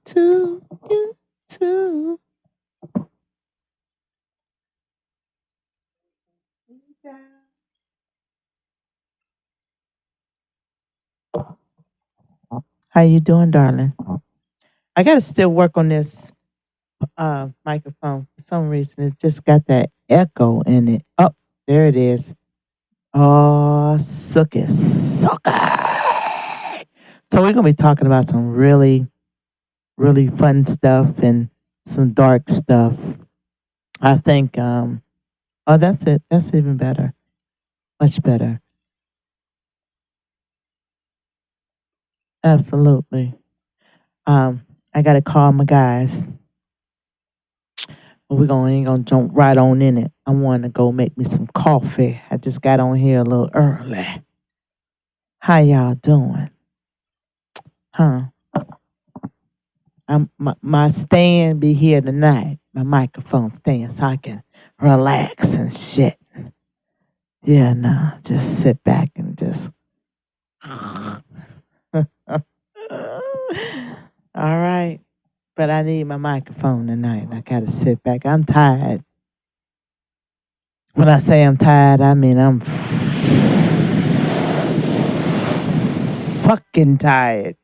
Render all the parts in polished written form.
to you too. How you doing, darling? I gotta still work on this microphone. For some reason, it's just got that echo in it. Oh, there it is. Oh, sucky, sucker. So we're gonna be talking about some really, really fun stuff and some dark stuff. I think. Oh, that's it. That's even better. Much better. Absolutely. I gotta call my guys. But ain't gonna jump right on in it. I want to go make me some coffee. I just got on here a little early. How y'all doing? Huh? My stand be here tonight. My microphone stand so I can relax and shit. Yeah, no, just sit back and just. All right. But I need my microphone tonight. I gotta sit back. I'm tired. When I say I'm tired, I mean I'm fucking tired.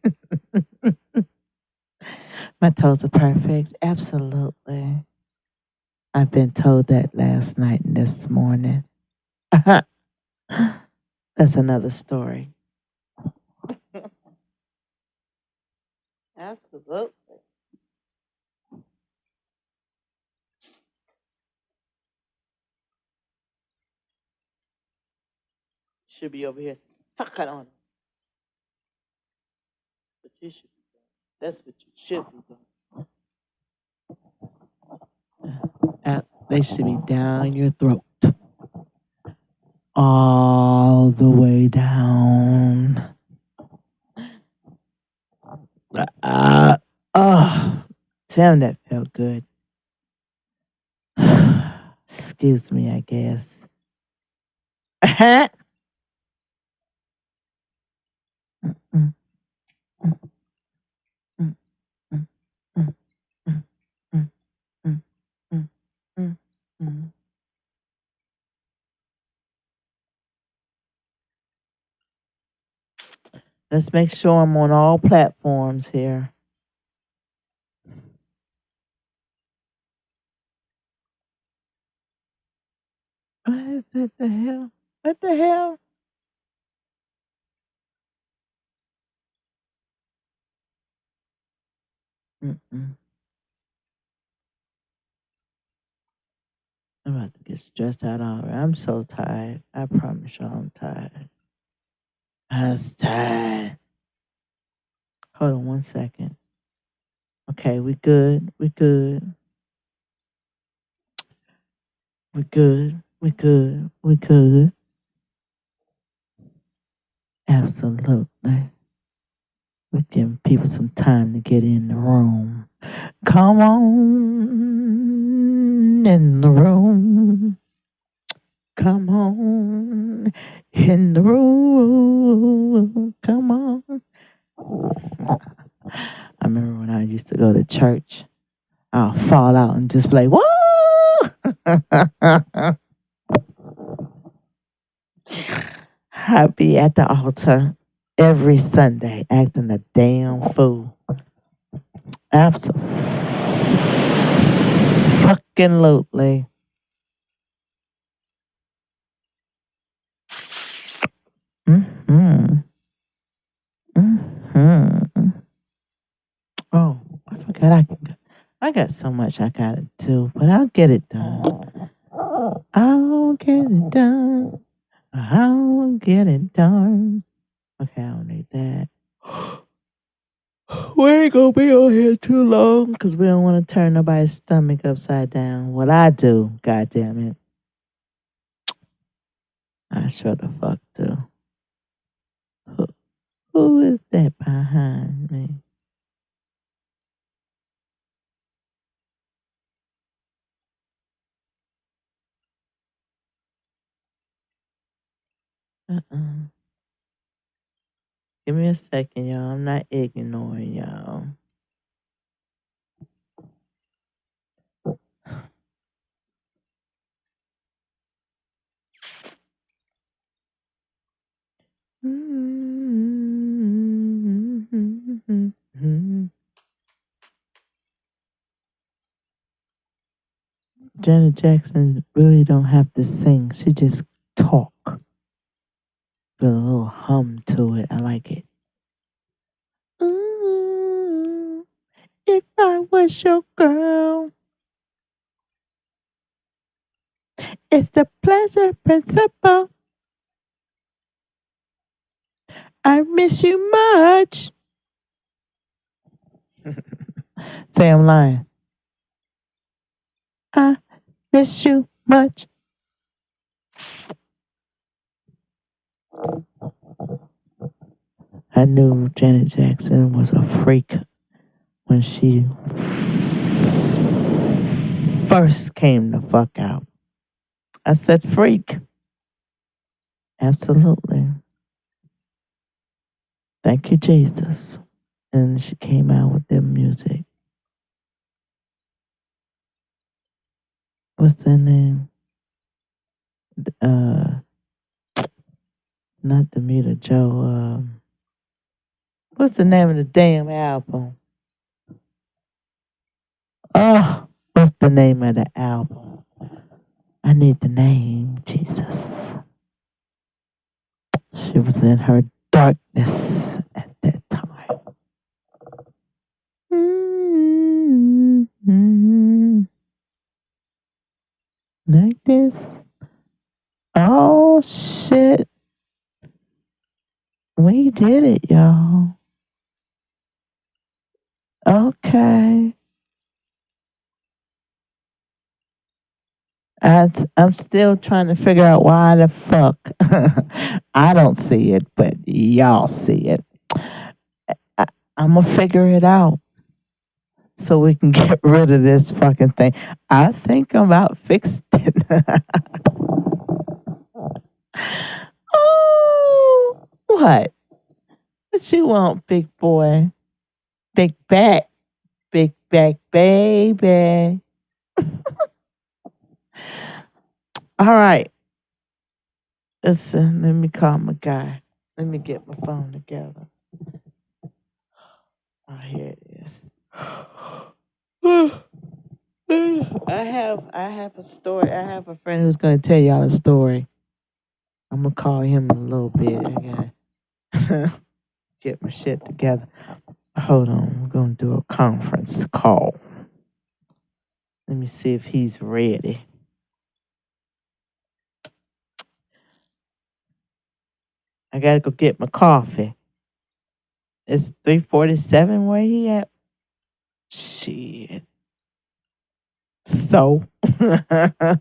My toes are perfect. Absolutely. I've been told that last night and this morning. That's another story. Absolutely. Should be over here sucking on it. But you should be doing. That's what you should be doing. They should be down your throat. All the way down. Oh, damn, that felt good. Excuse me, I guess. Mm, mm, mm, mm, mm, mm, mm, mm, mm, mm, mm, mm. Let's make sure I'm on all platforms here. What the hell? What the hell? Mm-mm. I'm about to get stressed out already. I'm so tired. I promise y'all I'm tired. I was tired. Hold on one second. Okay, we good. We good. We good. We good. We good. Absolutely. We're giving people some time to get in the room. Come on in the room. Come on in the room. Come on. I remember when I used to go to church, I'll fall out and just play, whoa! I'd be at the altar every Sunday acting a damn fool. Absolutely. Mm-hmm. Mm-hmm. Oh, I forgot I got so much I gotta do, but I'll get it done. I'll get it done. I'll get it done. Okay, I don't need that. We ain't gonna be on here too long because we don't want to turn nobody's stomach upside down. What I do, God damn it, I sure the fuck do. Who, who is that behind me? Uh-uh. Give me a second, y'all. I'm not ignoring y'all. Janet Jackson really don't have to sing. She just talk with a little hum to it. I like it. Ooh, if I was your girl, it's the pleasure principle. I miss you much. Say I'm lying. I miss you much. I knew Janet Jackson was a freak when she first came the fuck out. I said freak. Absolutely. Thank you, Jesus. And she came out with their music. What's their name? Uh, not Demeter Joe. What's the name of the damn album? Oh, what's the name of the album? I need the name, Jesus. She was in her darkness at that time. Mm-hmm. Like this. Oh, shit. We did it, y'all. Okay. I'm still trying to figure out why the fuck I don't see it, but y'all see it. I'm gonna figure it out so we can get rid of this fucking thing. I think I'm about fixed it. Oh, what? What you want, big boy? Big back, baby. All right. Listen, let me call my guy. Let me get my phone together. Oh, here it is. I have a story. I have a friend who's gonna tell y'all a story. I'm gonna call him in a little bit. I gotta get my shit together. Hold on, we're gonna do a conference call. Let me see if he's ready. I gotta go get my coffee. It's 3:47. Where he at? Shit. So I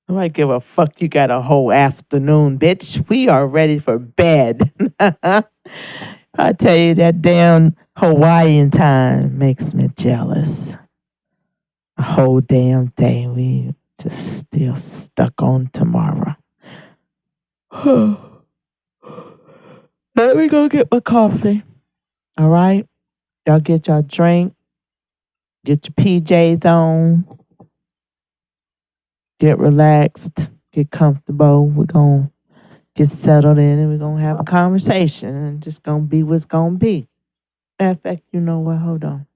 might give a fuck. You got a whole afternoon, bitch. We are ready for bed. I tell you, that damn Hawaiian time makes me jealous. A whole damn day. We just still stuck on tomorrow. Let me go get my coffee. All right? Y'all get your drink. Get your PJs on. Get relaxed. Get comfortable. We're going to get settled in and we're going to have a conversation. And just going to be what's going to be. Matter of fact, you know what? Hold on.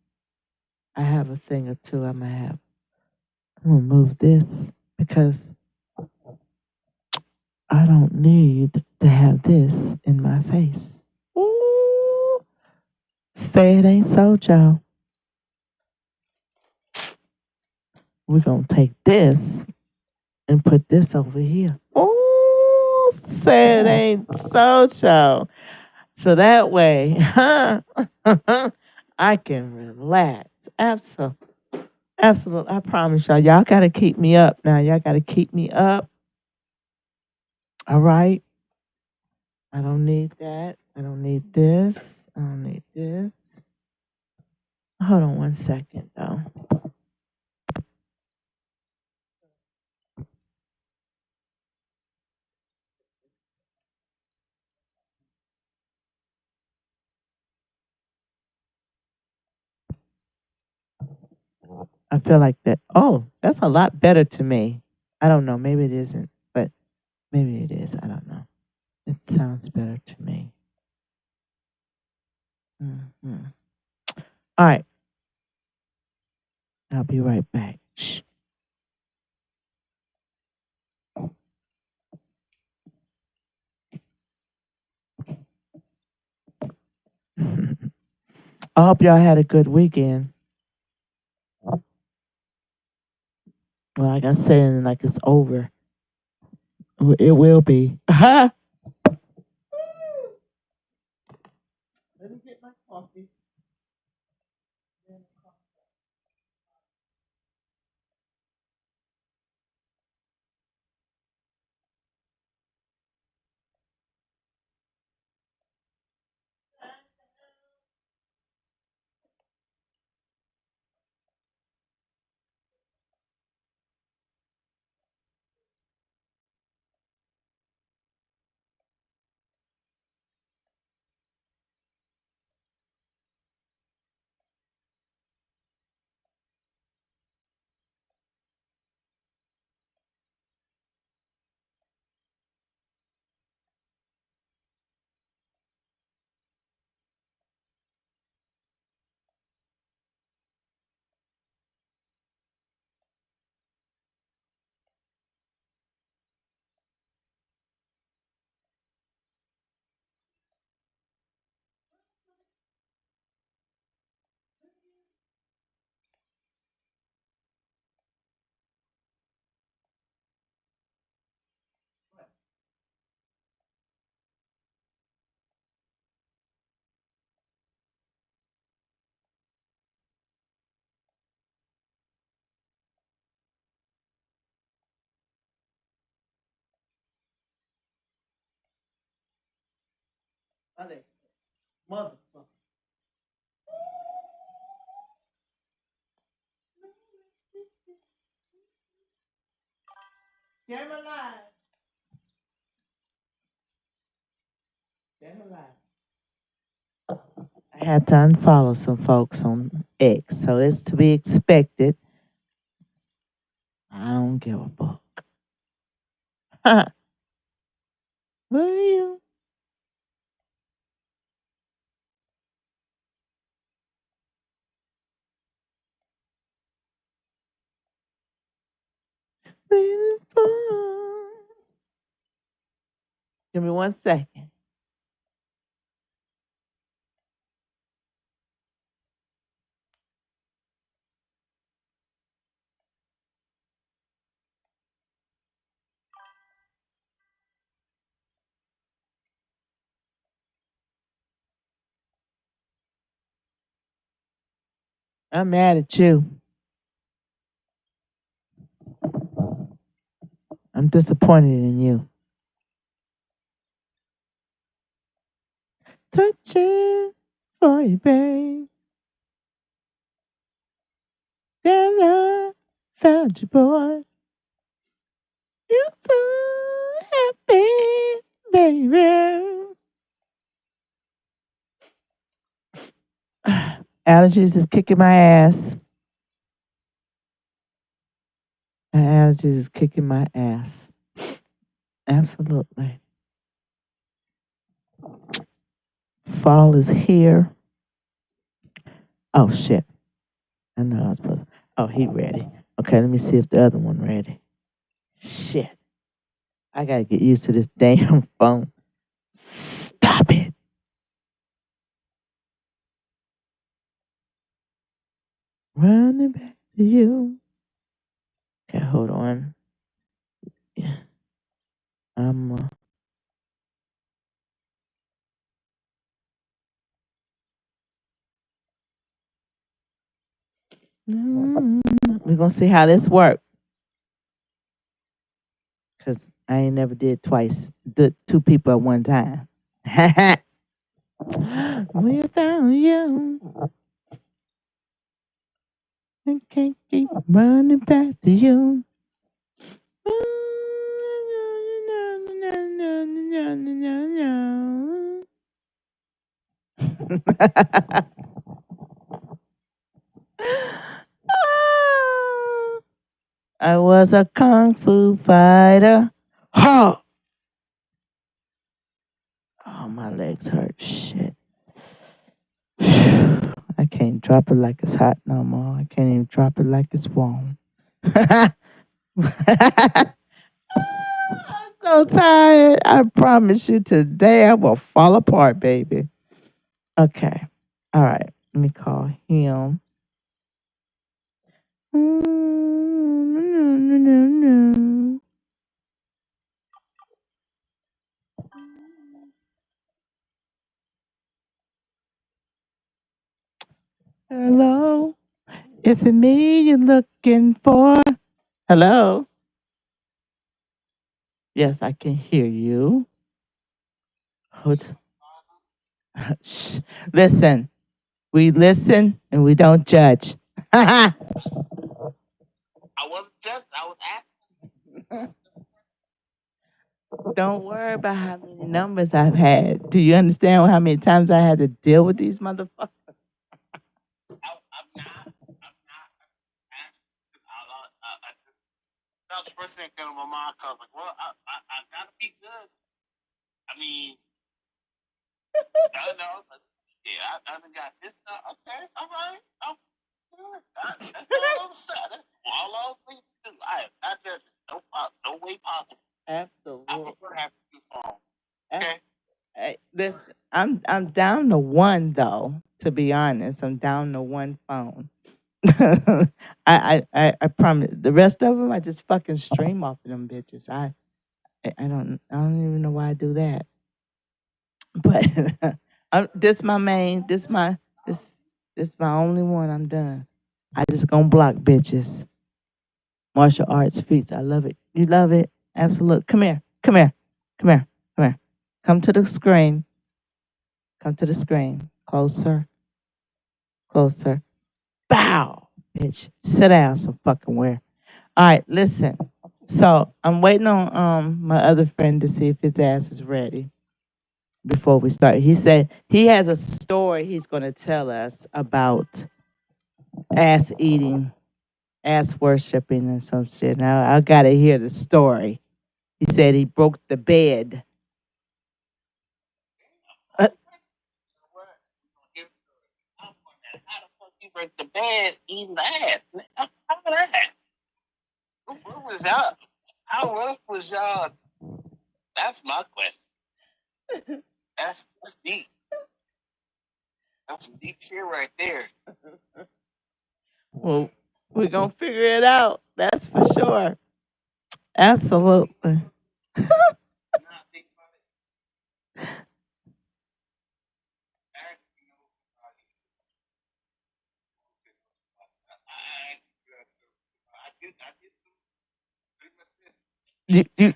I have a thing or two I'm going to have. I'm going to move this because I don't need to have this in my face. Ooh. Say it ain't so, Joe. We're going to take this and put this over here. Ooh, say it ain't so, Joe. So that way, I can relax. Absolutely. Absolutely. I promise y'all. Y'all got to keep me up now. Y'all got to keep me up. All right. I don't need that. I don't need this. I don't need this. Hold on one second, though. I feel like that. Oh, that's a lot better to me. I don't know. Maybe it isn't, but maybe it is. I don't know. It sounds better to me. Mm-hmm. All right. I'll be right back. Shh. I hope y'all had a good weekend. Well, like I said, like it's over. It will be. Let me get my coffee. Motherfucker. Damn alive. Damn alive. I had to unfollow some folks on X, so it's to be expected. I don't give a fuck. Will you? Waiting for- Give me 1 second. I'm mad at you. I'm disappointed in you. Touching for you, babe. Then I found you, boy. You're so happy, baby. Allergies is kicking my ass. My allergies is kicking my ass. Absolutely. Fall is here. Oh shit. I know I was supposed to. Oh, he ready. Okay, let me see if the other one ready. Shit. I gotta get used to this damn phone. Stop it. Running back to you. Okay, hold on. Yeah. I'm we're gonna see how this works. Cause I ain't never did twice. Did two people at one time. Without you, I can't keep running back to you. I was a kung fu fighter. Ha! Oh, my legs hurt. Shit. I can't drop it like it's hot no more. I can't even drop it like it's warm. I'm so tired. I promise you today I will fall apart, baby. Okay. All right. Let me call him. Hello. Is it me you're looking for? Hello. Yes, I can hear you. Hold- Shh. Listen, we listen and we don't judge. Don't worry about how many numbers I've had. Do you understand how many times I had to deal with these motherfuckers? Absolutely. Listen, I'm down to one though. To be honest, I'm down to one phone. I promise. The rest of them, I just fucking stream off of them bitches. I don't even know why I do that. But this my main. This my only one. I'm done. I just gonna block bitches. Martial arts feats. I love it. You love it? Absolutely. Come here. Come here. Come here. Come here. Come to the screen. Come to the screen. Closer. Closer. Bow. Bitch. Sit down some fucking where. All right, listen. So I'm waiting on my other friend to see if his ass is ready before we start. He said he has a story he's gonna tell us about ass eating, ass worshiping, and some shit. Now I gotta hear the story. He said he broke the bed. Uh, well, we're gonna figure it out. That's for sure. Absolutely. You, you,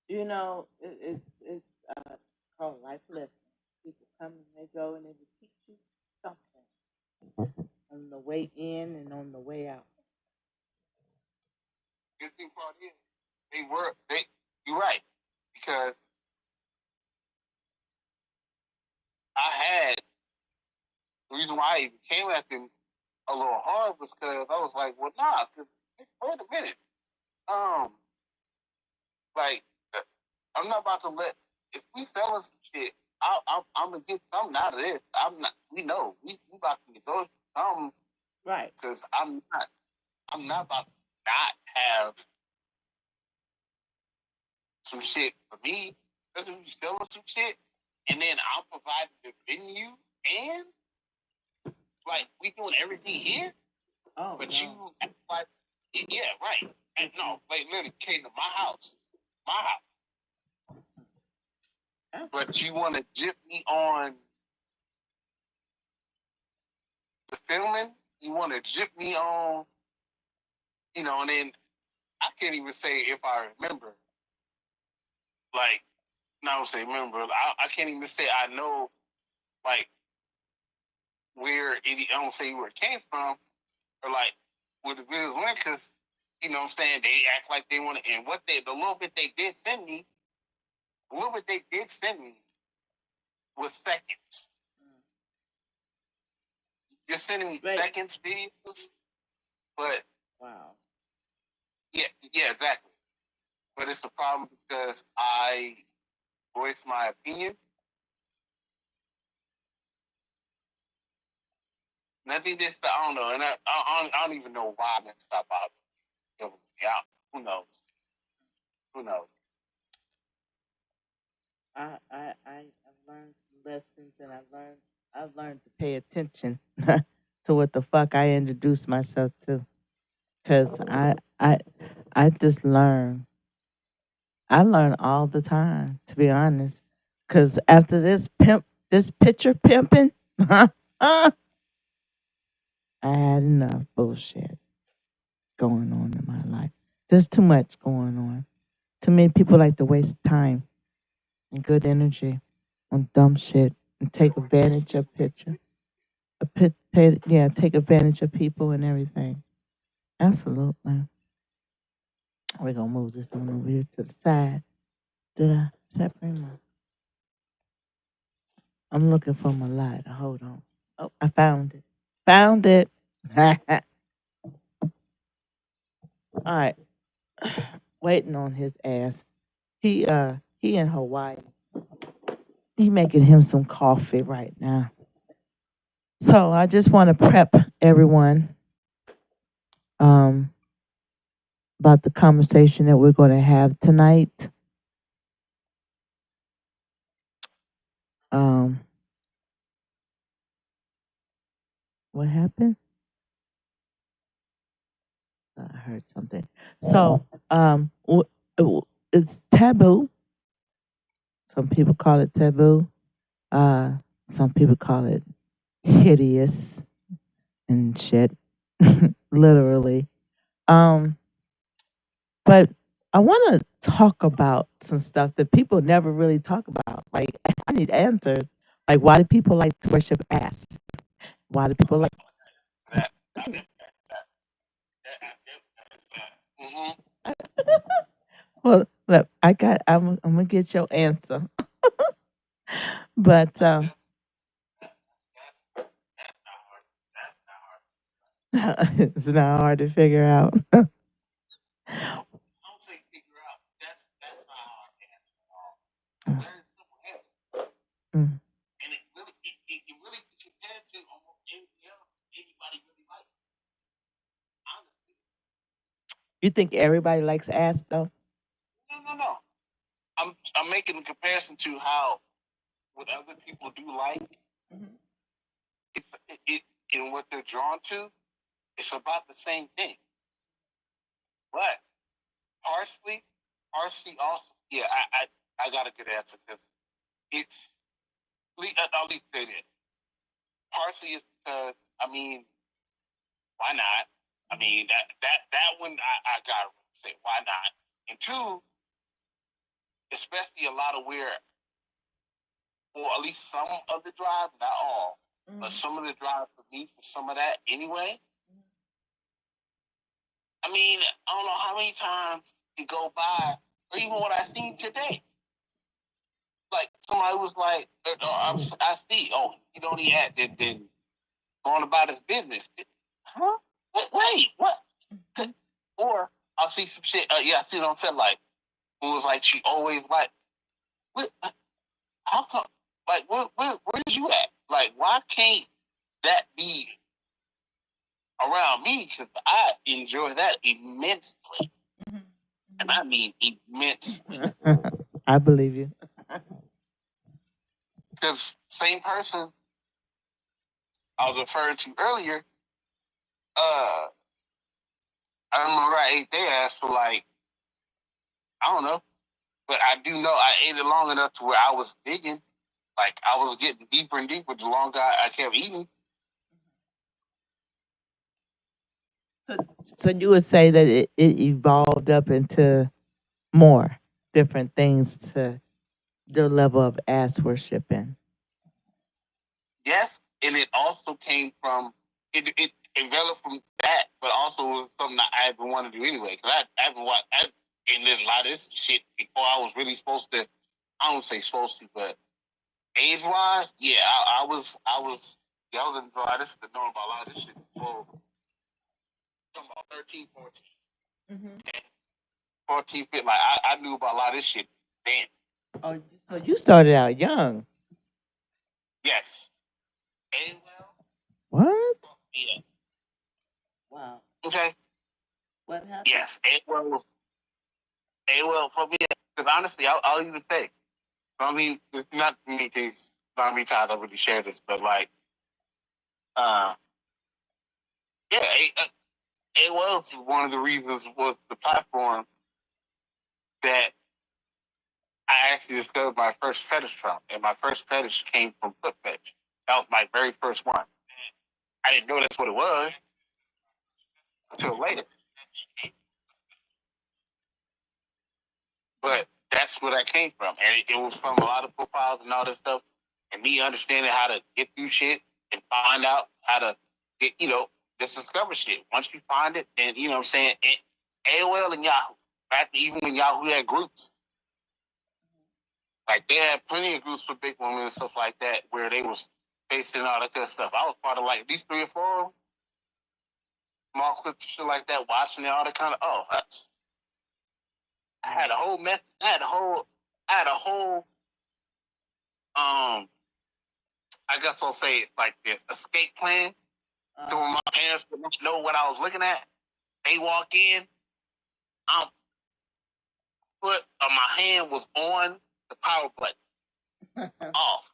You know, it's called life lessons. People come and they go and they will teach you something on the way in and on the way out. Right. Oh, no. you want to jip me on, and then I can't even say if I remember. Like, no, I don't say remember. I can't even say I know, like, I don't say where it came from, or like where the videos went, because, what I'm saying, they act like they want to, and the little bit they did send me, was seconds. You're sending me seconds videos, but Wow. yeah, yeah, exactly. But it's a problem because I voice my opinion. Nothing this, I don't know, and I don't even know why I'm gonna stop out. Who knows? Who knows? I've learned some lessons, and I've learned to pay attention to what the fuck I introduce myself to, cause I just learn. I learn all the time, to be honest. Cause after this picture pimping, I had enough bullshit going on in my life. There's too much going on. Too many people like to waste time and good energy on dumb shit and take advantage of picture. Take advantage of people and everything. Absolutely. We're gonna move this one over here to the side. Did I bring my? I'm looking for my lighter. Hold on. Oh, I found it. Found it. All right. Waiting on his ass. He in Hawaii. He making him some coffee right now. So I just want to prep everyone um about the conversation that we're going to have tonight. Um, what happened? I heard something. So, it's taboo. Some people call it taboo. Uh, some people call it hideous and shit, literally. Um, but I want to talk about some stuff that people never really talk about. Like, I need answers. Like, why do people like to worship ass? Why do people like? That, mm-hmm. Well, look, I'm gonna get your answer, but it's not hard to figure out. I don't say figure out. That's not how I can answer at all. Very simple answer, Mm. and it really compared to almost anything else anybody really likes. Honestly, You think everybody likes ass though? no. I'm making a comparison to how what other people do like. Mhm. It and what they're drawn to. It's about the same thing, but partially, also. Yeah, I got a good answer because it's. I'll at least say this. Partially is because why not? I mean that one I gotta say why not. And two, especially a lot of where, or at least some of the drive, not all, but Mhm. some of the drive for me for some of that anyway. I mean, I don't know how many times you go by, or even what I seen today. Like somebody was like, I see, oh, he don't eat at then going about his business. Huh? Wait, what? Or I'll see some shit. Yeah, I see it on Fed like it was like she always like, what, how come? Like, where's you at? Like, why can't that be around me? Because I enjoy that immensely, and I mean immensely. I believe you. Because same person I was referring to earlier, uh, I remember I ate their ass for like I don't know, but I do know I ate it long enough to where I was digging. Like I was getting deeper and deeper the longer I kept eating. So you would say that it evolved up into more different things to the level of ass worshiping. Yes, and it also came from it developed from that, but also was something that I ever wanted to do anyway. Because I've been and did a lot of this shit before I was really supposed to. I don't say supposed to, but age wise, yeah, yeah, I was into a lot of this, knowing about a lot of this shit before. Talking about 13, 14, Mm-hmm. 14, 15. Like I knew about a lot of this shit then. Oh, so you started out young. Yes. And What? yeah. Wow. Okay. What happened? Yes. For me, because honestly, I'll even say, I mean, it's not many things, not many times I really share this, but like, uh, yeah, it was one of the reasons was the platform that I actually discovered my first fetish from, and my first fetish came from foot fetish. That was my very first one. I didn't know that's what it was until later, but that's where that came from, and it was from a lot of profiles and all this stuff, and me understanding how to get through shit and find out how to get, just discover shit. Once you find it, then you know what I'm saying. AOL and Yahoo. Back to even when Yahoo had groups, like they had plenty of groups for big women and stuff like that, where they was facing all that kind of stuff. I was part of like these 3 or 4 small clips, shit like that, watching it, all that kind of. Oh, that's. I had a whole mess. I had a whole. Um, I guess I'll say it like this: escape plan. So when my parents would not know what I was looking at, they walk in. I'm foot of my hand was on the power button, off.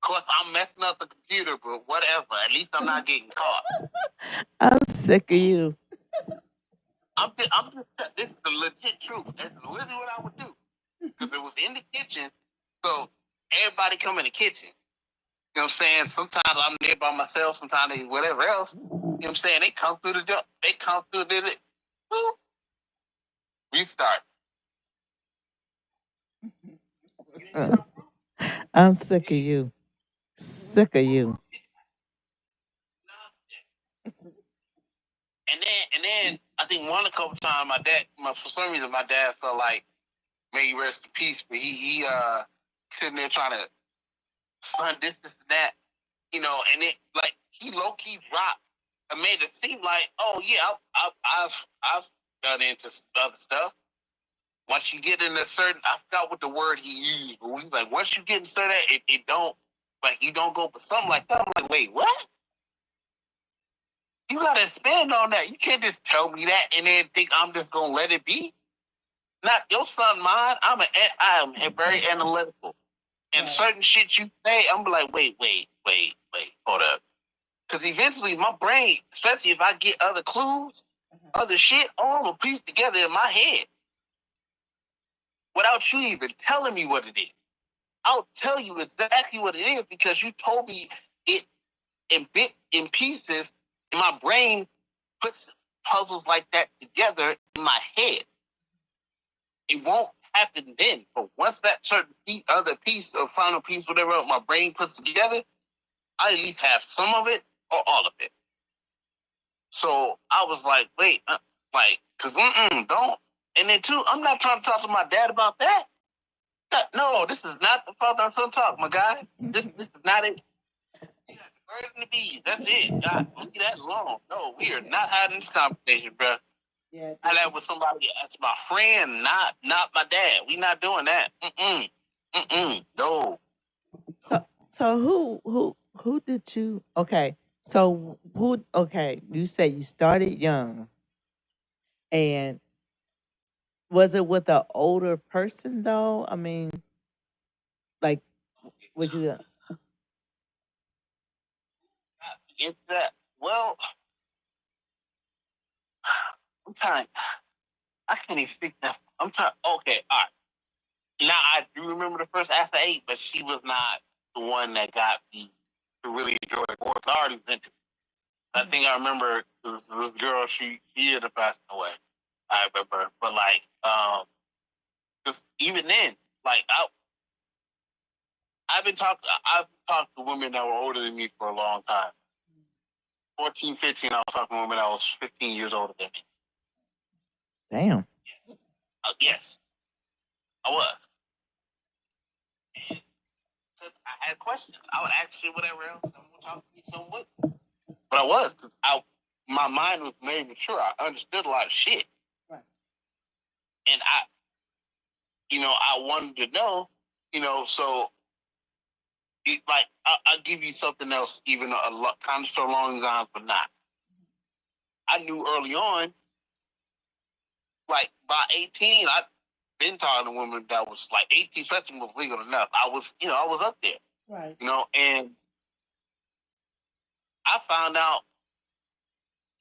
Of course, I'm messing up the computer, but whatever. At least I'm not getting caught. I'm sick of you. I'm just. This is the legit truth. This is literally what I would do because it was in the kitchen. So everybody come in the kitchen. You know what I'm saying? Sometimes I'm there by myself. Sometimes they whatever else. You know what I'm saying? They come through the door. They come through the. Boop, restart. I'm sick of you. Sick of you. And then I think one a couple times for some reason my dad felt like may he rest in peace, but he sitting there trying to son this and that, and it like he low key dropped and made it seem like, oh yeah, I've done into other stuff. Once you get in a certain, I forgot what the word he used, but he's like, once you get in certain, it don't like you don't go for something like that. I'm like, wait, what? You gotta expand on that. You can't just tell me that and then think I'm just gonna let it be. Not your son, mine. I am very analytical. And certain shit you say, I'm like, wait, hold up. Because eventually my brain, especially if I get other clues, other shit, all will piece together in my head without you even telling me what it is. I'll tell you exactly what it is because you told me it in pieces, and my brain puts puzzles like that together in my head. It won't happen then, but once that certain other piece or final piece, whatever my brain puts together, I at least have some of it or all of it. So I was like, wait, cause don't. And then two, I'm not trying to talk to my dad about that. No, this is not the father and son talk, my guy. This is not it. You got the birds and the bees. That's it. God, leave that alone. No, we are not having this conversation, bro. Yeah, I that with somebody that's my friend, not my dad. We not doing that. No. So who did you? Okay, so who? Okay, you said you started young, and was it with an older person though? I mean, like, would you? It's that. Well, I'm trying. I can't even think that. I'm trying. Okay, all right. Now I do remember the first ass I ate, but she was not the one that got me to really enjoy it. Or I already was into it. I think I remember this girl. She ended up passing away. I remember, but like, just even then, like I've talked to women that were older than me for a long time. 14, 15, I was talking to women that was 15 years older than me. Damn. Yes, I was. Because I had questions. I would ask you whatever else. Someone would talk to me, someone would. But I was, because my mind was made mature. I understood a lot of shit. Right. And I wanted to know, so like I'll give you something else, even a lot, kind of so along the lines, but not. I knew early on, like by 18, I'd been talking to women that was like 18, especially was legal enough. I was up there. Right. And I found out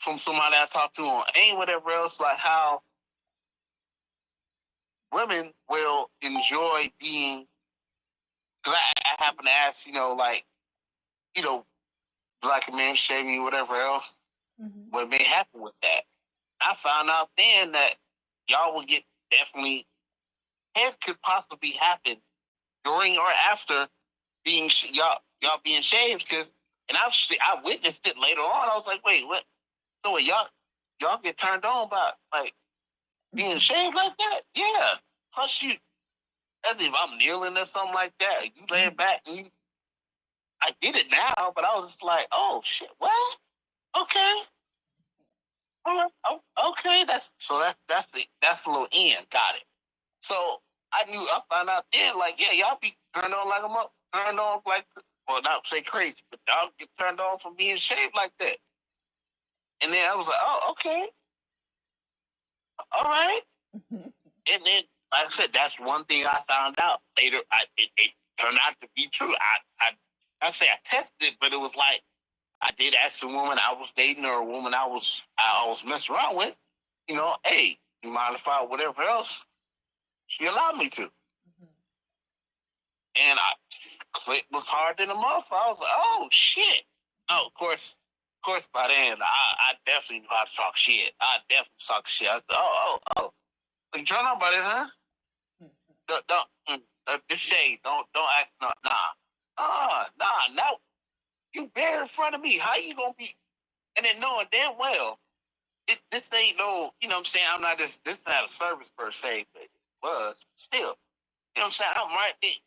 from somebody I talked to on AIM, whatever else, like how women will enjoy being, because I happen to ask, like a man shaving, whatever else, what may happen with that. I found out then that y'all will get definitely, it could possibly happen during or after being y'all being shaved, because, and I witnessed it later on. I was like, wait, what? So what, y'all get turned on by like being shaved like that? Yeah. Plus you, as if I'm kneeling or something like that. You laying back and I did it now, but I was just like, oh shit, what? Okay. All right. Oh, okay. That's a little end. Got it. So I found out then, like, yeah, y'all be turned on like turned on like, well, not say crazy, but y'all get turned on from being shaved like that. And then I was like, oh, okay. All right. And then, like I said, that's one thing I found out later. It turned out to be true. I say I tested it, but it was like I did ask a woman I was dating or a woman I was messing around with, hey, you mind if I whatever else? She allowed me to. And click was hard than a motherfucker. I was like, oh shit. Oh, of course, by then I definitely knew how to talk shit. I definitely talk shit. I said, oh. Like, you trying on about it, huh? This shade, don't act, nah, you bare in front of me. How you gonna be? And then knowing damn well, this ain't no, you know what I'm saying? I'm not this is not a service per se, but it was still, you know what I'm saying? I'm right there.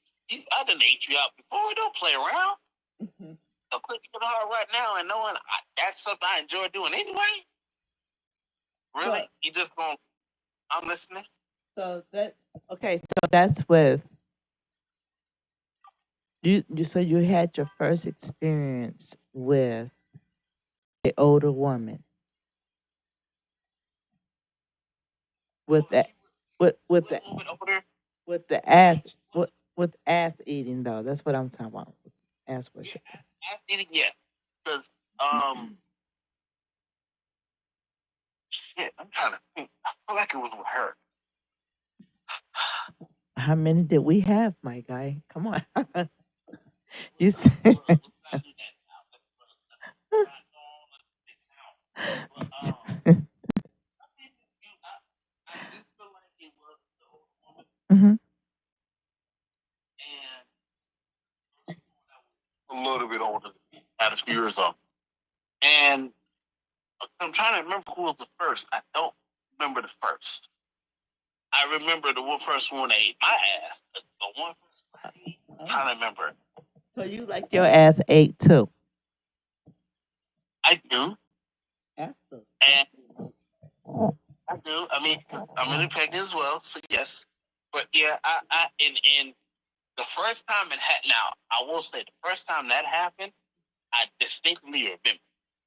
I done ate you out before. Don't play around. So quit getting hard right now and knowing that's something I enjoy doing anyway. Really? You just gonna, I'm listening. So that's with you. So you had your first experience with the older woman with that with the ass with ass eating though. That's what I'm talking about. Ass worship. Ass eating, yeah. Because shit, I'm trying to think. I feel like it was with her. How many did we have, my guy? Come on. You said. Hmm. A little bit older, at a few years old. And I'm trying to remember who was the first. I don't remember the first. I remember the first one that ate my ass. The one first I ate, I'm trying to remember. So you like your ass ate too? I do. Absolutely. And I do. I mean, I'm really pregnant as well, so yes. But yeah, in the first time it had, now I will say the first time that happened, I distinctly remember,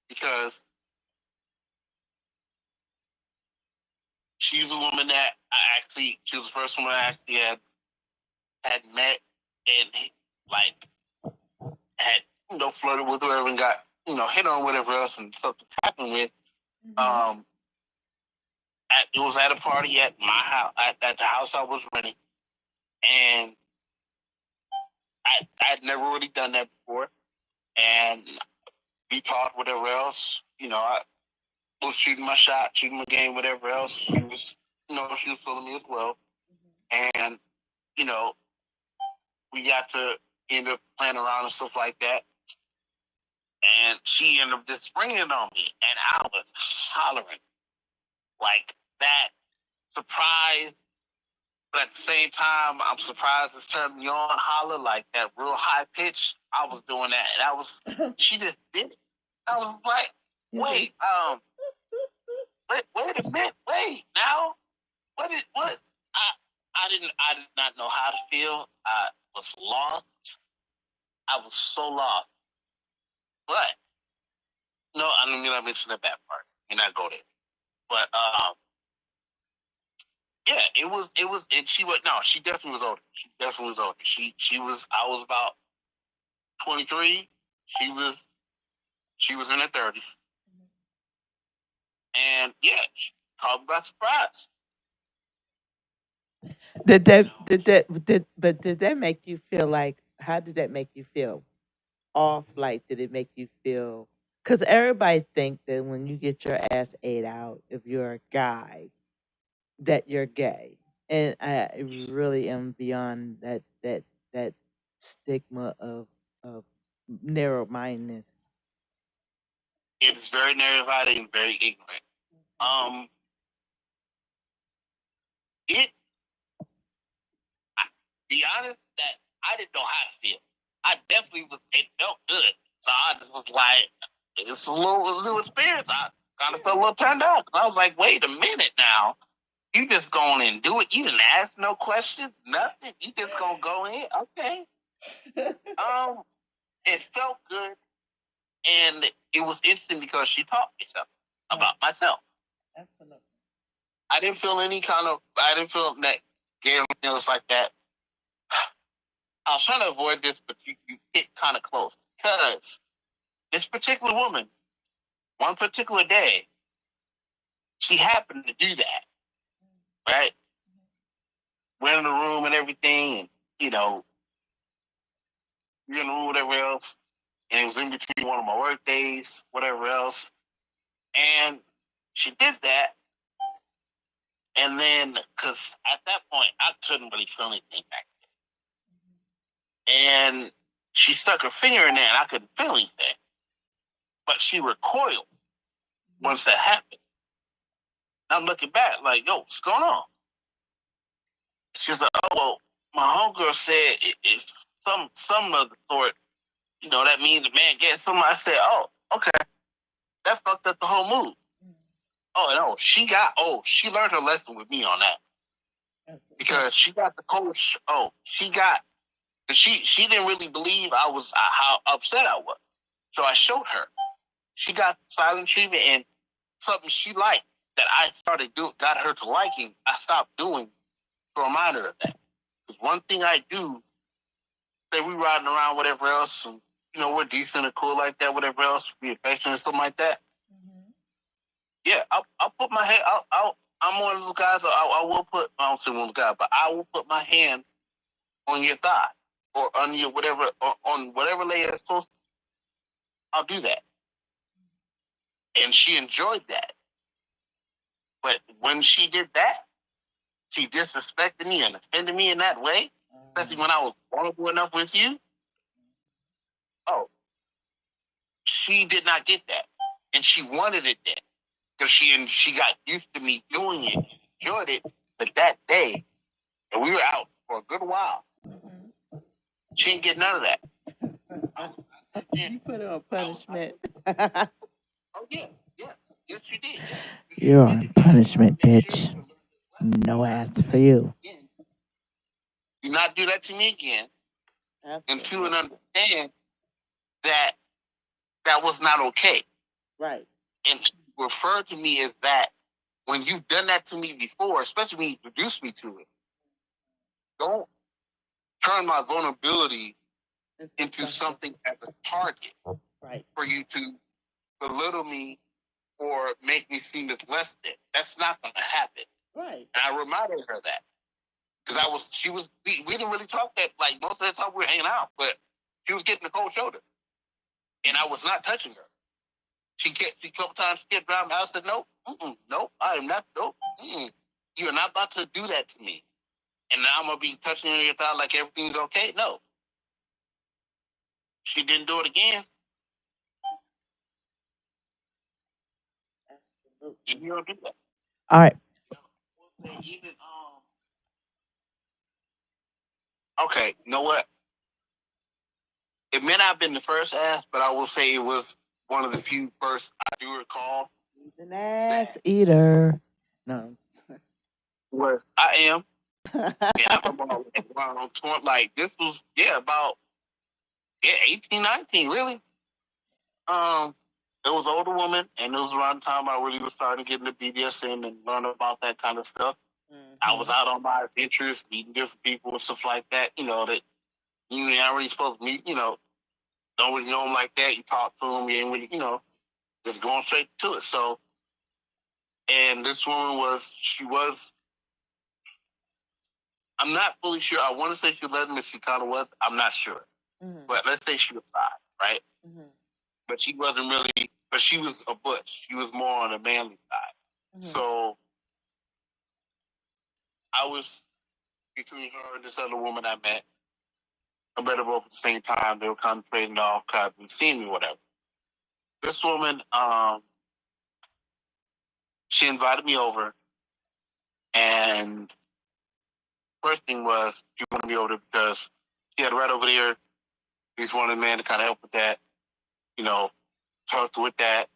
because she's a woman that she was the first woman I actually had met and like had flirted with whoever and got hit on whatever else and something happened with. It was at a party at my house, at the house I was renting, and I'd never really done that before, and we talked whatever else, I was shooting my shot, shooting my game, whatever else. She was feeling me as well. And, you know, we got to end up playing around and stuff like that. And she ended up just springing it on me. And I was hollering like that, surprised. But at the same time, I'm surprised it's turned me on, holler like that real high pitch. I was doing that. And she just did it. I was like, wait, wait a minute, wait, now? What? I did not know how to feel. I was lost. I was so lost. But no, I don't gonna mention the bad part. You're not go there. But yeah, it was and she definitely was older. She definitely was older. She was I was about 23. She was in her 30s. And yeah, she caught me by surprise. Did that make you feel like, how did that make you feel? Off, like, did it make you feel, because everybody think that when you get your ass ate out, if you're a guy, that you're gay. And I really am beyond that stigma of narrow mindedness. It is very narrow-minded and very ignorant. It be honest that I didn't know how to feel. I definitely was. It felt good, so I just was like, it's a little experience. I kind of felt a little turned on. I was like, wait a minute now. You just going and do it. You didn't ask no questions, nothing. You just gonna go in, okay? It felt good, and it was interesting because she taught me something about myself. Absolutely. I didn't feel I didn't feel that gay feelings like that. I was trying to avoid this, but you hit kind of close because this particular woman, one particular day, she happened to do that, right? Went in the room and everything, and we're in the room, whatever else, and it was in between one of my work days, whatever else, and she did that, and then because at that point I couldn't really feel anything back then, and she stuck her finger in there, and I couldn't feel anything, but she recoiled once that happened. I'm looking back like, yo, what's going on? She was like, oh, well, my homegirl said it's some of the sort, that means the man gets something. I said, oh, okay. That fucked up the whole mood. Oh, no, she learned her lesson with me on that. Because she got the coach, she didn't really believe I was, how upset I was. So I showed her. She got silent treatment, and something she liked that I got her to liking, I stopped doing to remind her of that. Because one thing I do, say we riding around, whatever else, and we're decent and cool like that, whatever else, be affectionate, something like that. Mm-hmm. Yeah, I'll put my hand. I'm one of those guys. I will put. I don't say one of the guys, but I will put my hand on your thigh or on your whatever, or on whatever layer that's supposed. I'll do that, and she enjoyed that. But when she did that, she disrespected me and offended me in that way, especially when I was vulnerable enough with you. Oh, she did not get that, and she wanted it then because she got used to me doing it, enjoyed it. But that day, and we were out for a good while, she didn't get none of that. You put her on punishment. Oh yeah, yes, you did. You're on punishment, bitch. No ass for you. Do not do that to me again. Absolutely. And understand that that was not okay. Right. And to refer to me as that when you've done that to me before, especially when you introduced me to it, don't turn my vulnerability into something as a target, right, for you to belittle me or make me seem as less than. That's not going to happen. Right. And I reminded her that because we didn't really talk that, like most of the time we were hanging out, but she was getting the cold shoulder, and I was not touching her. She a couple times she kept driving. I said, nope, nope, I am not. Nope, you're not about to do that to me. And now I'm gonna be touching your thigh like everything's okay. No, she didn't do it again. She don't do that. All right. Even okay, you know what? It may not have been the first ass, but I will say it was one of the few first I do recall. He's an ass eater. No. Where I am. Yeah, I remember around 20, like this was about 18, 19, really. Um, it was an older woman, and it was around the time I really was starting to get into BDSM and learn about that kind of stuff. I was out on my adventures, meeting different people and stuff like that. You know that you ain't really supposed to meet. You know, don't really know them like that. You talk to them, you ain't really, just going straight to it. So, and this woman she was. I'm not fully sure. I want to say she was lesbian, but she kind of was. I'm not sure. But let's say she was bi, right? But she wasn't really. But she was a butch. She was more on the manly side. So I was between her and this other woman I met. I met her both at the same time. They were kind of trading off, kind of seeing me, whatever. This woman, she invited me over, and first thing was she wanted me over because she had right over there. He's wanted a man to kind of help with that, helped with that.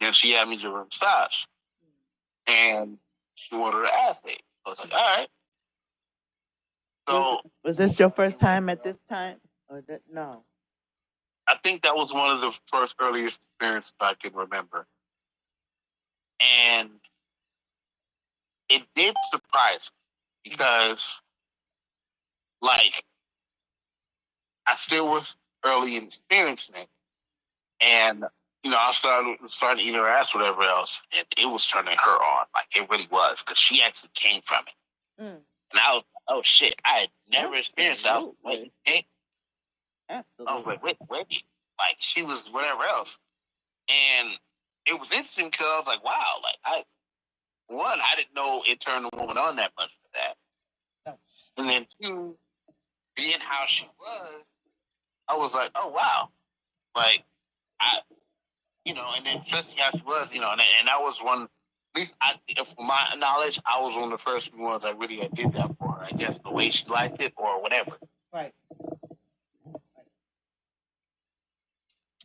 Then she had me give her a massage, and she wanted her ass date. I was like, all right. So was this your first time at this time? Or no? I think that was one of the first earliest experiences I can remember. And it did surprise me because, like, I still was early in experiencing it. And, I started eating her ass, whatever else, and it was turning her on. Like, it really was, because she actually came from it. And I was, oh, shit, I had never experienced that. I was like, wait, Absolutely. I was like, wait. Like, she was whatever else. And it was interesting because I was like, wow, like, I didn't know it turned a woman on that much for that. And then two, being how she was, I was like, oh, wow. Like, and then especially how she was, and that was one, at least from my knowledge, I was one of the first ones I did that for her. I guess the way she liked it or whatever. Right.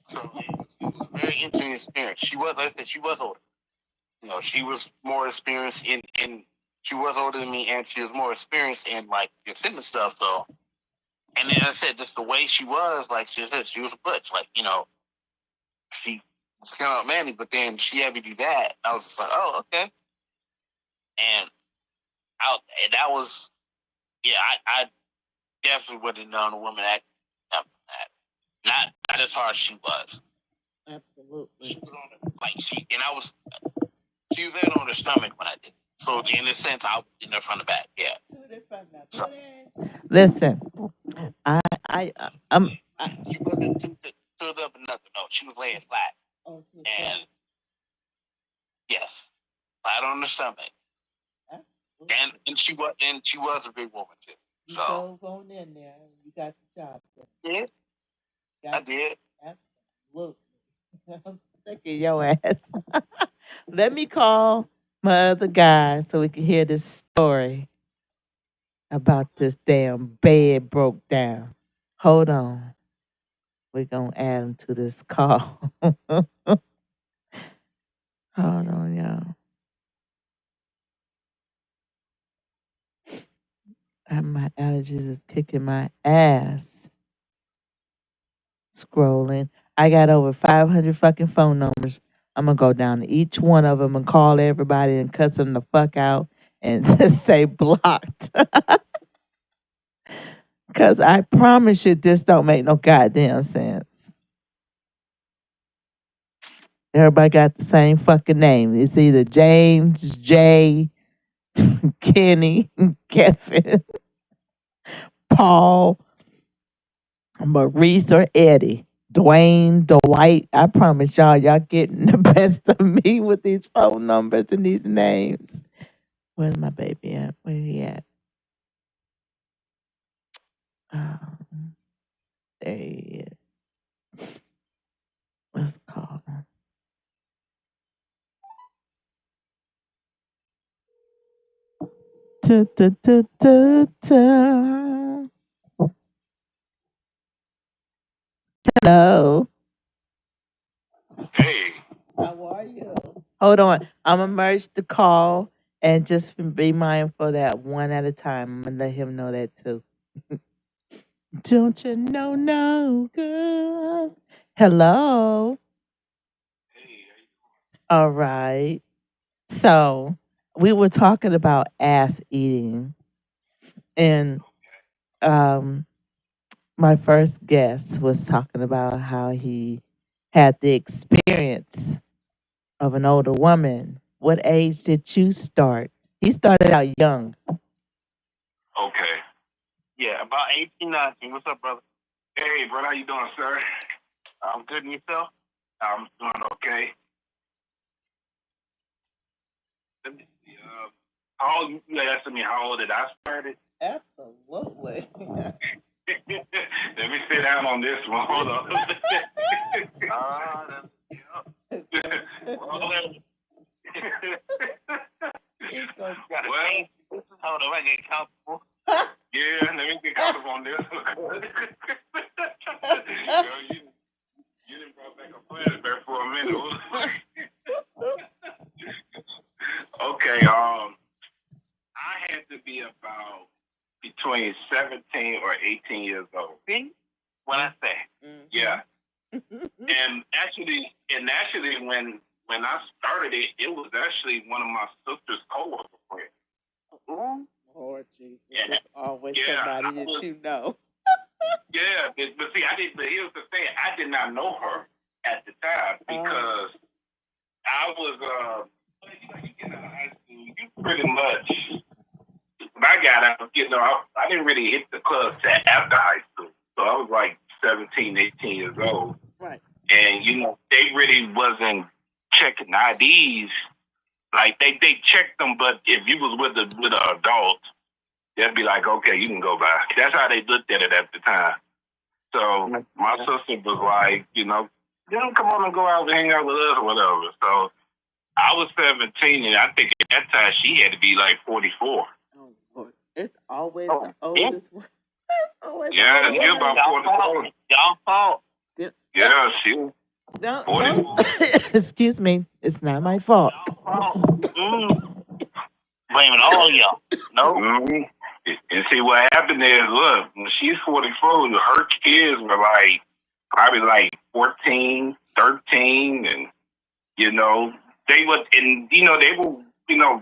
So it was a very interesting experience. She was, like I said, she was older. She was more experienced in she was older than me, and she was more experienced in like the fitness stuff. So, and then I said, just the way she was, like she said, she was a butch. Like she was kind of manly, but then she had me do that. I was just like, oh, okay. And that was, yeah, I definitely would have known a woman acting up that. Not as hard as she was. Absolutely. She was she was in on her stomach when I did. So in a sense, I was in there from the back. Yeah. So, listen, she wasn't stood up and nothing. No, she was laying flat. And yes, flat on the stomach. And she was a big woman too. You so go on in there. You got the job. Yeah, I did. Absolutely. I'm sick of your ass. Let me call my other guy so we can hear this story about this damn bed broke down. Hold on. We're going to add him to this call. Hold on, y'all. My allergies is kicking my ass. Scrolling. I got over 500 fucking phone numbers. I'm going to go down to each one of them and call everybody and cuss them the fuck out and just say blocked. Because I promise you, this don't make no goddamn sense. Everybody got the same fucking name. It's either James, Jay, Kenny, Kevin, Paul, Maurice, or Eddie. Dwayne, Dwight. I promise y'all getting the best of me with these phone numbers and these names. Where's my baby at? Where he at? Um, there he is. Let's call him. Tu, tu, tu, tu, tu. Hello. Hey. How are you? Hold on. I'm gonna merge the call and just be mindful that one at a time. I'm gonna let him know that too. Don't you know, no, girl? Hello. Hey. All right. So we were talking about ass eating, and um, my first guest was talking about how he had the experience of an older woman. What age did you start? He started out young. Okay. Yeah, about 18, 19. What's up, brother? Hey, brother, how you doing, sir? I'm good, and yourself? I'm doing okay. Let me see. How old, you asking me how old did I started? Absolutely. Let me sit down on this one. Hold on. Well, hold on, I get comfortable. Yeah, let me get comfortable on this one. Girl, you didn't brought back a flashback for a minute. Okay, I had to be about between 17 or 18 years old. See? What I say? Mm-hmm. Yeah. and actually, when I started it, it was actually one of my sister's coworker friends. Ooh. Lord Jesus, yeah. It's always somebody that you know. Yeah, but see, I didn't. But here's the thing: I did not know her at the time because I was. You get out of high school, you pretty much. When I got out, I didn't really hit the club till after high school, so I was like 17, 18 years old. Right. And they really wasn't checking IDs. Like they checked them, but if you was with an adult, they'd be like, okay, you can go by. That's how they looked at it at the time. So my sister was like, come on and go out and hang out with us or whatever. So I was 17, and I think at that time she had to be like 44. Oh, Lord. It's always the oldest one. Yeah, she was about 44. Y'all fault. Yeah, she was. No. Excuse me. It's not my fault. Blame it all y'all. No. Mm-hmm. And see what happened is, look, when she's 44, her kids were probably like 14, 13, and they were,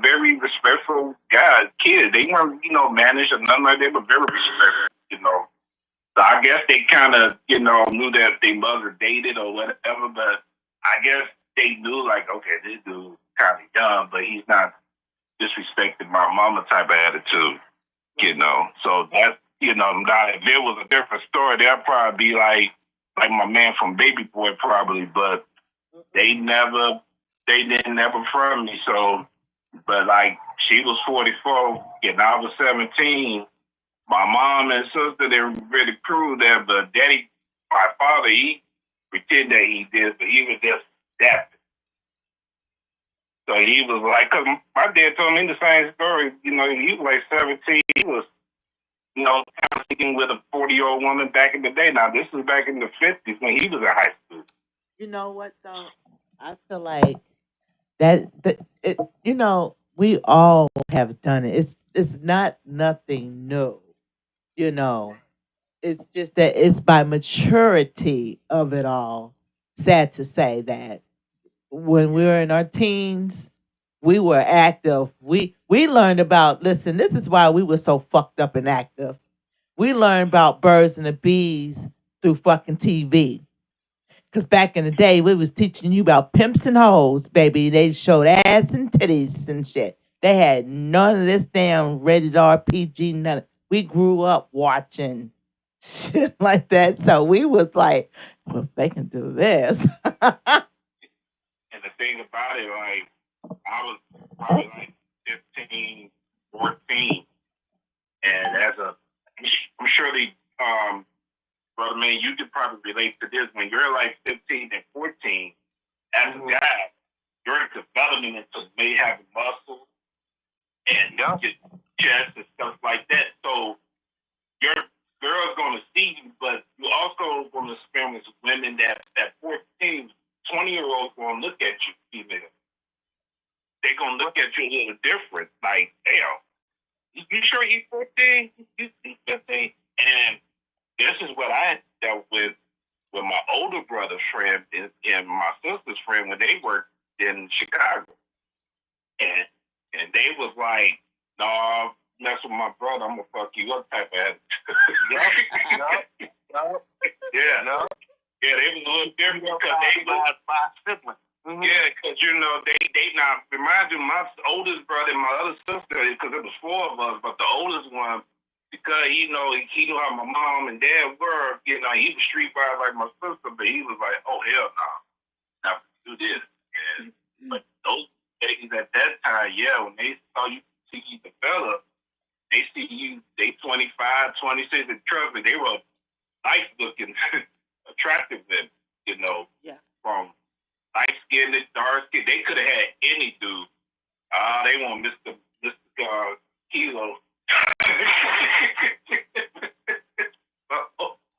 very respectful guys, kids. They weren't, managed or nothing like that. They were very respectful. So I guess they kind of, knew that their mother dated or whatever, but I guess they knew like, okay, this dude's kind of young, but he's not disrespecting my mama type of attitude, So that's, now if there was a different story, that'd probably be like my man from Baby Boy probably, but they didn't never front me. So, but like she was 44 and I was 17. My mom and sister, they really proved that, but my father, he pretended that he did, but he was just that. So he was like, cause my dad told me the same story. He was like 17. He was, kind of sticking with a 40-year-old woman back in the day. Now this was back in the 50s when he was in high school. You know what though? I feel like we all have done it. It's not nothing new. It's just that it's by maturity of it all. Sad to say that when we were in our teens, we were active. We learned about, listen, this is why we were so fucked up and active. We learned about birds and the bees through fucking TV. Cause back in the day, we was teaching you about pimps and hoes, baby. They showed ass and titties and shit. They had none of this damn rated RPG. We grew up watching shit like that. So we was like, well, they can do this. And the thing about it, like, I was probably like 15, 14, and I'm sure brother man, you could probably relate to this. When you're like 15 and 14, as a guy, your development into may have muscles and your chest and stuff like that. So your girl's gonna see you, but you also gonna experience women that 14, 20-year olds gonna look at you, female. They're gonna look at you a little different. Like, damn, you sure he's 14? He's 15? And this is what I dealt with my older brother's friend and my sister's friend when they worked in Chicago. And they was like, no, nah, mess with my brother, I'm gonna fuck you up type of attitude. Yeah, no. Yeah, they was a little different because they was my sibling. Mm-hmm. Yeah, because they now remind you my oldest brother and my other sister, because it was four of us, but the oldest one, because he knew how my mom and dad were, he was streetwise like my sister, but he was like, oh hell no, not do this. And, but those ladies at that time, yeah, when they saw you see you develop, they see you, they 25, 26, and trust me, they were nice looking, attractive men, Yeah. from light skinned to dark skin. They could have had any dude. They want Mr. Kilo.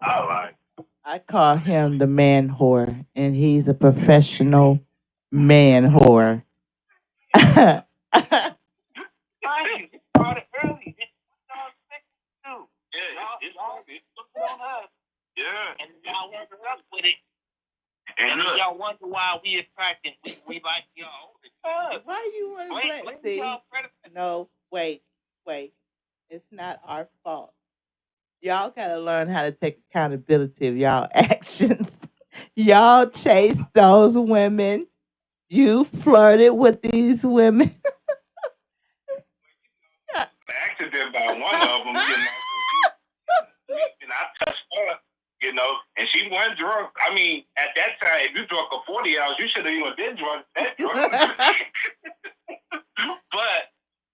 All right. I call him the man whore, and he's a professional man whore. Yeah. Right. It started early. It's 2062. Yeah, it's looking on us. Yeah. And y'all work us with it. And y'all wonder why we attracting, we like y'all. Why you want to blame? See, no, wait. It's not our fault. Y'all gotta learn how to take accountability of y'all actions. Y'all chased those women. You flirted with these women. Accident by one of them, and I touched her, and she wasn't drunk. I mean, at that time, if you drunk for 40 hours, you should have even been drunk. That drunk. But,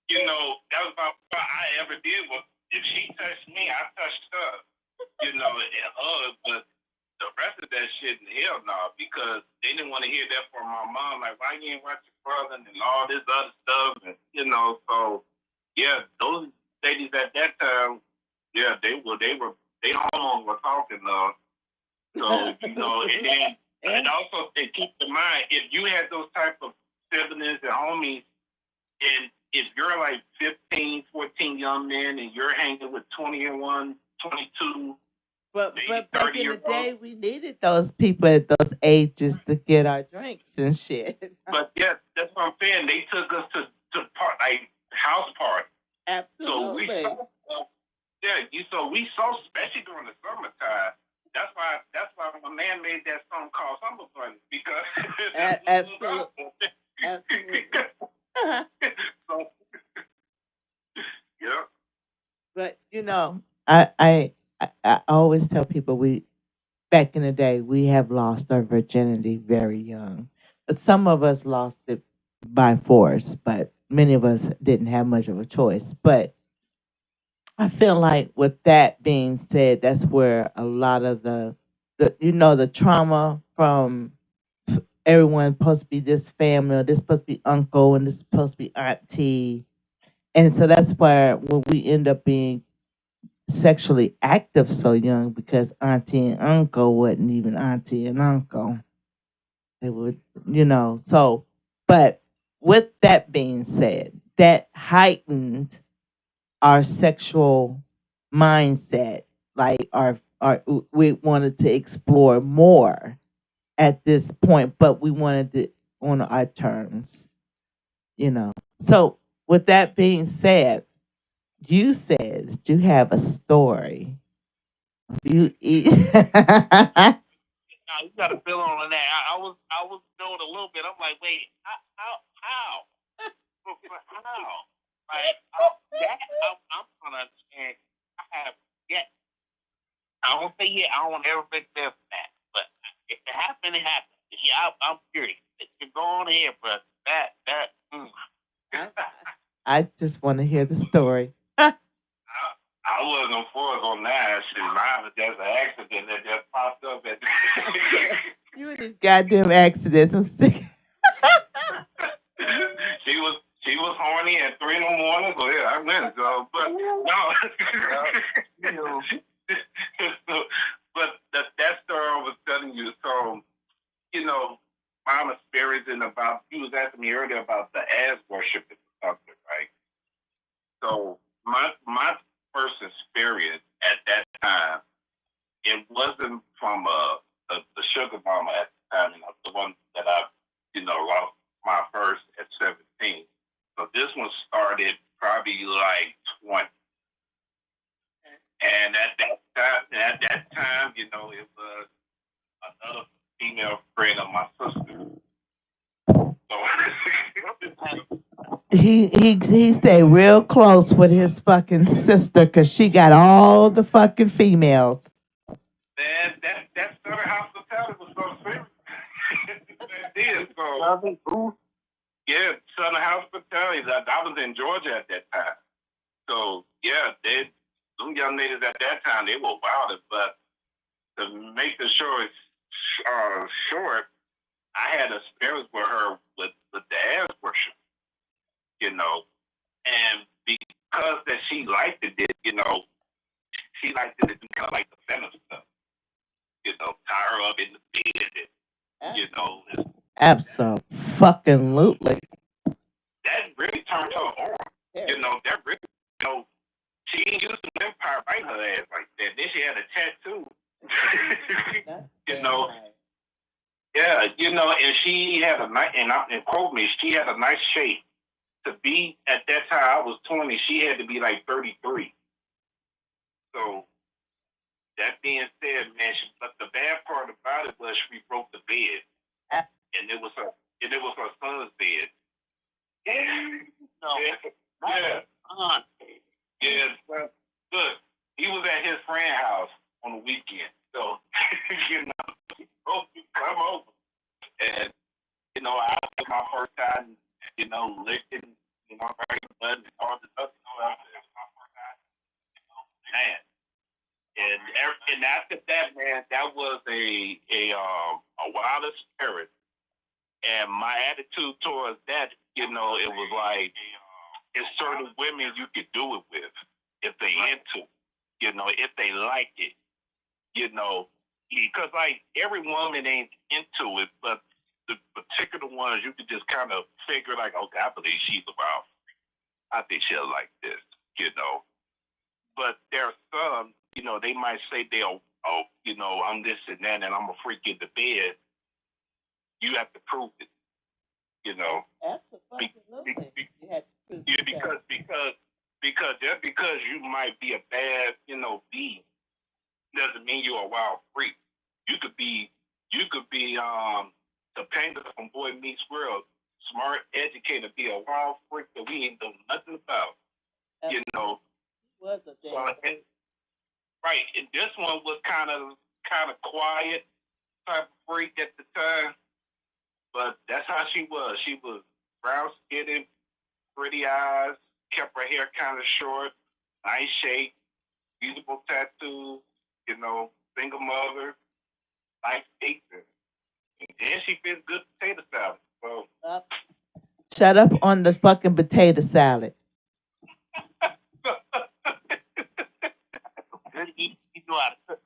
that was about what I ever did was if she touched me, I touched her, and but the rest of that shit, hell no, because they didn't want to hear that from my mom. Like, why you ain't watch your brother and all this other stuff, and so yeah, those ladies at that time, yeah, they hormones were talking. So and also keep in mind if you had those type of siblings and homies, and if you're like 15, 14 young men, and you're hanging with 21, 22. But back in the day, we needed those people at those ages to get our drinks and shit. But yeah, that's what I'm saying. They took us to like house party. Absolutely. So we saw, especially during the summertime. That's why my man made that song called Summer Fun, because absolutely. Absolutely. So, yeah. But I always tell people back in the day we have lost our virginity very young. Some of us lost it by force, but many of us didn't have much of a choice. But I feel like with that being said, that's where a lot of the trauma from everyone supposed to be this family, or this supposed to be uncle, and this supposed to be auntie. And so that's where when we end up being sexually active so young, because auntie and uncle wasn't even auntie and uncle. They would, so, but with that being said, that heightened our sexual mindset. Like we wanted to explore more at this point, but we wanted it on our terms, you know. So with that being said, you said that you have a story. You eat. Now you got to fill on that. I was knowing a little bit. I'm like, wait, how? How? Like I'm trying to understand. I have yet. I don't say yet. I don't want to ever make that, but happened, it happened. Yeah, I'm curious. You go on ahead, but that. I just want to hear the story. I wasn't forced on that shit. Mine was just an accident that just popped up at You and these goddamn accidents. I'm sick. she was horny at 3 in the morning, so yeah, I went. So, but no, so, but that story I was telling you. So Mama Sperry's in about. You was asking me earlier about the ass worship or something, right? So my first experience at that time, it wasn't from the sugar mama at the time, the one that I lost my first at 17. So this one started probably like 20. And at that time, it was another female friend of my sister. So He stayed real close with his fucking sister because she got all the fucking females. that Southern hospitality was so serious. That did so. Yeah, Southern hospitality. I was in Georgia at that time. So yeah, them young ladies at that time, they were wild. But to make the short, short, I had experience with her with the ass worship, and because that she liked it, she liked it to do kind of like the feminine stuff, tie her up in the bed, Absolutely. that really turned her on. That really, she ain't used to empire bite her ass like that. Then she had a tattoo. Yeah, and she had a nice, and quote me, she had a nice shape. To be at that time, I was 20. She had to be like 33. So that being said, man, but the bad part about it was we broke the bed, and it was her son's bed. Yeah, yeah. Yeah, look, he was at his friend's house on the weekend, so come over, and I took my first time, licking, breaking blood and all the stuff, man. And after that, man, that was a wild spirit, and my attitude towards that, it was like it's certain women you could do it with if they into, if they like it, because like every woman ain't into it, but the particular ones you could just kind of figure like, okay, I believe she's around. I think she'll like this, But there are some, they might say they'll, I'm this and that, and I'm a freak in the bed. You have to prove it, Absolutely. Because just because you might be a bad, bee, doesn't mean you're a wild freak. You could be the painter from Boy Meets World, smart, educated, be a wild freak that we ain't know nothing about. Absolutely. Was a damn right, and this one was kind of quiet type of freak at the time, but that's how she was. She was brown skinned, pretty eyes, kept her hair kind of short, nice shape, beautiful tattoos, single mother, nice picture. And then she fits good potato salad. So shut up on the fucking potato salad. You know how to cook.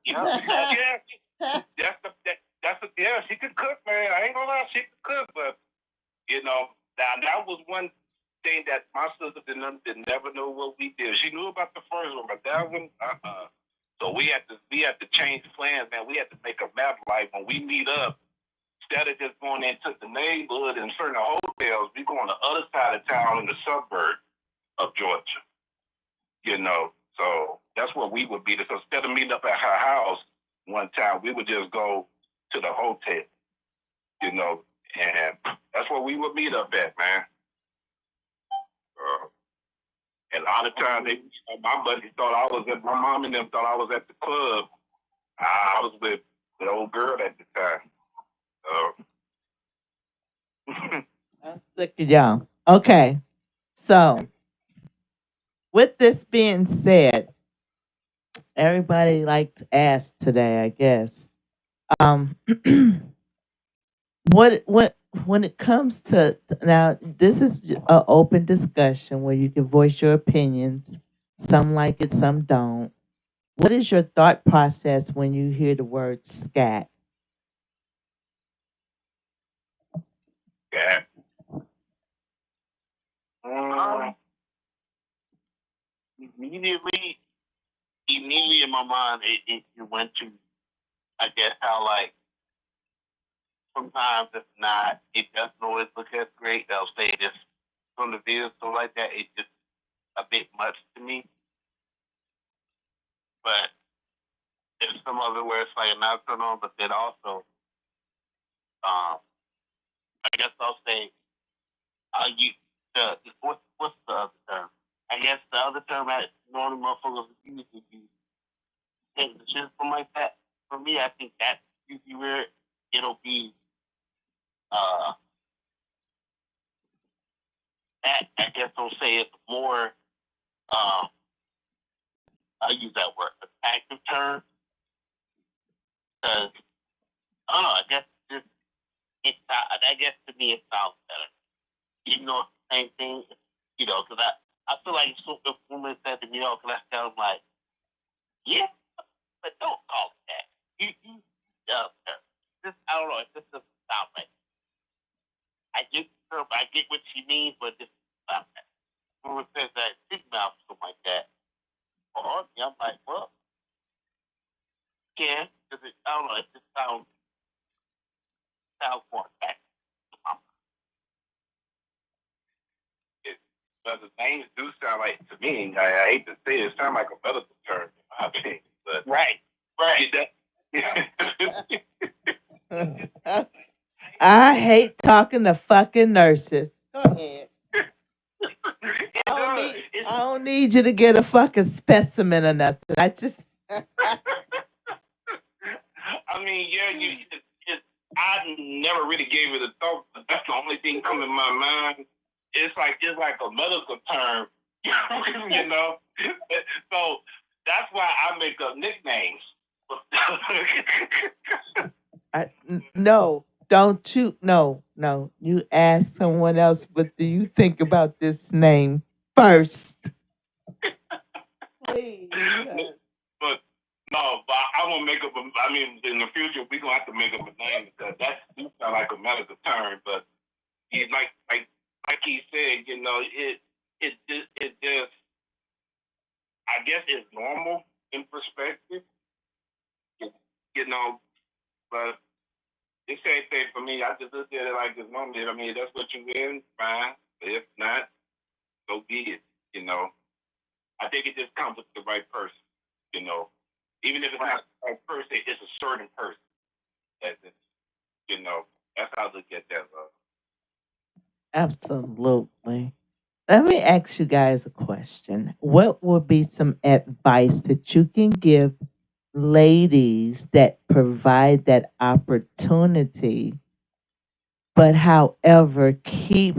Yeah, she could cook, man. I ain't gonna lie, she could cook, but now that was one thing that my sister did never know what we did. She knew about the first one, but that one, So we had to change plans, man. We had to make a map. Like when we meet up, instead of just going into the neighborhood and certain hotels, we go on the other side of town in the suburb of Georgia. So that's what we would be. So instead of meeting up at her house one time, we would just go to the hotel. And that's where we would meet up at, man. And a lot of times, my buddies thought I was at, my mom and them thought I was at the club. I was with the old girl at the time. I'm sick of y'all. Okay. So, with this being said, everybody likes to ask today, I guess. Um, what when it comes to now, this is an open discussion where you can voice your opinions. Some like it, some don't. What is your thought process when you hear the word scat? Yeah. Um, immediately, immediately in my mind, it went to, I guess, how like sometimes it's not, it doesn't always look as great. They'll say this from the video, so like that. It's just a bit much to me. But there's some other where it's like not turn on, but then also, I guess I'll say, you what's the other term? I guess the other term that normally motherfuckers use would be take the shit from like that. For me, I think that's usually where it'll be uh that I guess I'll say it's more uh I use that word active term because I don't know. I guess just I guess to me it sounds better. Even though it's the same thing, because I feel like if women said to me, "Oh, can I tell them like, yeah, but don't call it that." Just I don't know. It just doesn't sound right. I get what she means, but just sound right. Women says that big mouth or something like that, or yeah, I'm like, well, yeah, because I don't know. It just sounds more back. It, but the names do sound like to me. I hate to say it, sound like a medical term in my opinion. But right, right. I hate talking to fucking nurses. Go ahead. I don't need you to get a fucking specimen or nothing. I just. I mean, yeah, I never really gave it a thought, but that's the only thing coming in my mind. It's like a medical term, you know. So that's why I make up nicknames. No, don't you? No, no. You ask someone else, what do you think about this name first? Please. But no, but I won't make up. I mean, in the future, we're gonna have to make up a name because that do sound like a medical term. But he, like he said, it just I guess it's normal in perspective, you know. But the same thing for me. I just look at it like it's normal. I mean, that's what you in, fine. But if not, so be it. You know, I think it just comes with the right person. You know, even if it's not the right person, it's a certain person. That's it. You know, that's how I look at that. Absolutely. Let me ask you guys a question. What would be some advice that you can give ladies that provide that opportunity, but however, keep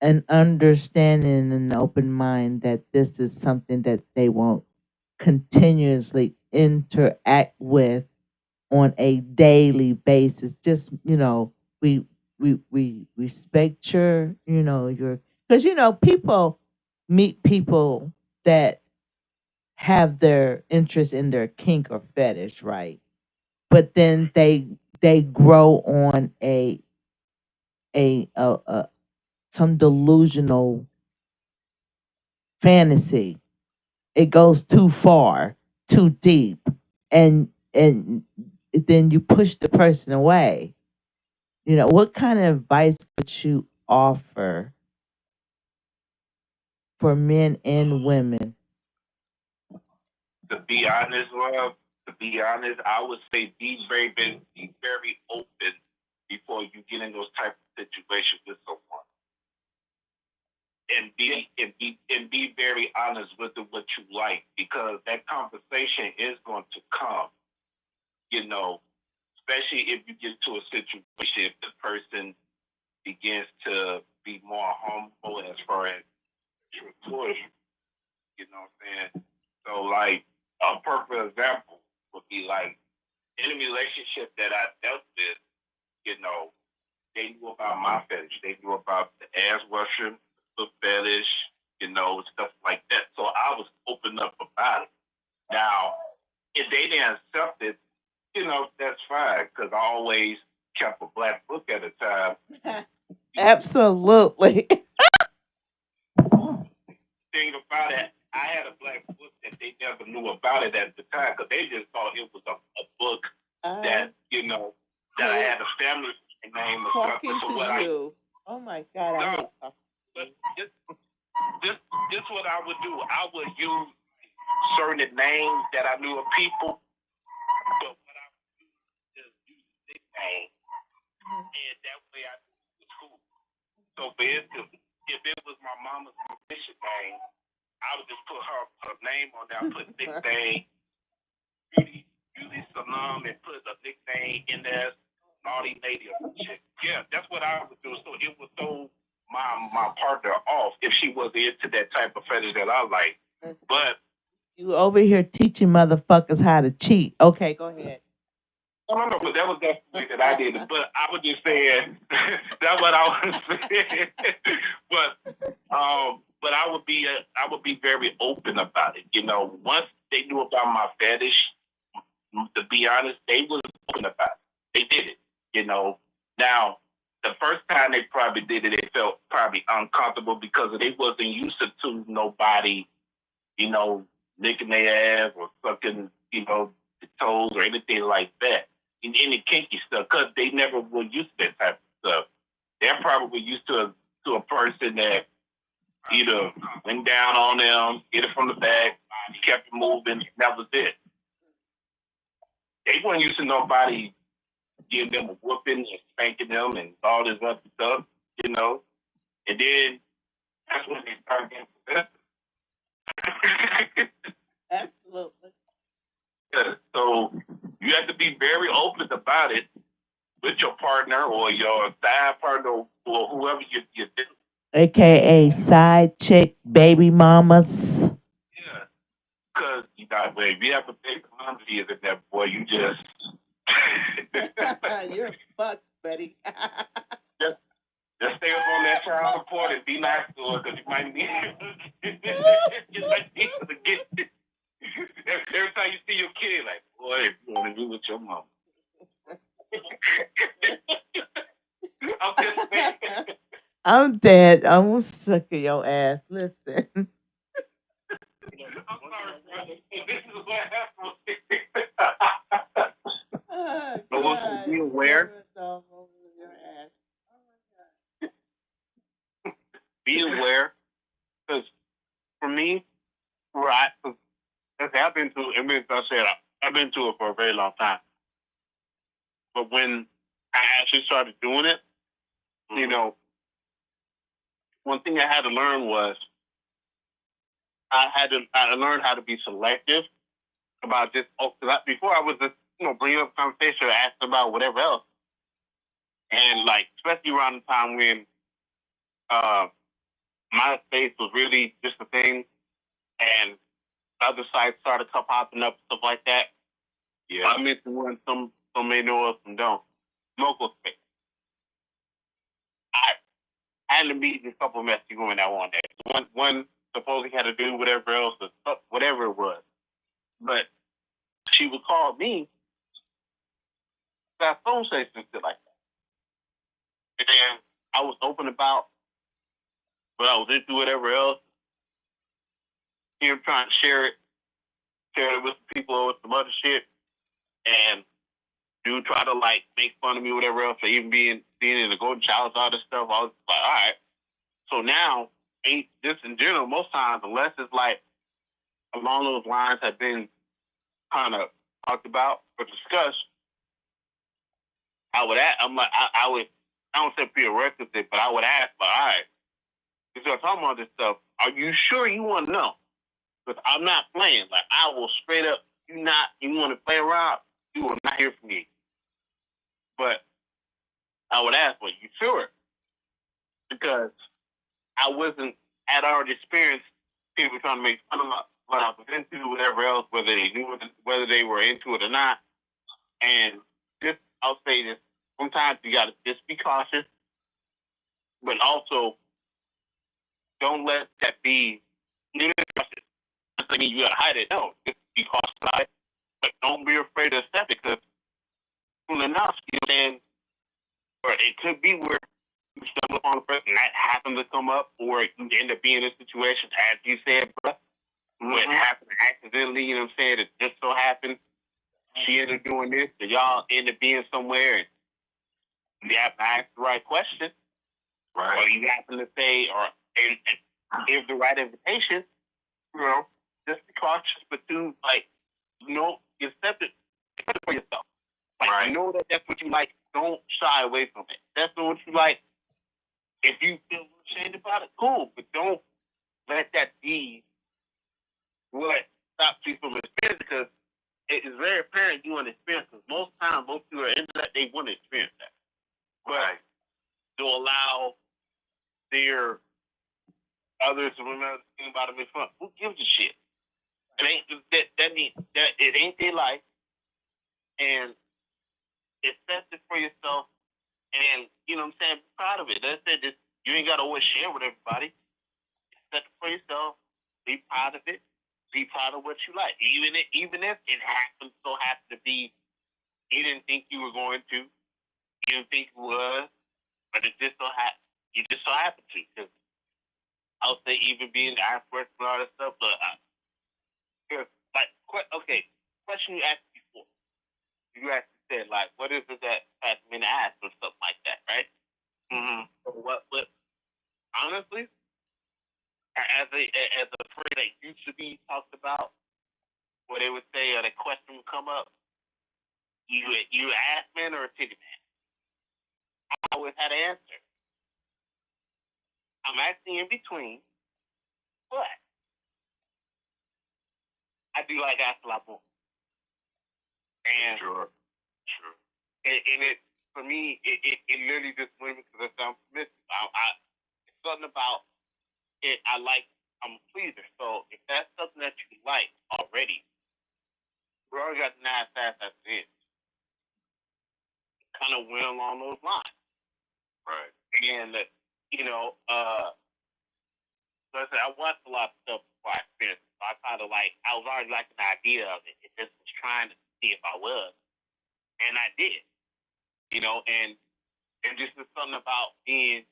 an understanding and an open mind that this is something that they won't continuously interact with on a daily basis? Just, we respect your, because people meet people that have their interest in their kink or fetish, right? But then they grow on a some delusional fantasy. It goes too far, too deep, and then you push the person away. What kind of advice would you offer for men and women? To be honest, love, to be honest, I would say be very open before you get in those type of situations with someone, and be very honest with what you like because that conversation is going to come. You know, especially if you get to a situation if the person begins to be more humble as far as towards you. You know what I'm saying? So like a perfect example would be like any relationship that I dealt with, you know, they knew about my fetish. They knew about the ass washing, the fetish, you know, stuff like that. So I was open up about it. Now, if they didn't accept it, you know, that's fine because I always kept a black book at a time. Absolutely. Thing about it, I had a black book that they never knew about it at the time because they just thought it was a book that, you know, that I had a family name or talking something. So to what you. Oh my God! I hate no, but this what I would do. I would use certain names that I knew of people, but what I would do is just use a nickname, and that way I knew it was cool. So for instance, if it was my mama's musician name, I would just put her name on there, put nickname, Beauty Salam, and put a nickname in there, naughty lady or some shit. Yeah, that's what I would do. So it would throw my partner off if she was into that type of fetish that I like. But you over here teaching motherfuckers how to cheat. Okay, go ahead. no, but that was the way that I did it. But I was just saying that's what I was saying. But I would be very open about it. You know, once they knew about my fetish, to be honest, they was open about it. They did it. You know. Now, the first time they probably did it, they felt probably uncomfortable because they wasn't used to nobody, you know, licking their ass or sucking, you know, the toes or anything like that. In any kinky stuff, because they never were used to that type of stuff. They're probably used to a person that either went down on them, hit it from the back, kept it moving, that was it. They weren't used to nobody giving them a whooping and spanking them and all this other stuff, you know. And then that's when they started getting possessive. Absolutely. Yeah, so you have to be very open about it with your partner or your side partner or whoever you do. AKA side chick, baby mamas. Yeah, because you got, well, if you have a big clumsy as a that boy, you just You're fucked, buddy. just just stay up on that child support and be nice to her because you might need you might need to get every time you see your kid, like, boy, if you want to do with your mom. I'm just saying. I'm dead. I'm sick of your ass. Listen. I'm sorry, brother. This is what happened. Oh, But also be aware. Be aware, because for me, right, I've been to. I mean, I said I've been to it for a very long time. But when I actually started doing it, you know, one thing I had to learn was I learned how to be selective about just before I was just bringing up conversation or asking about whatever else, and like especially around the time when uh, MySpace was really just a thing, and other sites started popping up stuff like that. Yeah, I mean, some may know us, some don't. Local space. I had to meet a couple of messy women that one day. One supposedly had to do whatever else, whatever it was, but she would call me that phone sex and shit like that. And I was open about what I was into, whatever else. Him trying to share it with people or some other shit, and dude try to like make fun of me, whatever else, or even being in the golden child, all this stuff. I was like, all right. So now, ain't just in general, most times, unless it's like along those lines have been kind of talked about or discussed, I would ask. I'm like, I would. I don't say prerequisite, but I would ask, like, all right, if you're talking about this stuff, are you sure you want to know? Because I'm not playing. Like, I will straight up. You want to play around? You will not hear from me. But I would ask, "Well, you sure?" Because I wasn't. I'd already experienced people trying to make fun of what I was into, whatever else, whether they knew it, whether they were into it or not. And just, I'll say this: sometimes you got to just be cautious, but also don't let that be. You know, doesn't mean you got to hide it. No, just be cautious about it, but don't be afraid to accept it because soon enough, you know what I'm saying, or it could be where you stumble upon a person that happens to come up, or you end up being in a situation, as you said, bro, what happened accidentally, you know what I'm saying? It just so happened she ended up doing this, so y'all end up being somewhere, and you have to ask the right question, right? Or you happen to say, or and give the right invitation, you know, just be cautious, but do, like, you know, accept it for yourself. Like, right. You know that that's what you like. Don't shy away from it. That's not what you like. If you feel ashamed about it, cool, but don't let that be what stops you from experiencing, because it is very apparent you want to experience, because most times most people are into that, they want to experience that. But right. To allow their others to remember the thing about them in front, who gives a shit? It ain't that it ain't their life, and accept it for yourself, and you know what I'm saying, be proud of it. That's it. Just, you ain't gotta always share with everybody. Accept it for yourself, be proud of it, be proud of what you like. Even if it happens to be you didn't think you were going to, you didn't think you was, but it just so happened. You just so happened to. Because I'll say even being the aspirant and all that stuff, but okay, question you asked before. You actually said, like, what is it that has me to ask or something like that, right? Mm-hmm. So what honestly, as a phrase that used to be talked about, where they would say, or the question would come up, you ass man or a titty man? I always had an answer. I'm actually in between, but I do like ass a lot more. And sure. And it, for me, it literally just went because I'm submissive. It's something about it. I'm a pleaser. So if that's something that you like already, we already got the nice ass as it is. Kind of went along those lines. Right. And, you know, so I watched a lot of stuff before I experienced it. So I kind of like, I was already liking the idea of it. It just was trying to see if I was. And I did. You know, and just is something about being,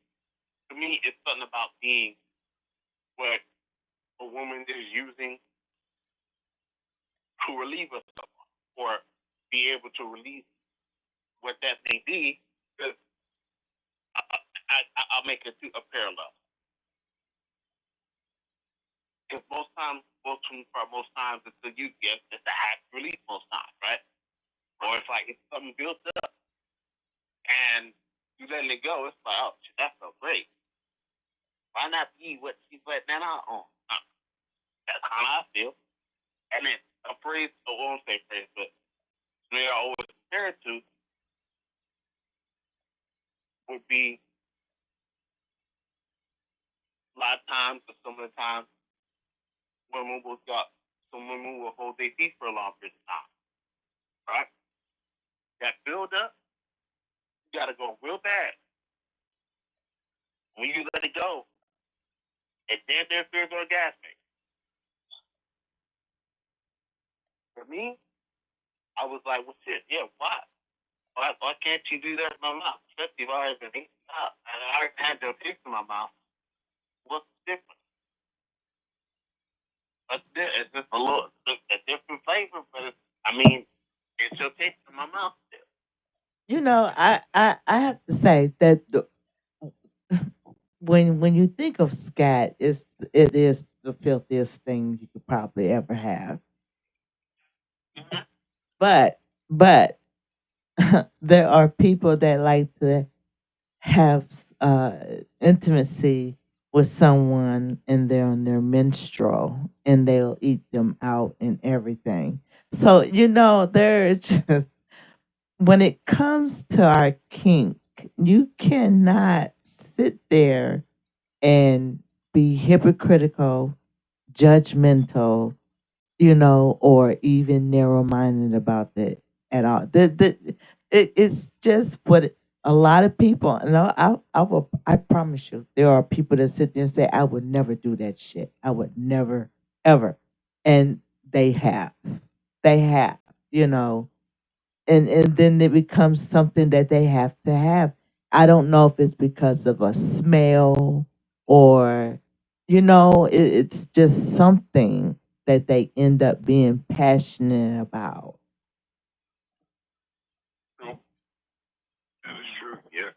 to me, it's something about being what a woman is using to relieve herself or be able to release what that may be. Because I'll make a parallel. Because most times it's the you get it's a hack release most times, right? Or it's like it's something built up and you letting it go. It's like, oh, that felt great. Why not be what she's letting that out on? That's how I feel. And then a phrase, I won't say phrase, but they are always compared to would be a lot of times, or some of the times, some women will hold their peace for a long period of time, right? That build up, you gotta go real bad. When you let it go, it damn near feels orgasmic. For me, I was like, well, shit, yeah, why? Why can't you do that in my mouth? Especially if I haven't eaten up and I had to taste in my mouth. What's the difference? It's just a different flavor, but I mean, it's still taste in my mouth still. You know, I have to say that when you think of scat, it is the filthiest thing you could probably ever have. Mm-hmm. But there are people that like to have intimacy with someone and they're on their menstrual and they'll eat them out and everything. So, you know, there's just when it comes to our kink, you cannot sit there and be hypocritical, judgmental, or even narrow minded about it at all. It's just what a lot of people, and I promise you, there are people that sit there and say, I would never do that shit. I would never, ever. And they have. They have, you know and then it becomes something that they have to have. I don't know if it's because of a smell or it's just something that they end up being passionate about. No, that is true. Yeah.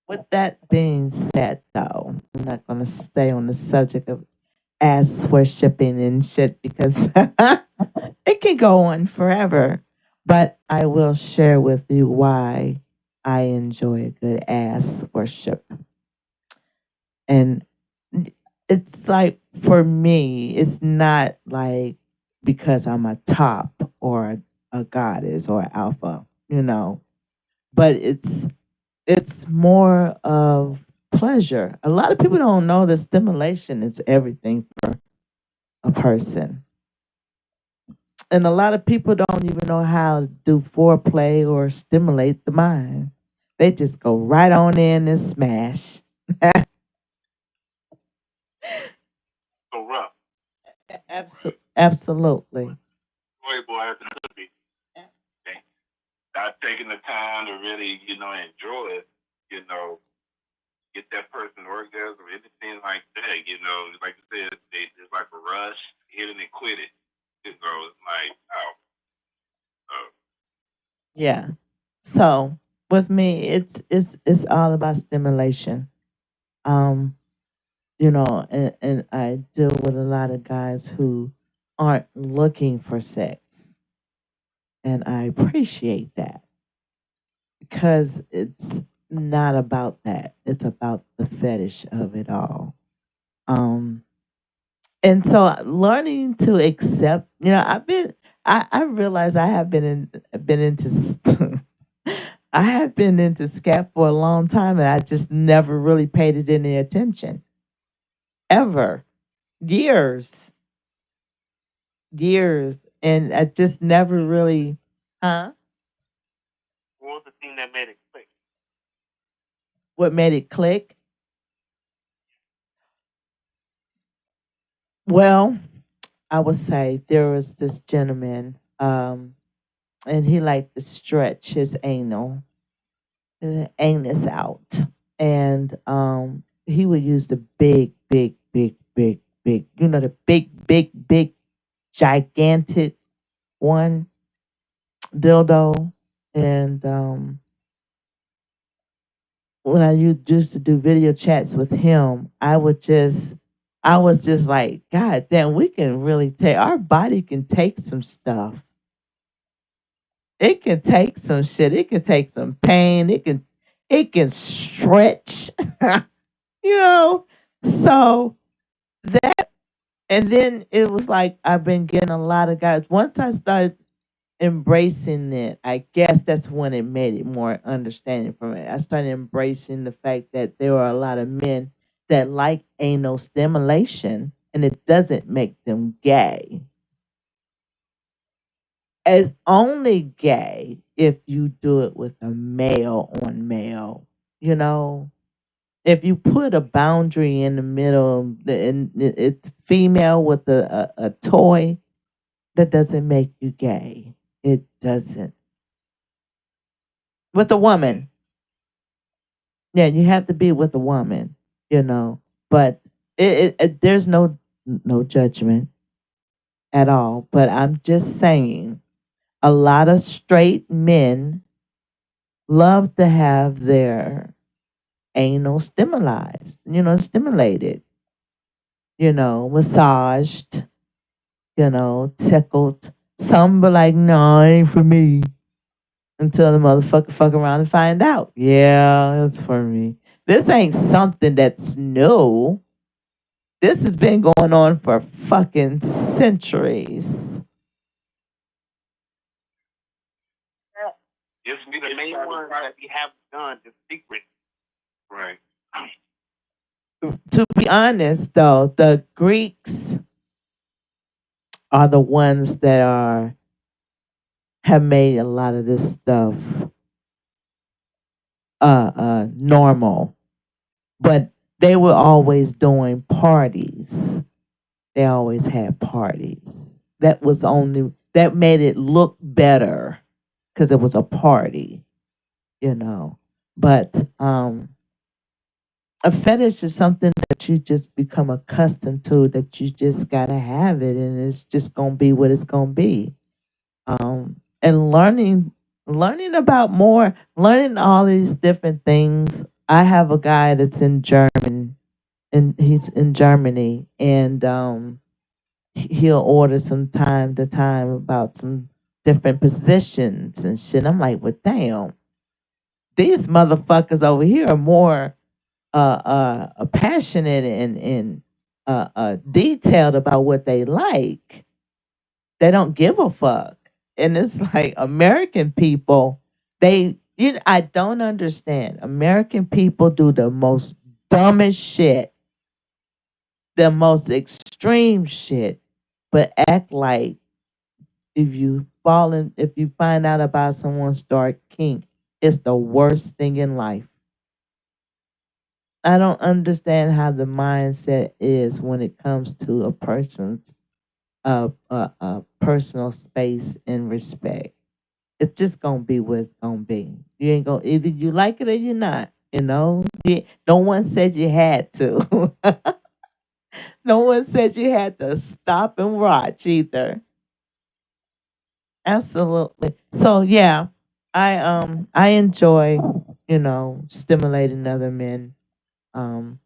With that being said, though, I'm not going to stay on the subject of ass worshiping and shit because it can go on forever. But I will share with you why I enjoy a good ass worship. And it's like, for me, it's not like because I'm a top or a goddess or alpha, but it's more of pleasure. A lot of people don't know that stimulation is everything for a person. And a lot of people don't even know how to do foreplay or stimulate the mind. They just go right on in and smash. So rough. Right. Absolutely. Boy, has to be. Okay. Not taking the time to really, enjoy it, you know, get that person orgasm or anything like that. Like I said, it's like a rush, hit it and quit it. It's like, oh, Yeah. So with me, it's all about stimulation. Um, and I deal with a lot of guys who aren't looking for sex, and I appreciate that because it's not about that. It's about the fetish of it all. Um, and so learning to accept, I realize I have been into I have been into scat for a long time, and I just never really paid it any attention ever. Years, years, and I just never really, huh? what was the thing that made it click? What made it click? Well, I would say there was this gentleman, and he liked to stretch his anus out, and he would use the big, big, big, big, big, the big, big, big, gigantic one dildo, and when I used to do video chats with him, I was just like, God damn, we can really take our body can take some stuff. It can take some shit. It can take some pain. It can stretch. you know. So that, and then it was like I've been getting a lot of guys. Once I started embracing it, I guess that's when it made it more understanding from it. I started embracing the fact that there are a lot of men that like anal stimulation, and it doesn't make them gay. It's only gay if you do it with a male on male, you know? If you put a boundary in the middle and it's female with a toy, that doesn't make you gay. It doesn't. With a woman, yeah, you have to be with a woman, you know. But there's no judgment at all. But I'm just saying, a lot of straight men love to have their anal stimulated, massaged, tickled. Some be like, no, it ain't for me. Until the motherfucker fuck around and find out. Yeah, it's for me. This ain't something that's new. This has been going on for fucking centuries. This be the main ones that we have done the secret. Right. To be honest, though, the Greeks are the ones that are have made a lot of this stuff normal, but they were always doing parties. They always had parties. That made it look better because it was a party, you know. But a fetish is something that you just become accustomed to, that you just gotta have it, and it's just gonna be what it's gonna be. And learning about more, learning all these different things. I have a guy that's in German, and he's in Germany, and he'll order some time to time about some different positions and shit. I'm like, well, damn, these motherfuckers over here are more passionate and detailed about what they like. They don't give a fuck. And it's like American people, I don't understand. American people do the most dumbest shit, the most extreme shit, but act like if you find out about someone's dark kink, it's the worst thing in life. I don't understand how the mindset is when it comes to a person's personal space and respect. It's just gonna be what it's gonna be. You ain't gonna either you like it or you're not. No one said you had to. No one said you had to stop and watch either. Absolutely. So yeah, I enjoy stimulating other men. Um,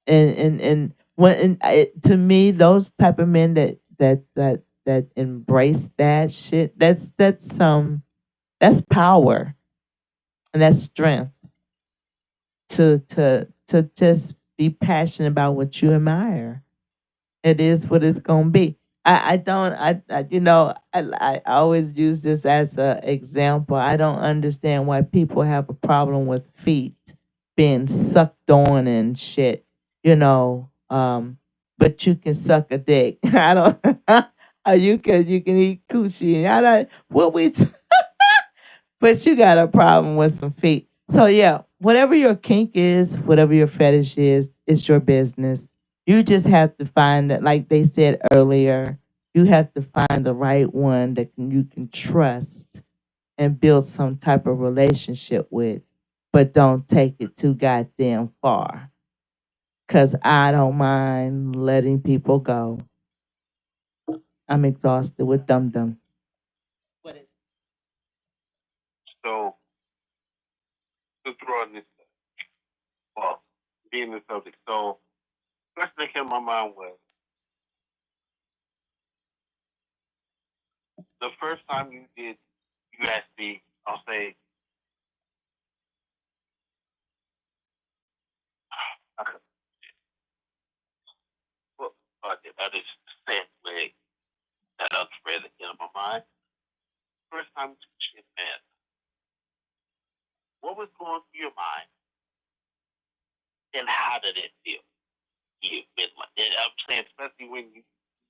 and when to me those type of men that embrace that shit, that's power and that's strength to just be passionate about what you admire. It is what it's gonna be. I don't I I always use this as a example. I don't understand why people have a problem with feet being sucked on and shit, but you can suck a dick. I don't you can eat coochie. I don't what we but you got a problem with some feet. So yeah, whatever your kink is, whatever your fetish is, it's your business. You just have to find that, like they said earlier, you have to find the right one that you can trust and build some type of relationship with, but don't take it too goddamn far. Cause I don't mind letting people go. I'm exhausted with dum dum. So to throw on this, well, being the subject. So first thing came to my mind was the first time you did USD. I'll say, I could, well, I just said way that other phrase that came to my mind. First time you took shit, man. What was going through your mind, and how did it feel? And I'm saying, especially when you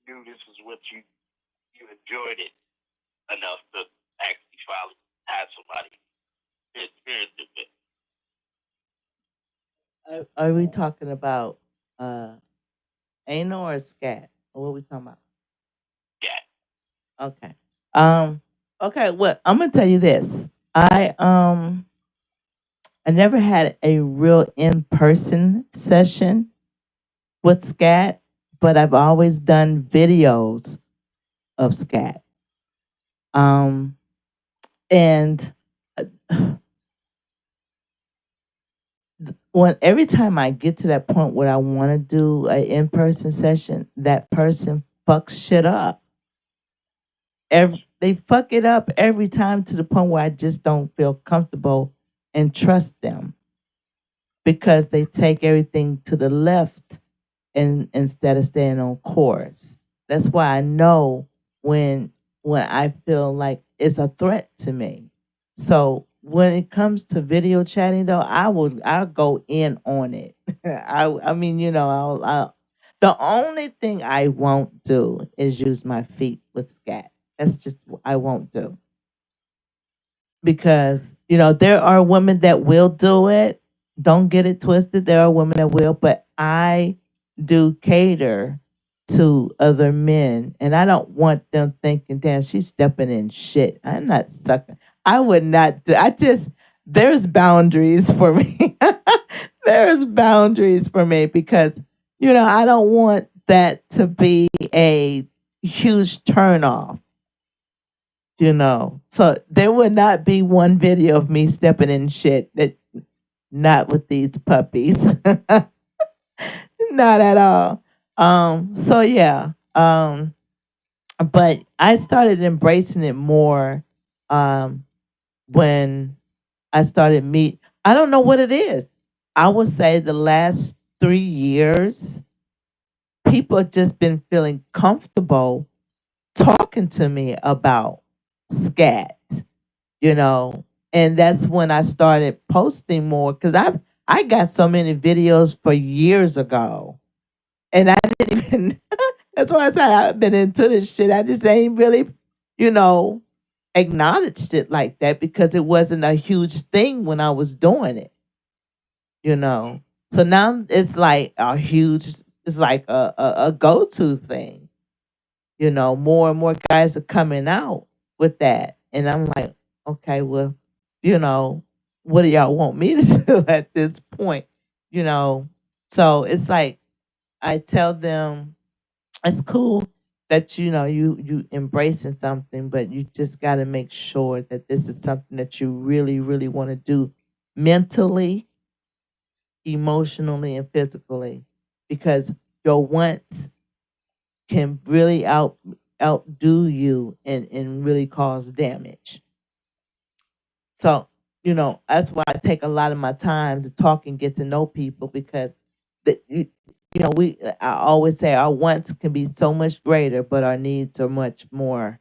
knew this was what you enjoyed it enough to actually finally have somebody to experience it with. Are we talking about uh anal or scat? Or what are we talking about? Yeah. Okay. Okay, well, I'm gonna tell you this. I never had a real in-person session with scat, but I've always done videos of scat. Um and when every time I get to that point where I want to do an in-person session, that person fucks shit up. They fuck it up every time to the point where I just don't feel comfortable and trust them because they take everything to the left and instead of staying on course. That's why I know when I feel like it's a threat to me. So when it comes to video chatting, though, I'll go in on it. I mean, the only thing I won't do is use my feet with scat. That's just I won't do because there are women that will do it. Don't get it twisted. There are women that will, but I do cater to other men, and I don't want them thinking, "Damn, she's stepping in shit." I'm not sucking. I would not do. I just there's boundaries for me. There's boundaries for me because I don't want that to be a huge turnoff. So there would not be one video of me stepping in shit that not with these puppies. Not at all. So yeah. But I started embracing it more um when I started meet I don't know what it is. I would say the last 3 years, people have just been feeling comfortable talking to me about scat you know. And that's when I started posting more because I got so many videos for years ago, and I didn't even. That's why I said I've been into this shit. I just ain't really, you know, acknowledged it like that because it wasn't a huge thing when I was doing it, you know. So now it's like a huge. It's like a go to thing. More and more guys are coming out with that. And I'm like, okay, well, you know, what do y'all want me to do at this point? You know, so it's like I tell them it's cool that you embracing something, but you just got to make sure that this is something that you really, really want to do mentally, emotionally, and physically, because your wants can really outdo you and really cause damage. So, that's why I take a lot of my time to talk and get to know people because the we I always say our wants can be so much greater, but our needs are much more.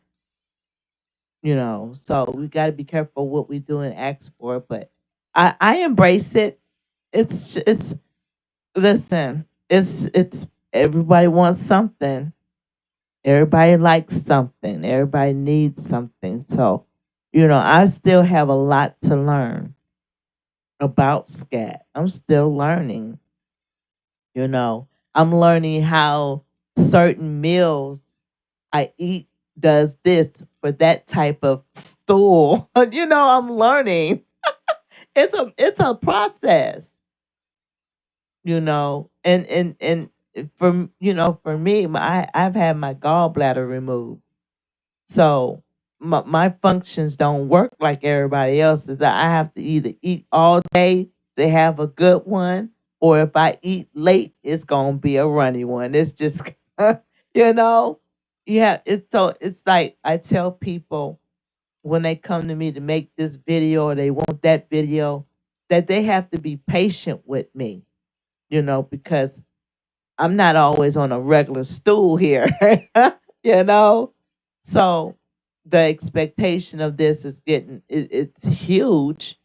So we got to be careful what we do and ask for. But I embrace it. It's listen. It's everybody wants something. Everybody likes something. Everybody needs something. So, I still have a lot to learn about scat. I'm still learning, you know. I'm learning how certain meals I eat does this for that type of stool. I'm learning. It's a process, and for me, I've had my gallbladder removed. So my functions don't work like everybody else's. I have to either eat all day to have a good one, or if I eat late, it's gonna be a runny one. It's just, you know, yeah. It's like I tell people when they come to me to make this video or they want that video, that they have to be patient with me, because I'm not always on a regular stool here, you know? So the expectation of this is it's huge,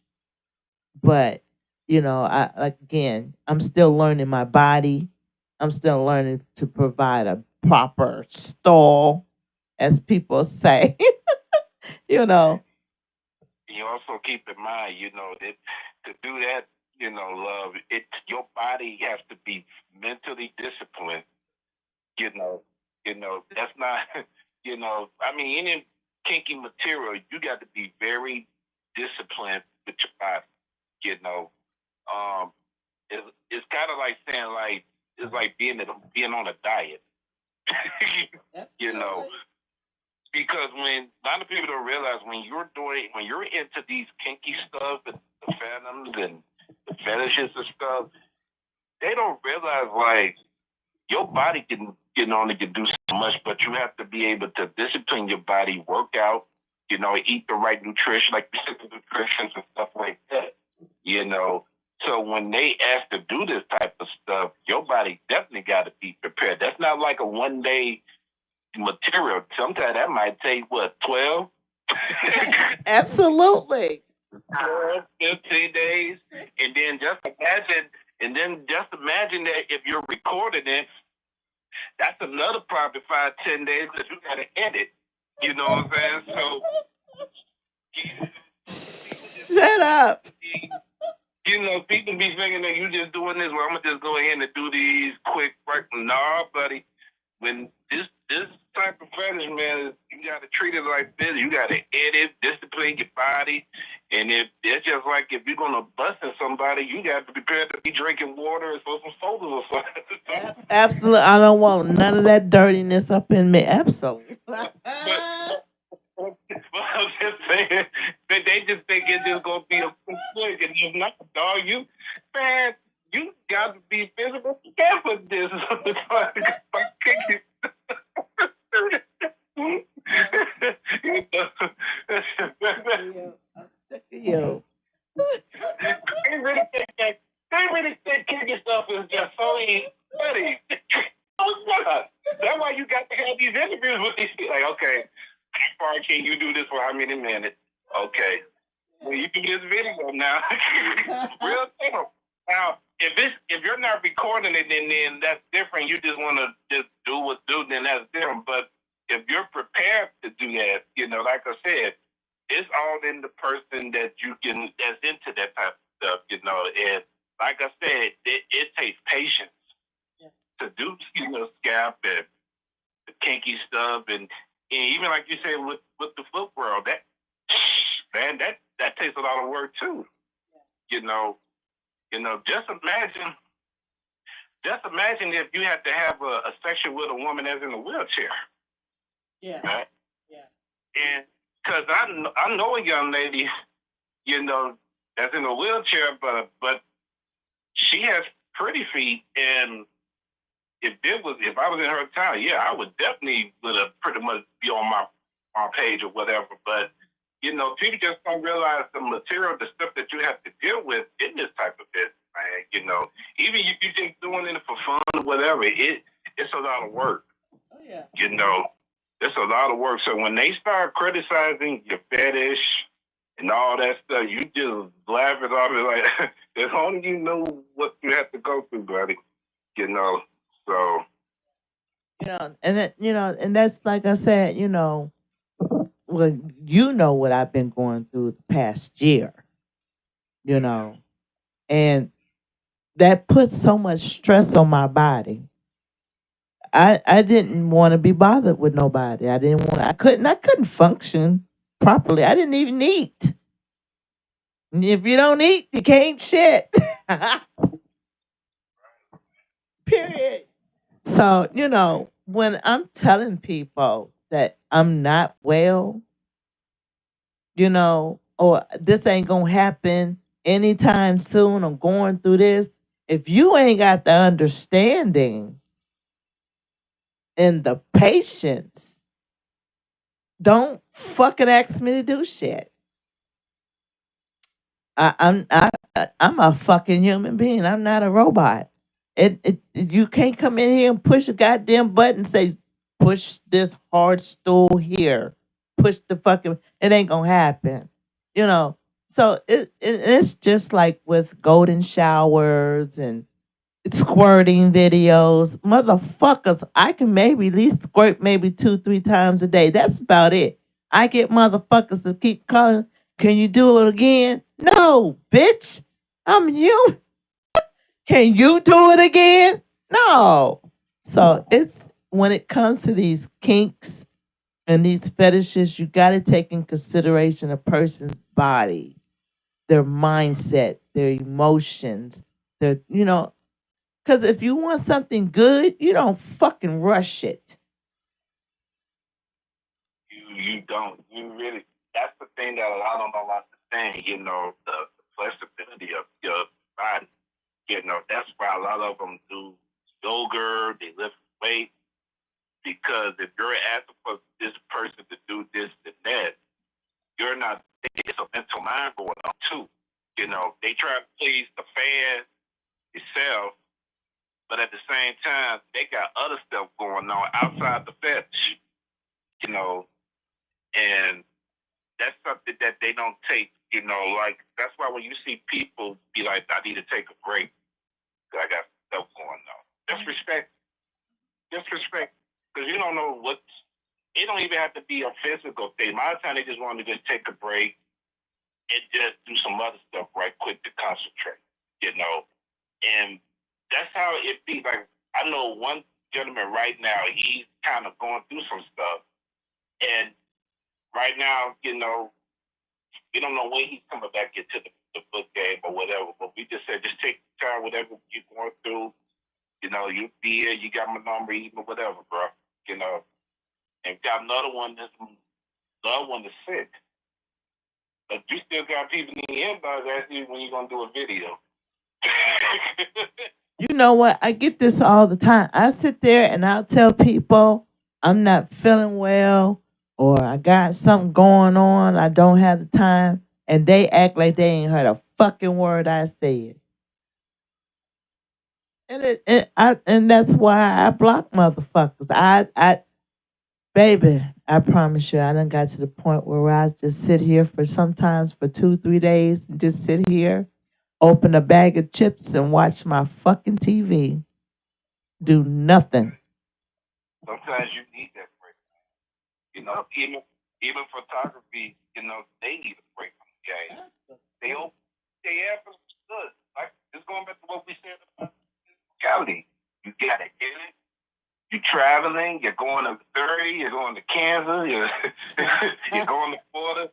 but I like again, I'm still learning my body. I'm still learning to provide a proper stall, as people say, you know. You also keep in mind, that to do that, love, your body has to be mentally disciplined. You know, that's not, I mean, any kinky material, you got to be very disciplined with your body. You know, um, it's kind of like saying like it's like being on a diet. you know, because when a lot of people don't realize when you're into these kinky stuff and the phantoms and the fetishes and stuff, they don't realize like your body only can do so much, but you have to be able to discipline your body, work out, eat the right nutrition, like specific nutrition and stuff like that. You know. So when they ask to do this type of stuff, your body definitely got to be prepared. That's not like a 1 day material. Sometimes that might take what 12. Absolutely. 15 days, and just imagine that if you're recording it, that's another probably 5, 10 days because you got to edit. You know what I'm saying? So Shut up. people be thinking that you just doing this. Well, I'm gonna just go ahead and do these quick work. Nah, buddy. When this type of fetish, man, you got to treat it like this. You got to edit, discipline your body, and if it's just like if you're gonna bust in somebody, you got to be prepared to be drinking water and throw some sodas or something. Absolutely. I don't want none of that dirtiness up in me. Absolutely. But well, I'm just saying that they just think it's just gonna be a quick flick, and if not, dog, man, you got to be physical careful with this. You. They really think that kicking stuff is just so easy. Buddy. Oh, God. That's why you got to have these interviews with these people. Like, okay, how far can you do this for how many minutes? Okay. Well, you can get this video now. Real thing. Now, if you're not recording it, then that's different. You just want to just do what do, then that's different. But if you're prepared to do that, like I said, it's all in the person that you can that's into that type of stuff, And like I said, it takes patience to do, scalp and the kinky stuff, and even like you said with the foot world, that man, that takes a lot of work too. You know, just imagine if you had to have a section with a woman that's in a wheelchair. Yeah. Right? And because I know a young lady, that's in a wheelchair, but she has pretty feet, and if I was in her town, yeah, I would have pretty much be on my page or whatever. But people just don't realize the material, the stuff that you have to deal with in this type of business, man. Even if you're just doing it for fun or whatever, it's a lot of work. Oh yeah. It's a lot of work. So when they start criticizing your fetish and all that stuff, you just laugh it off. It's like, if only you know what you have to go through, buddy. So And that's like I said, well, what I've been going through the past year, you know, and that puts so much stress on my body. I didn't want to be bothered with nobody. I couldn't function properly. I didn't even eat. And if you don't eat, you can't shit. Period. So, when I'm telling people that I'm not well, or this ain't gonna happen anytime soon, I'm going through this. If you ain't got the understanding and the patience, don't fucking ask me to do shit. I'm a fucking human being. I'm not a robot. You can't come in here and push a goddamn button and say push this hard stool here. Push the fucking. It ain't gonna happen. You know. So it's just like with golden showers and squirting videos, motherfuckers. I can maybe at least squirt maybe 2-3 times a day. That's about it. I get motherfuckers to keep calling. Can you do it again? No, bitch. I'm you. Can you do it again? No. So it's when it comes to these kinks and these fetishes, you got to take in consideration a person's body, their mindset, their emotions, because if you want something good, you don't fucking rush it. you don't. You really. That's the thing that a lot of them don't understand. The flexibility of your body. That's why a lot of them do yoga. They lift weight because if you're asking for this person to do this and that, you're not. It's a mental mind going on too. They try to please the fan itself, but at the same time, they got other stuff going on outside the fetish. You know, and that's something that they don't take. Like that's why when you see people be like, I need to take a break, I got stuff going on. Disrespect, disrespect, because you don't know what. It don't even have to be a physical thing. A lot of times they just want to just take a break and just do some other stuff right quick to concentrate. You know, and that's how it be. Like I know one gentleman right now, he's kind of going through some stuff, and right now, we don't know when he's coming back into the book game or whatever. But we just said, just take time, whatever you're going through. You be here, you got my number, even whatever, bro. You know, and got another one that's sick. But you still got people in the inbox asking you when you're gonna do a video. You know what? I get this all the time. I sit there and I'll tell people I'm not feeling well or I got something going on. I don't have the time. And they act like they ain't heard a fucking word I said. And that's why I block motherfuckers. Baby, I promise you, I done got to the point where I just sit here for sometimes for 2, 3 days and just sit here, open a bag of chips and watch my fucking TV. Do nothing. Sometimes you need that break. Even photography, they need a break from the game. They have good. Like just going back to what we said about physicality. You got it, get it. You're traveling. You're going to 30. You're going to Kansas. You're going to Florida.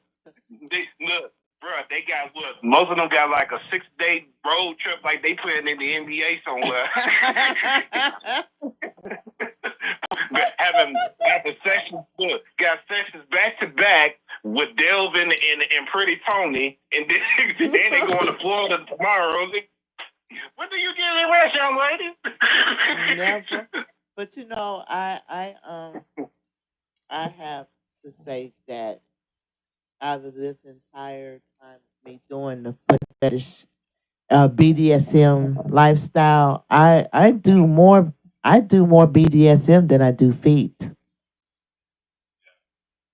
Look, bro, they got what? Most of them got like a 6-day road trip, like they playing in the NBA somewhere. having sessions, look, got sessions back to back with Delvin and Pretty Tony, and then they going to Florida tomorrow. When do you get in rest, young lady? Never. But I have to say that out of this entire time of me doing the foot fetish BDSM lifestyle, I do more BDSM than I do feet.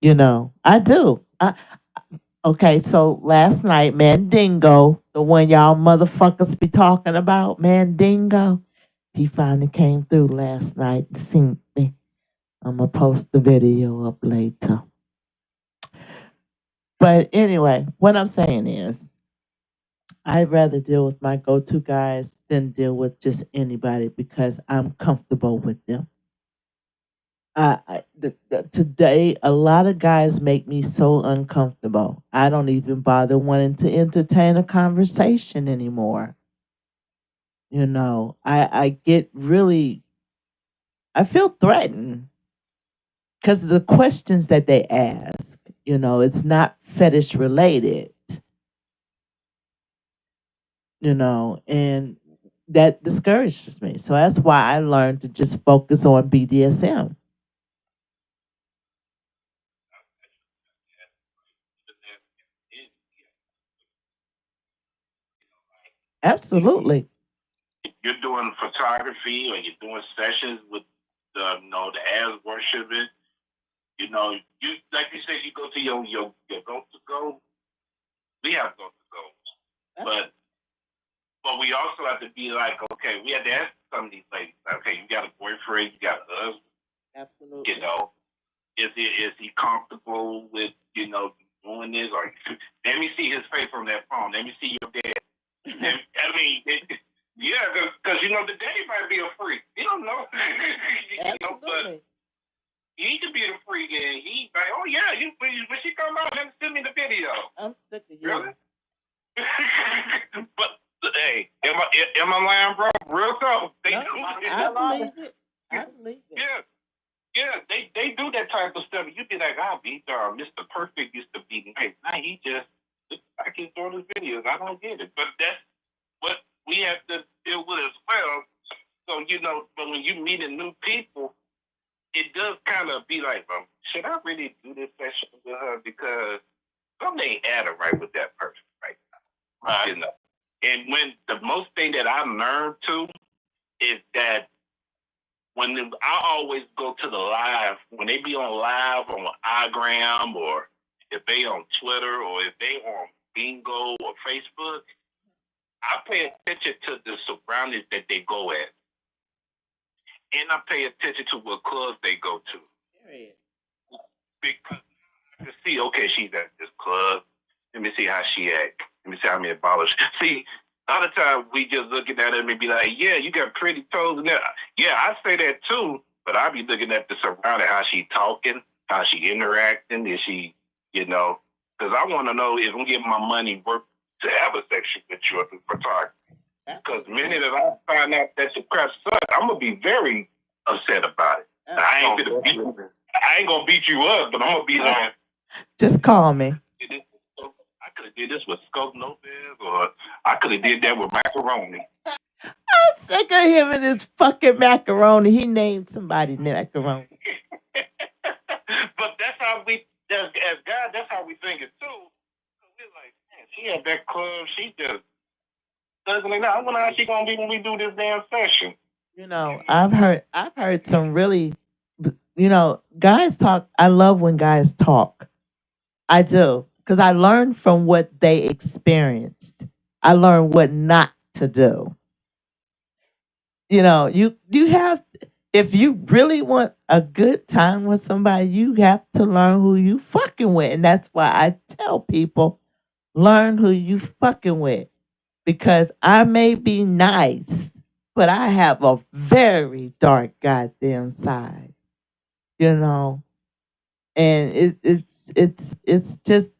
I do. Okay, so last night, Mandingo, the one y'all motherfuckers be talking about, Mandingo, he finally came through last night and seen me. I'm gonna post the video up later. But anyway, what I'm saying is, I'd rather deal with my go-to guys than deal with just anybody because I'm comfortable with them. Today, a lot of guys make me so uncomfortable. I don't even bother wanting to entertain a conversation anymore. I get really, I feel threatened because of the questions that they ask. It's not fetish related, and that discourages me. So that's why I learned to just focus on BDSM. Absolutely. You're doing photography or you're doing sessions with the as worshiping. You like you said, you go to your go to go. We have go to goes, but we also have to be like, okay, we have to ask some of these ladies, okay, you got a boyfriend, you got a husband. Absolutely. Is he comfortable with doing this? Or let me see his face on that phone. Let me see your dad. I mean, yeah, because the daddy might be a freak. You don't know. But he could be a freak, and he's like, oh yeah, when she come out, let me send me the video. I'm sick of you. Really? But hey, am I lying, bro? Real talk. I believe it. I believe it. Yeah. Yeah, they do that type of stuff. You'd be like, oh, Mr. Perfect used to be nice. Now he just, I keep throwing his videos. I don't get it. But that's what we have to deal with as well. So, but when you meeting new people, it does kind of be like, should I really do this session with her? Because something ain't adding right with that person right now. Right. And when the most thing that I learned too is that I always go to the live when they be on live on iGram or if they on Twitter or if they on Bingo or Facebook, I pay attention to the surroundings that they go at, and I pay attention to what clubs they go to. Period. Because to see, okay, she's at this club. Let me see how she act. Let me see how many bottles. See, a lot of times we just looking at them and be like, yeah, you got pretty toes in there. Yeah, I say that too, but I be looking at the surrounding, how she talking, how she interacting, is she, because I want to know if I'm getting my money worth to have a section with you at the photography. Because the minute that I find out that the crap sucks, I'm gonna be very upset about it. I ain't gonna beat you up, but I'm gonna be like, just call me. I could have did this with Scope Lopez, or I could have did that with macaroni. I'm sick of him and his fucking macaroni. He named somebody macaroni. But that's how we, as God, that's how we think it too. So we're like, man, she at that club, she just doesn't know. I wonder how she gonna be when we do this damn session. I've heard some really, guys talk. I love when guys talk. I do, because I learned from what they experienced. I learned what not to do. You have, if you really want a good time with somebody, you have to learn who you fucking with, and that's why I tell people, learn who you fucking with, because I may be nice, but I have a very dark goddamn side, you know, and it's just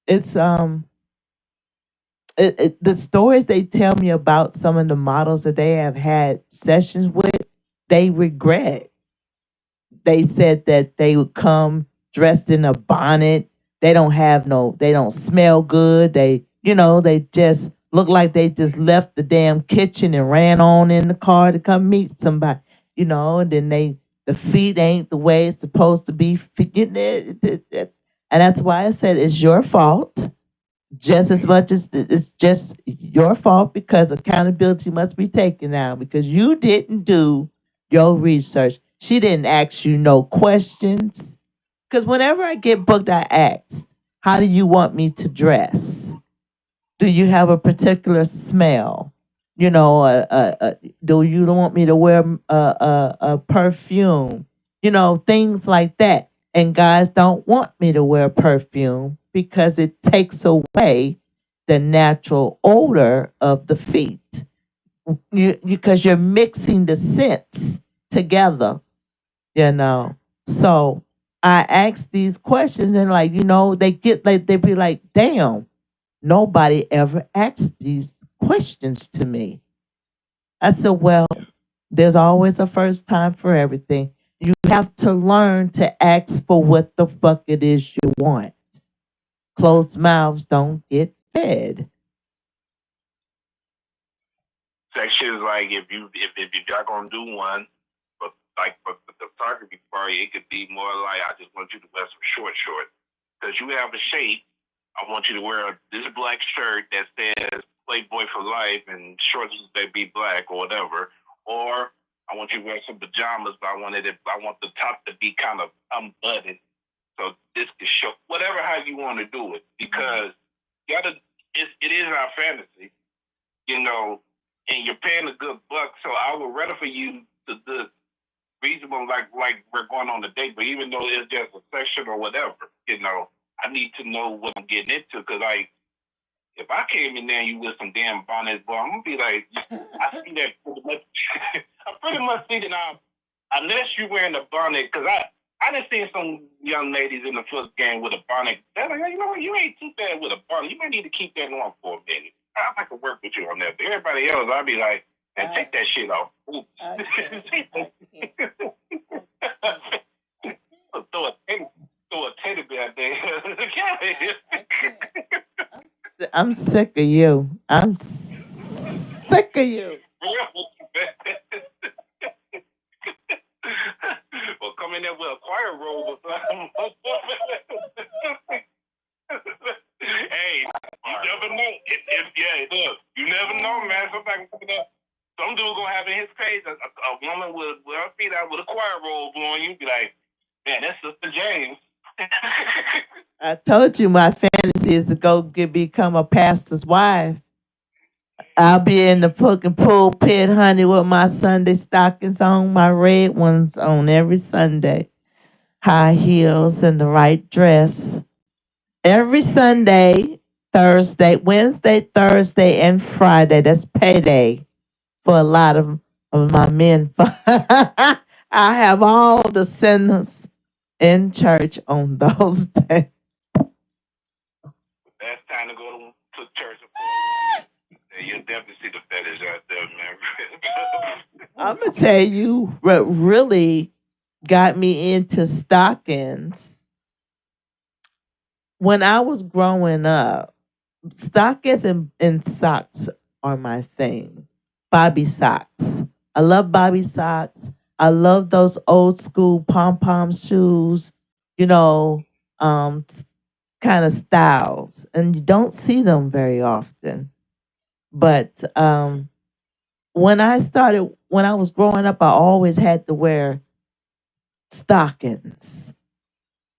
it's the stories they tell me about some of the models that they have had sessions with, they regret. They said that they would come dressed in a bonnet. They don't smell good. They just look like they just left the damn kitchen and ran on in the car to come meet somebody, and then the feet ain't the way it's supposed to be. And that's why I said it's your fault just as much as it's just your fault, because accountability must be taken now because you didn't do your research. She didn't ask you no questions. Because whenever I get booked, I ask, how do you want me to dress? Do you have a particular smell? Do you want me to wear a perfume? Things like that. And guys don't want me to wear perfume because it takes away the natural odor of the feet. Because you're mixing the scents together, you know. So I ask these questions and they be like, damn, nobody ever asked these questions to me. I said, well, there's always a first time for everything. You have to learn to ask for what the fuck it is you want. Closed mouths don't get fed. Sections like if y'all gonna do one, but like for the photography party, it could be more like I just want you to wear some short shorts because you have a shape. I want you to wear this black shirt that says Playboy for life and shorts that be black or whatever. Or I want you to wear some pajamas, but I want the top to be kind of unbuttoned. So this can show whatever how you want to do it. Because it is our fantasy, and you're paying a good buck. So I would rather for you to do reasonable like we're going on a date, but even though it's just a session or whatever, I need to know what I'm getting into because if I came in there and you with some damn bonnets, boy, I'm gonna be like, I see that pretty much. I pretty much see that now, unless you're wearing a bonnet, because I done seen some young ladies in the first game with a bonnet. They're like, you know what, you ain't too bad with a bonnet. You might need to keep that on for a minute. I can work with you on that. But everybody else, I'll be like, man, take that shit off. Throw a teddy bear there. I'm sick of you. I'm sick of you. Well, come in there with a choir robe or something. Hey, you never know. It does. You never know, man. Some dude gonna have in his face a woman with her feet out with a choir robe on. You be like, man, that's Sister James. I told you my fantasy is to become a pastor's wife. I'll be in the fucking pulpit, honey, with my Sunday stockings on, my red ones on every Sunday, high heels and the right dress. Every Sunday, Thursday, Wednesday, Thursday, and Friday. That's payday for a lot of my men. I have all the sinners in church on those days. That's time to go to church for a woman. You'll definitely see the fetish out there, man. I'm gonna tell you what really got me into stockings. When I was growing up, stockings and socks are my thing. Bobby socks. I love Bobby socks. I love those old school pom pom shoes, you know, um, kind of styles. And you don't see them very often. But when I was growing up, I always had to wear stockings.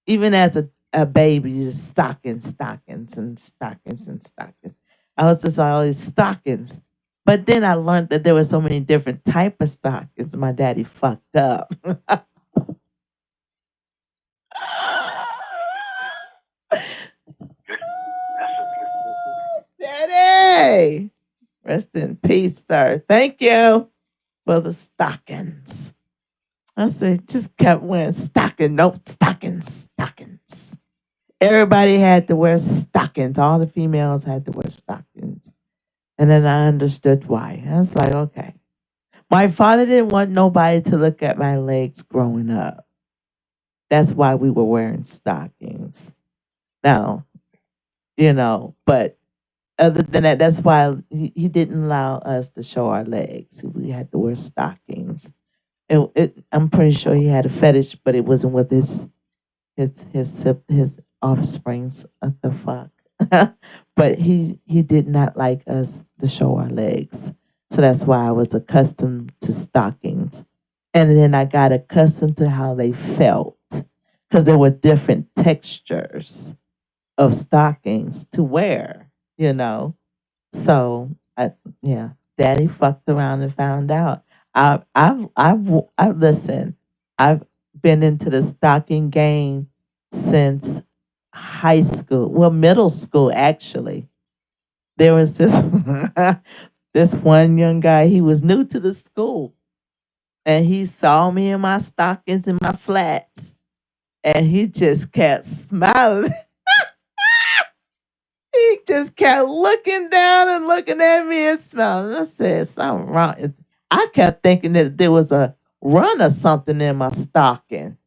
Even as a baby, just stockings, stockings, and stockings and stockings. I was just always stockings. But then I learned that there were so many different type of stockings. My daddy fucked up. Daddy, rest in peace, sir. Thank you for the stockings. I said, just kept wearing stockings. Nope, stockings, stockings. Everybody had to wear stockings. All the females had to wear stockings. And then I understood why. I was like, okay. My father didn't want nobody to look at my legs growing up. That's why we were wearing stockings. Now, but other than that, that's why he didn't allow us to show our legs. We had to wear stockings. I'm pretty sure he had a fetish, but it wasn't with his offsprings of the fuck. But he did not like us to show our legs. So that's why I was accustomed to stockings. And then I got accustomed to how they felt because there were different textures of stockings to wear, you know. So yeah, Daddy fucked around and found out. I've listen. I've been into the stocking game since high school. Well, middle school actually. There was this this one young guy. He was new to the school, and he saw me in my stockings and my flats, and he just kept smiling. He just kept looking down and looking at me and smiling. I said, something wrong. I kept thinking that there was a run or something in my stocking.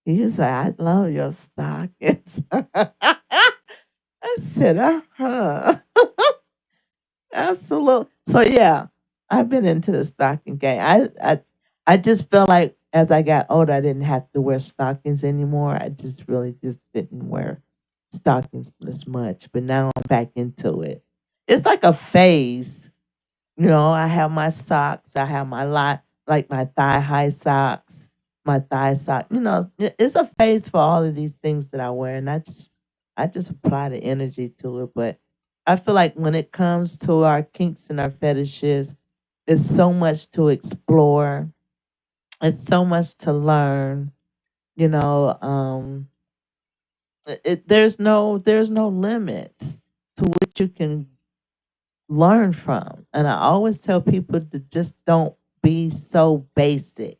He was like, I love your stockings. I said, uh-huh. Absolutely. So yeah, I've been into the stocking game. I just felt like as I got older, I didn't have to wear stockings anymore. I just really just didn't wear stockings as much. But now I'm back into it. It's like a phase. I have my socks. I have my like my thigh high socks, my thigh sock. It's a phase for all of these things that I wear, and I just apply the energy to it. But I feel like when it comes to our kinks and our fetishes, it's so much to explore. It's so much to learn. You know, there's no limits to what you can learn from. And I always tell people to just don't be so basic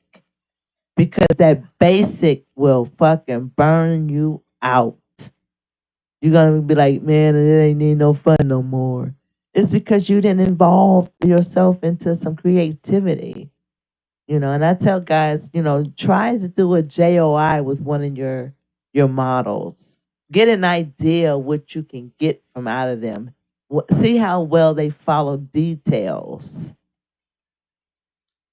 because that basic will fucking burn you out. You're gonna be like, man, it ain't need no fun no more. It's because you didn't involve yourself into some creativity. And I tell guys, try to do a JOI with one of your models. Get an idea what you can get from out of them. See how well they follow details.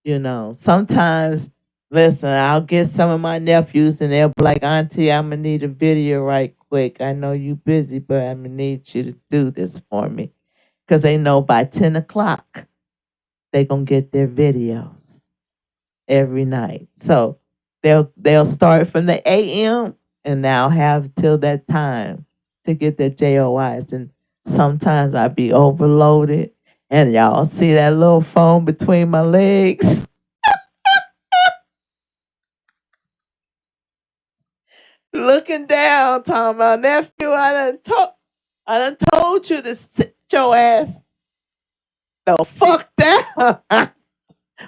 Sometimes, listen, I'll get some of my nephews and they'll be like, Auntie, I'm gonna need a video right quick. I know you busy, but I'm gonna need you to do this for me. Because they know by 10 o'clock, they're gonna get their videos every night. So they'll start from the AM and now have till that time to get their JOIs. And sometimes I be overloaded, and y'all see that little phone between my legs, looking down, talking about nephew. I done told you to sit your ass the fuck down.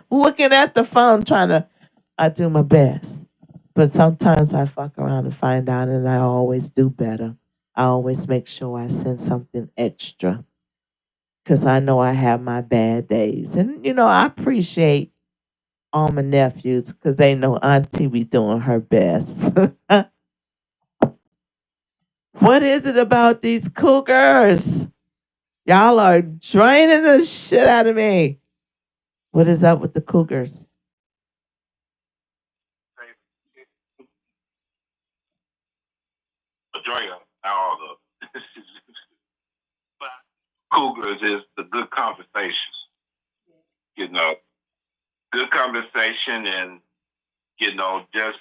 Looking at the phone, trying to. I do my best, but sometimes I fuck around and find out, and I always do better. I always make sure I send something extra because I know I have my bad days. And, I appreciate all my nephews because they know Auntie be doing her best. What is it about these cougars? Y'all are draining the shit out of me. What is up with the cougars? Majority of all the cougars is the good conversations. You know, good conversation, and just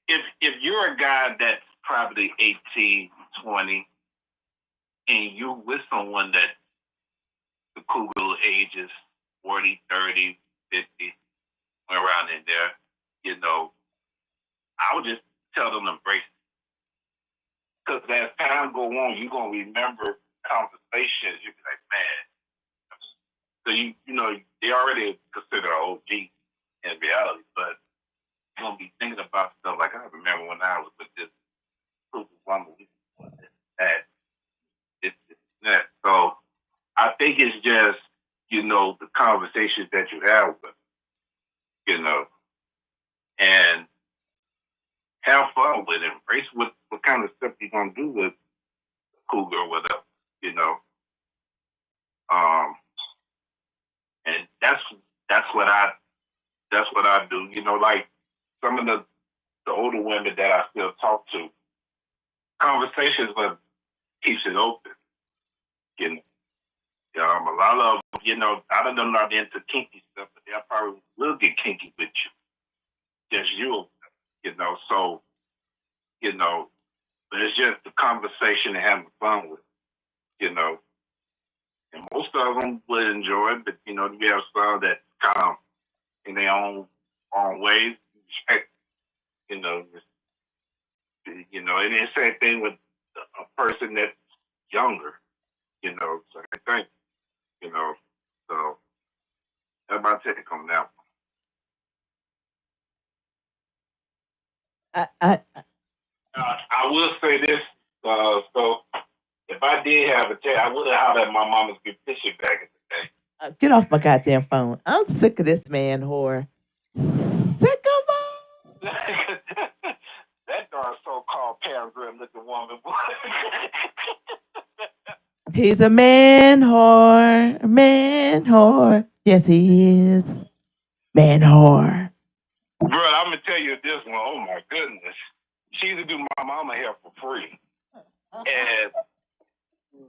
if you're a guy that's probably 18, 20, and you're with someone that the cougar age is 40, 30, 50, around in there, I would just tell them to embrace it. Because as time go on, you're gonna remember conversations. You'll be like, man. So they already consider OG in reality, but you're gonna be thinking about stuff like I remember when I was with this woman, that that. So I think it's just the conversations that you have with, and have fun with it. Embrace what kind of stuff you're gonna do with cougar or whatever, you know. Um, and that's what I that's what I do. Like some of the older women that I still talk to, conversations what keeps it open. You know, a lot of I don't know not into kinky stuff, but they probably will get kinky with you, just you. So but it's just the conversation and having fun with. You know, and most of them would enjoy it, but you have some that kind of in their own ways. You know, and it's the same thing with a person that's younger. So I think, so that's my take on that. I I will say this. So if I did have a tape, I would have hollered at my mama's good fishing back in get off my goddamn phone. I'm sick of this man whore. Sick of him. the day. That darn so-called peregrine looking woman. He's a man whore. Man whore. Yes, he is. Man whore. Bro, I'm gonna tell you this one. Oh my goodness, she used to do my mama hair for free, and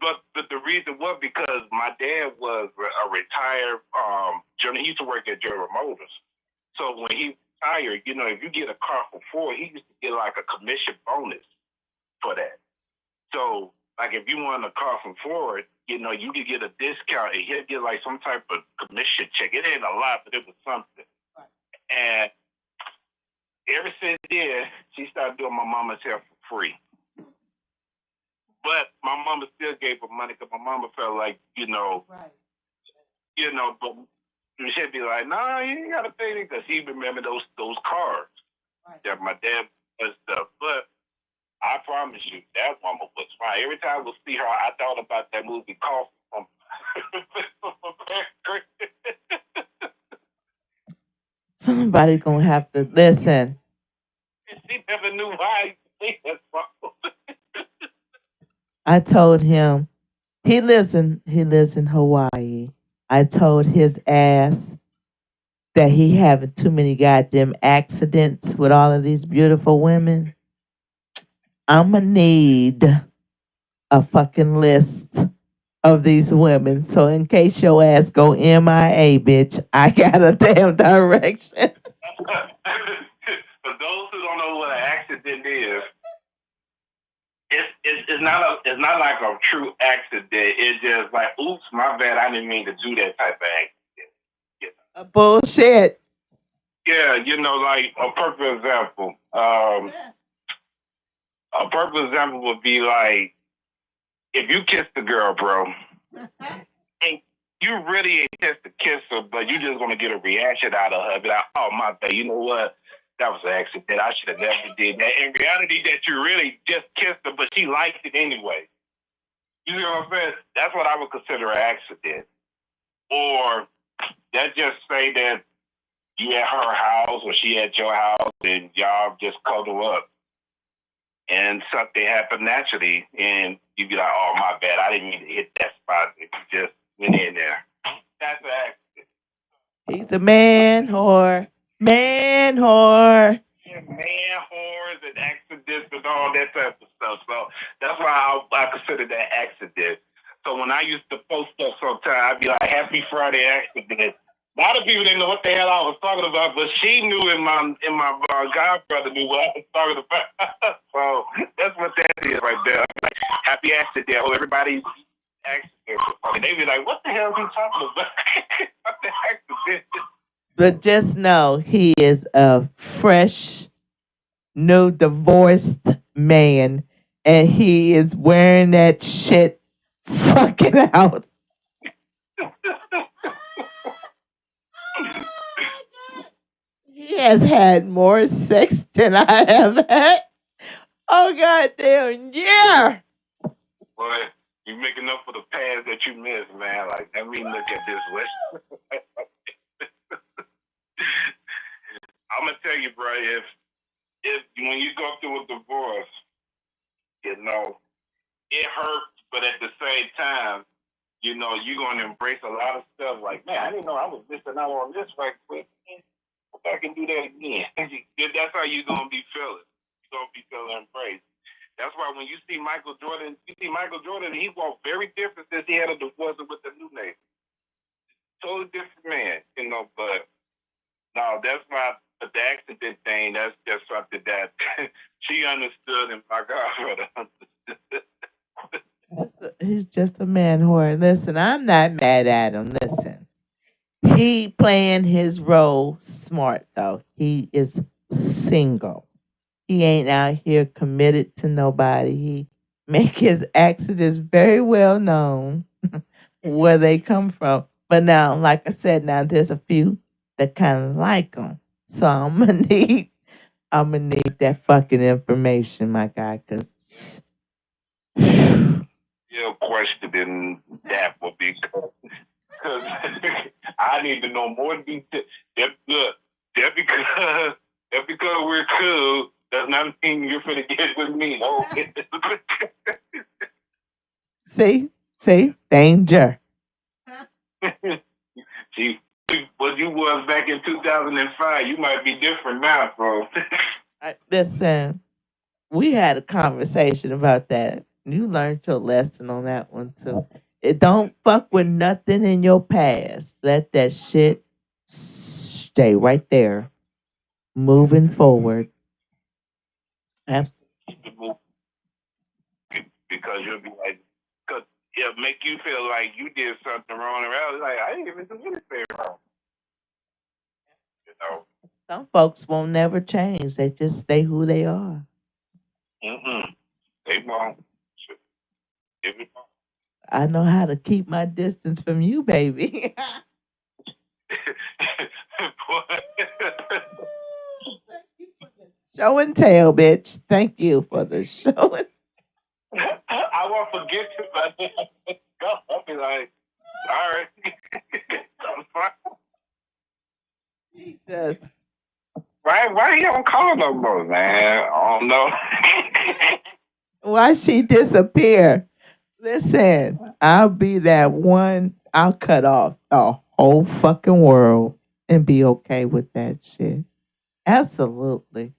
but the reason was because my dad was a retired journey. He used to work at General Motors. So when he retired, if you get a car for four, he used to get like a commission bonus for that. So like if you want a car from Ford, you could get a discount and he'll get like some type of commission check. It ain't a lot, but it was something. Right. And ever since then, she started doing my mama's hair for free. But my mama still gave her money because my mama felt like, right. But she'd be like, "Nah, you ain't gotta pay me," because he remember those cars right. that my dad and stuff. But I promise you, that woman was fine. Every time I would see her, I thought about that movie Coffee from Somebody gonna have to listen. She never knew why I that song. I told him he lives in Hawaii. I told his ass that he having too many goddamn accidents with all of these beautiful women. I'ma need a fucking list of these women. So in case your ass go MIA, bitch, I got a damn direction. For those who don't know know what an accident is? It's not like a true accident. It's just like, oops, my bad. I didn't mean to do that type of accident. Bullshit. Yeah, like a perfect example. A perfect example would be like if you kiss the girl, bro, and you really ain't just to kiss her, but you just gonna get a reaction out of her. Be like, oh my bad, you know what? That was an accident. I should have never did that. In reality, that you really just kissed her, but she liked it anyway. You know what I'm saying? That's what I would consider an accident. Or let's just say that you at her house or she at your house and y'all just cuddle up and something happened naturally and you be like, oh my bad, I didn't mean to hit that spot. It just went in there. That's an accident. He's a man whore. Man whore. Yeah, man horns and accidents and all that type of stuff. So that's why I consider that accident. So when I used to post stuff sometimes, I'd be like, happy Friday accident. A lot of people didn't know what the hell I was talking about, but she knew and my godbrother knew what I was talking about. So that's what that is right there. Like, happy accident. Oh, everybody's accident. And they be like, what the hell is he talking about? What the accident? But just know he is a fresh, new divorced man. And he is wearing that shit fucking out. He has had more sex than I have had. Oh goddamn, yeah. Boy, you making up for the past that you missed, man. Like, let me look at this list. I'm gonna tell you, bro, if when you go through a divorce, you know, it hurts, but at the same time, you're gonna embrace a lot of stuff. Like, man, I didn't know I was missing out on this right quick. Go back and do that again. That's how you're gonna be feeling. You're gonna be feeling embraced. That's why when you see Michael Jordan, he walked very different since he had a divorce with the new name. Totally different man, but no, that's not the accident thing. That's just something that she understood and my godbrother understood. He's just a man whore. Listen, I'm not mad at him. Listen, he playing his role smart though. He is single. He ain't out here committed to nobody. He make his accidents very well known where they come from. But now, like I said, now there's a few that kind of like him. So I'm gonna need that fucking information, my guy, because Your question in that would be because I need to know more detail. Look, just because just because we're cool does not mean you're gonna get with me. Okay. see, danger. See, what you was back in 2005, you might be different now, bro. Listen, we had a conversation about that. You learned your lesson on that one too. It don't fuck with nothing in your past. Let that shit stay right there. Moving forward. Ab- Because you'll be like, because it'll make you feel like you did something wrong, and I was like, I didn't even do anything wrong. You know. Some folks won't never change. They just stay who they are. Mm-mm. They won't. I know how to keep my distance from you, baby. Show and tell, bitch. Thank you for the show. I won't forget you, but go. I'll be like, all right. I'm fine. Jesus. Why you don't call no more, man? I don't know. Why she disappear? Listen, I'll be that one. I'll cut off the whole fucking world and be okay with that shit. Absolutely.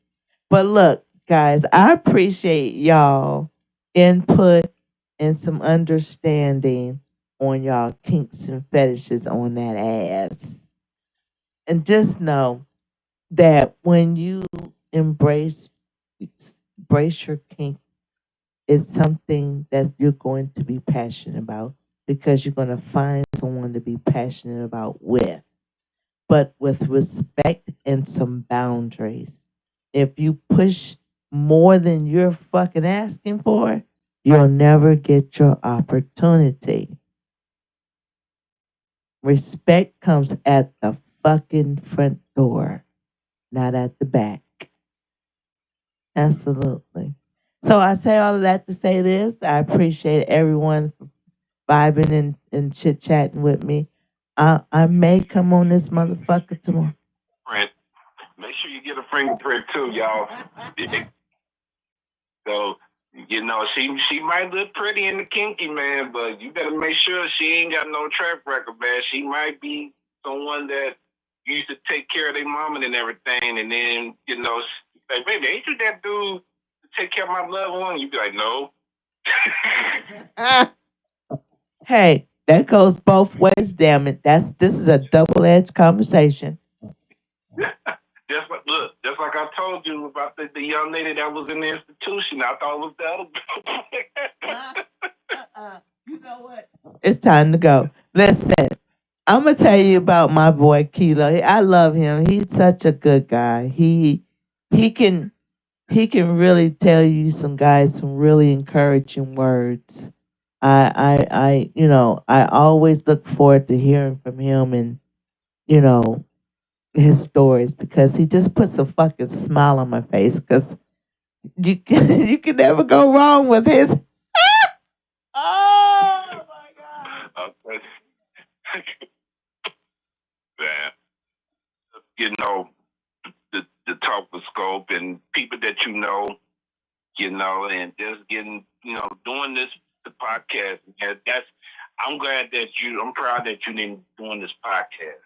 But look, guys, I appreciate y'all input and some understanding on y'all kinks and fetishes on that ass. And just know that when you embrace brace your kink. It's something that you're going to be passionate about because you're going to find someone to be passionate about with, but with respect and some boundaries. If you push more than you're fucking asking for, you'll never get your opportunity. Respect comes at the fucking front door, not at the back. Absolutely. So I say all of that to say this. I appreciate everyone vibing and chit chatting with me. I may come on this motherfucker tomorrow. Print. Make sure you get a fingerprint too, y'all. So, she might look pretty in the kinky, man, but you better make sure she ain't got no track record, man. She might be someone that used to take care of their mama and everything, and then, like, baby, ain't you that dude to take care of my loved one? You be like, no. Hey, that goes both ways, damn it. This is a double edged conversation. Just like I told you about the young lady that was in the institution. I thought it was the other. You know what? It's time to go. Listen, I'm gonna tell you about my boy Kilo. I love him. He's such a good guy. He can really tell you some really encouraging words. I always look forward to hearing from him and you know his stories because he just puts a fucking smile on my face because you can, you can never go wrong with his. Oh my god! Man, you know the talk with scope and people that and just getting doing this the podcast. Yeah, that's I'm glad that I'm proud that you didn't doing this podcast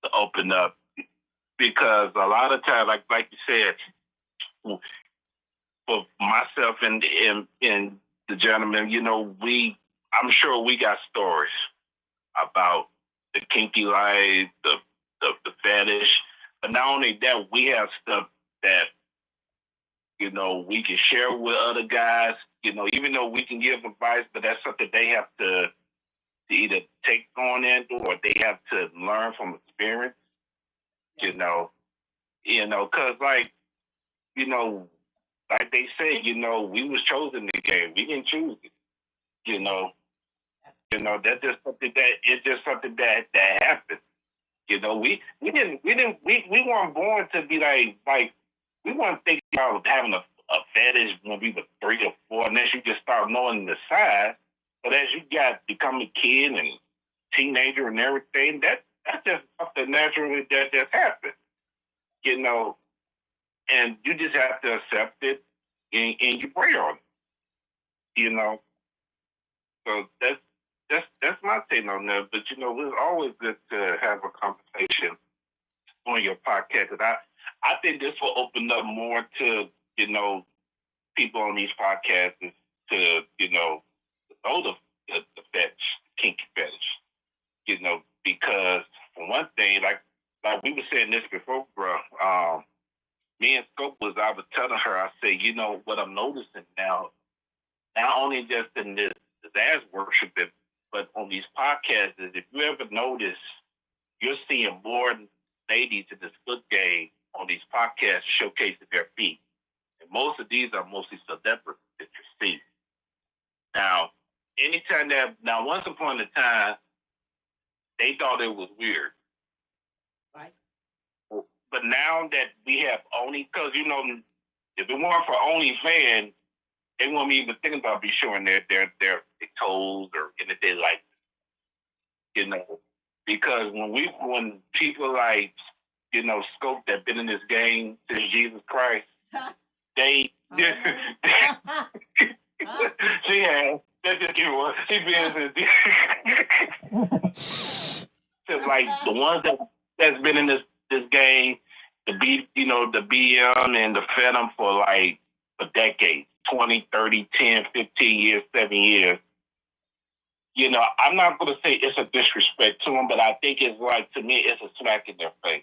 to open up because a lot of times, like you said, for myself and the gentleman, I'm sure we got stories about the kinky life, the fetish, but not only that, we have stuff that we can share with other guys. Even though we can give advice, but that's something they have to either take on into or they have to learn from experience. Because you know, like they said, we was chosen the game. We didn't choose it. You know, that's just something that it's just something that happened. We weren't born to be like we weren't thinking about having a fetish when we were 3 or 4, unless you just start knowing the size. But as you got become a kid and teenager and everything, that's just something naturally that just happened. You know, and you just have to accept it and you pray on it. So that's my take on that. But it's always good to have a conversation on your podcast. And I think this will open up more to people on these podcasts to know the fetish, the kinky fetish. Because for one thing, like we were saying this before, bro. Me and Scope I was telling her, I said, what I'm noticing now, not only just in this ass worship, but on these podcasts, is if you ever notice, you're seeing more ladies in this foot game on these podcasts showcasing their feet. And most of these are mostly celebrities that you see. Now, once upon a time, they thought it was weird. Right. But now that we have only, because, if it weren't for OnlyFans, they won't even think about be showing their toes or anything like because when people like Scope that been in this game since Jesus Christ, they she has that's just you one. She been since like the ones that's been in this game, the BM and the Phantom for like a decade, 20, 30, 10, 15 years, 7 years. I'm not going to say it's a disrespect to them, but I think it's like, to me, it's a smack in their face.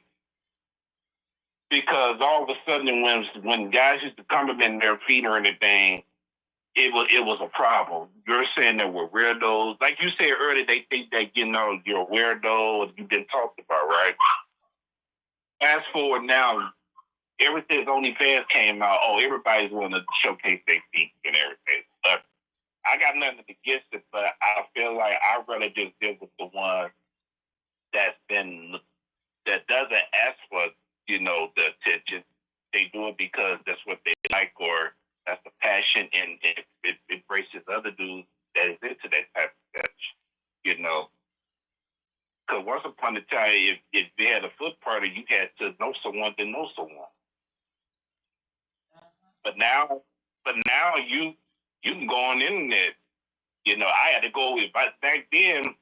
because all of a sudden when guys used to compliment their feet or anything, it was a problem. You're saying that we're weirdos. Like you said earlier, they think that you're a weirdo or you've been talked about, right? Fast forward now, ever since OnlyFans came out, everybody's want to showcase their feet and everything. But I got nothing against it, but I feel like I'd rather just deal with the one that's been that doesn't ask for the attention. They do it because that's what they like, or that's the passion, and it embraces other dudes that is into that type of touch. You know, because once upon a time, if you had a foot party, you had to know someone to know someone. But now, you can go on the internet. I had to go with back then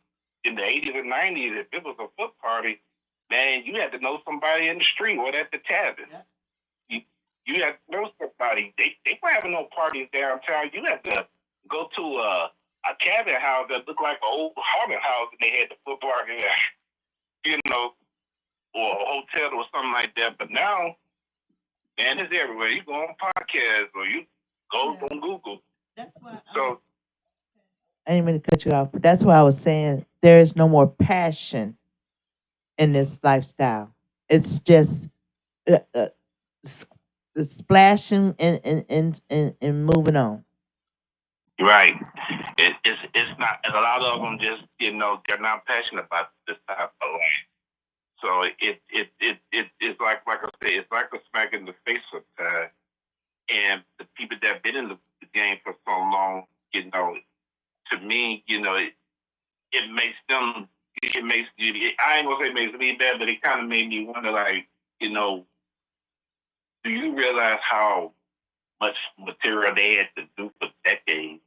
in the 80s and 90s. If it was a foot party, man, you had to know somebody in the street or at the tavern. Yeah. You had to know somebody. They were having no parties downtown. You had to go to a cabin house that looked like an old haunted house, and they had the foot party there, or a hotel or something like that. But now, man, it's everywhere. You go on podcasts or you go on Google. That's why. So I didn't mean to cut you off, but that's why I was saying there is no more passion in this lifestyle. It's just s- splashing and moving on. right, it's not, and a lot of them just they're not passionate about this type of life. So it's like I said, it's like a smack in the face sometimes. And the people that have been in the game for so long, to me, it makes them. It makes you. I ain't gonna say it makes me bad, but it kind of made me wonder, like, do you realize how much material they had to do for decades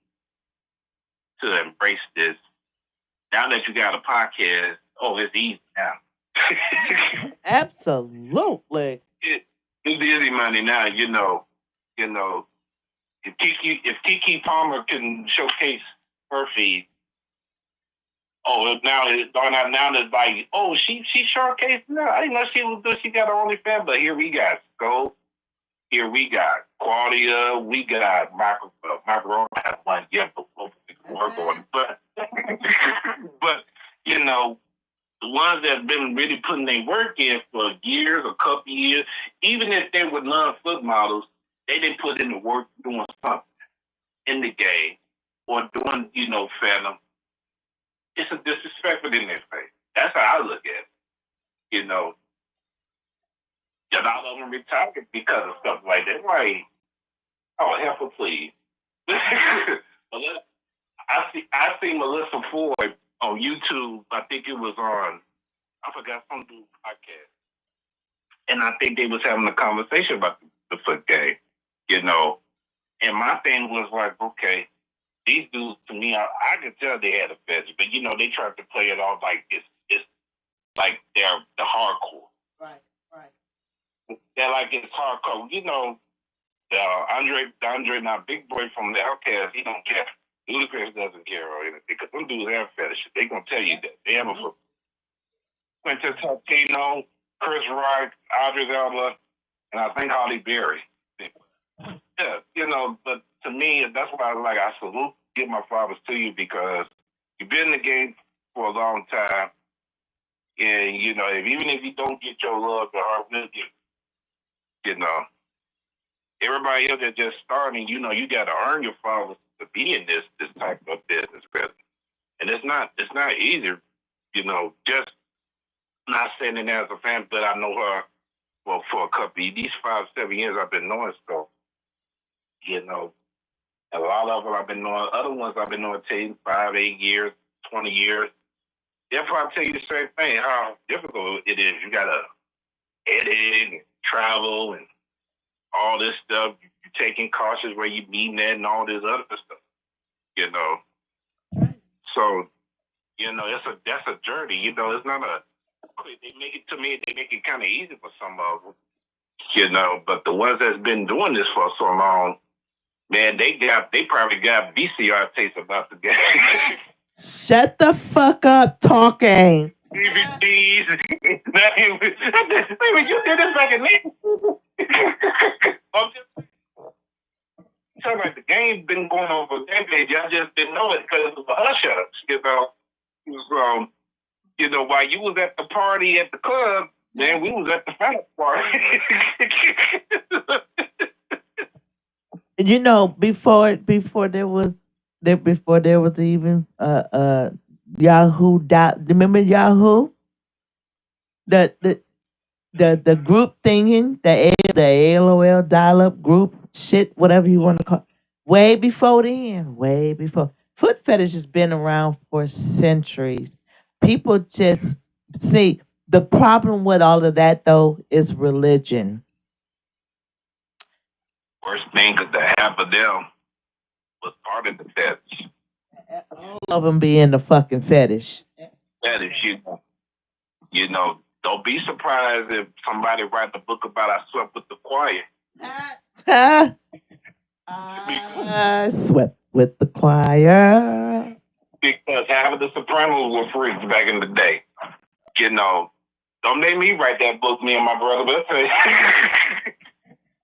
to embrace this? Now that you got a podcast, it's easy now. Absolutely. It's easy money now. You know, if Kiki Palmer can showcase her feed, now it's like, she showcased. No, I didn't know she was good. She got her OnlyFans, but here we got Scope. Here we got Claudia. We got Macaron. Have one yet, but we'll work on it. But but the ones that have been really putting their work in for years, a couple years, even if they were non-foot models, they didn't put in the work doing something in the game or doing, fandom. It's a disrespect in their face. That's how I look at it. You're not of them retired because of stuff like that. Like, help please. I see Melissa Ford on YouTube. I think it was on, I forgot, some dude podcast. And I think they was having a conversation about the foot game, And my thing was like, okay, these dudes, to me, I could tell they had a fetish, but they tried to play it off like it's like they're the hardcore. Right. They're like it's hardcore. Andre, now Big Boy from the Outcast, he don't care. Ludacris doesn't care or anything because them dudes have fetishes. They gonna tell you that. They have a Quentin Tarantino, Chris Rock, Audrey Elba, and I think Holly Berry. Yeah, but to me, that's why I salute, give my flowers to you because you've been in the game for a long time. And, even if you don't get your love, your heart will get, everybody else that's just starting, you got to earn your flowers to be in this type of business. And it's not easy, just not saying it as a fan, but I know her for a couple of these 5-7 years I've been knowing stuff. A lot of them I've been knowing. Other ones I've been knowing 10, 5, 8 years, 20 years. They'll probably tell you the same thing, how difficult it is. You got to edit and travel and all this stuff. You're taking courses where you're meeting at and all this other stuff. So, that's a journey. It's not a, they make it kind of easy for some of them. But the ones that's been doing this for so long, man, they probably got VCR tapes about the game. Shut the fuck up talking. DVDs. You did this back in I'm just telling like the game's been going on for decades. Y'all just didn't know it because of the hush ups, you know. Um, while you was at the party at the club, man, we was at the family party. Before there was even Yahoo dot. Remember Yahoo? The the the group thinking, the AOL dial up group shit, whatever you want to call. Way before then, way before. Foot fetish has been around for centuries. People just see the problem with all of that though is religion. Worst thing because the half of them was part of the fetish. All of them being the fucking fetish. Fetish, don't be surprised if somebody write a book about I slept with the choir. I swept with the choir. Because half of the Sopranos were freaks back in the day. Don't make me write that book, me and my brother. But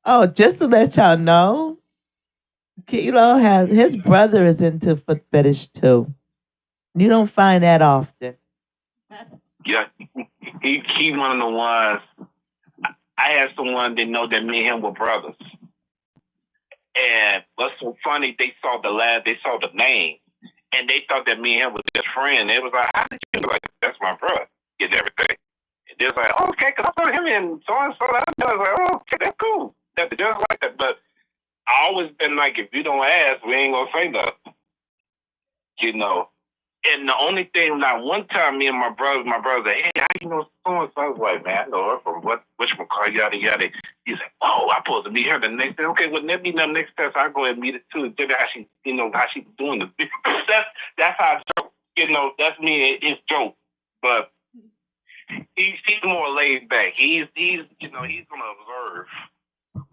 Oh, just to let y'all know, Kilo has his brother is into foot fetish too. You don't find that often. yeah, he one of the ones. I had someone that know that me and him were brothers. And what's so funny, they saw the name, and they thought that me and him was just friends. It was like, how did you like? That's my brother. Get everything. And they was like, oh, okay, because I saw him in so and so. I was like, oh, okay, that's cool. That's just like that. But I always been like, if you don't ask, we ain't gonna say nothing. You know. And the only thing, not one time, me and my brother, hey, how you know so and so? I was like, man, I know her from which car, yada yada. He's like, oh, I'm supposed to meet her the next day. Okay, well, let me know next time. So I go and meet her too. Tell her how she, how she's doing the. That's how I joke. That's me. It's joke, but he's more laid back. He's gonna observe,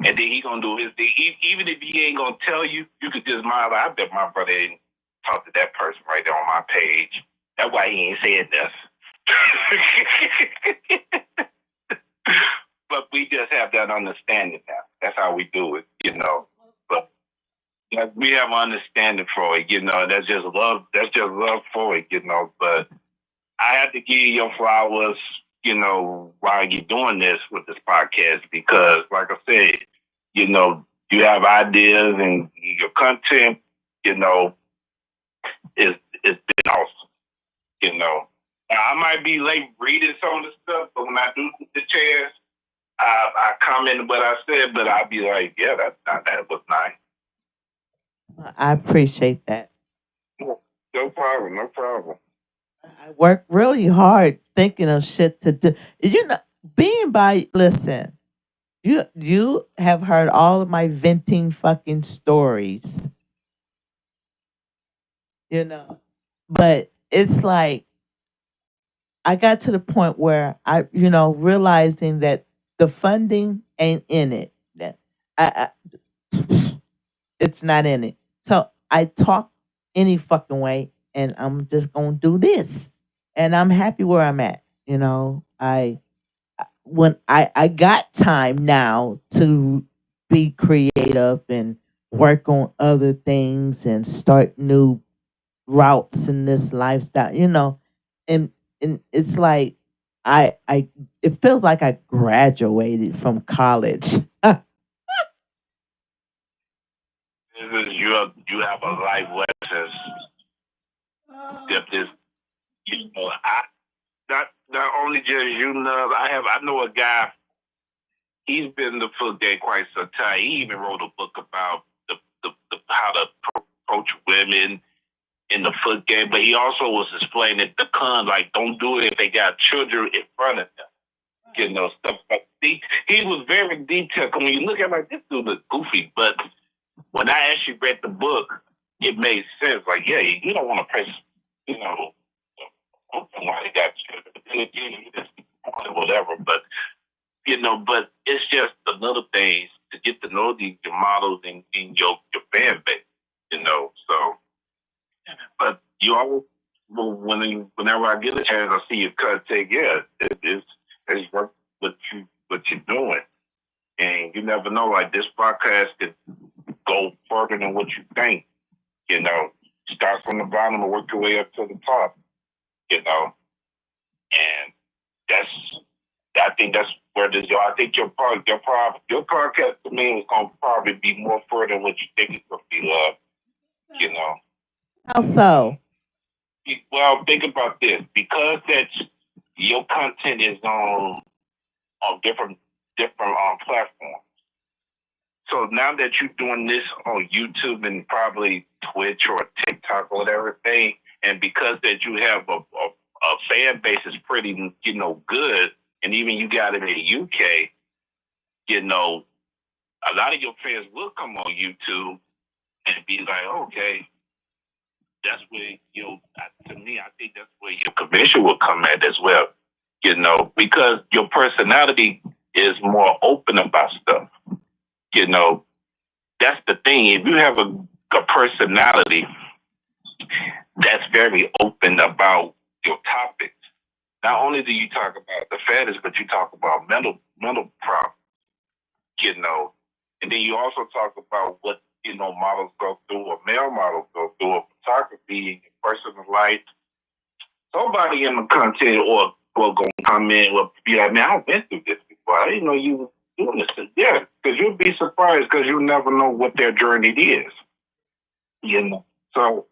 and then he gonna do his thing. Even if he ain't gonna tell you, you could just smile. I bet my brother ain't talk to that person right there on my page. That's why he ain't saying this. But we just have that understanding now. That's how we do it. But we have understanding for it. That's just love. That's just love for it. But I have to give you your flowers, while you're doing this with this podcast because, like I said, you have ideas and your content, it's been awesome. Now, I might be late reading some of the stuff, but when I do get the chance, I comment what I said, but I'll be like, yeah, that was nice. I appreciate that. No problem, no problem. I work really hard thinking of shit to do. Being by listen, you have heard all of my venting fucking stories, you know. But it's like I got to the point where realizing that the funding ain't in it. That it's not in it. So I talk any fucking way, and I'm just gonna do this, and I'm happy where I'm at. I got time now to be creative and work on other things and start new routes in this lifestyle, and it's like I it feels like I graduated from college. You have a life lesson. That is, I not only just I know a guy. He's been in the foot game quite some time. He even wrote a book about the how to approach women in the foot game, but he also was explaining the con, like don't do it if they got children in front of them. Stuff like he was very detailed. When you look at like this dude is goofy, but when I actually read the book, it made sense. Like, yeah, you don't want to press, you know, why they got whatever. But it's just the little things to get to know these your models and your fan base. So, but you always whenever I get a chance, I see your content. Yeah, it's what you're doing, and you never know. Like this podcast could go further than what you think. You know, start from the bottom and work your way up to the top. You know, and that's I think that's where this. I think your podcast to me is gonna probably be more further than what you think it's gonna be. You know. How so? Well, think about this because that's your content is on different platforms. So now that you're doing this on YouTube and probably Twitch or TikTok or whatever thing, and because that you have a fan base is pretty good, and even you got it in the UK, you know a lot of your fans will come on YouTube and be like, okay, that's where to me, I think that's where your commission will come at as well. Because your personality is more open about stuff. You know, that's the thing. If you have a personality that's very open about your topics, not only do you talk about the fetish, but you talk about mental problems. And then you also talk about what models go through, or male models go through, or photography, personal life. Somebody in the content or will go comment or be like, man, I went through this before. I didn't know you were doing this. Yeah, because you'll be surprised because you never know what their journey is. So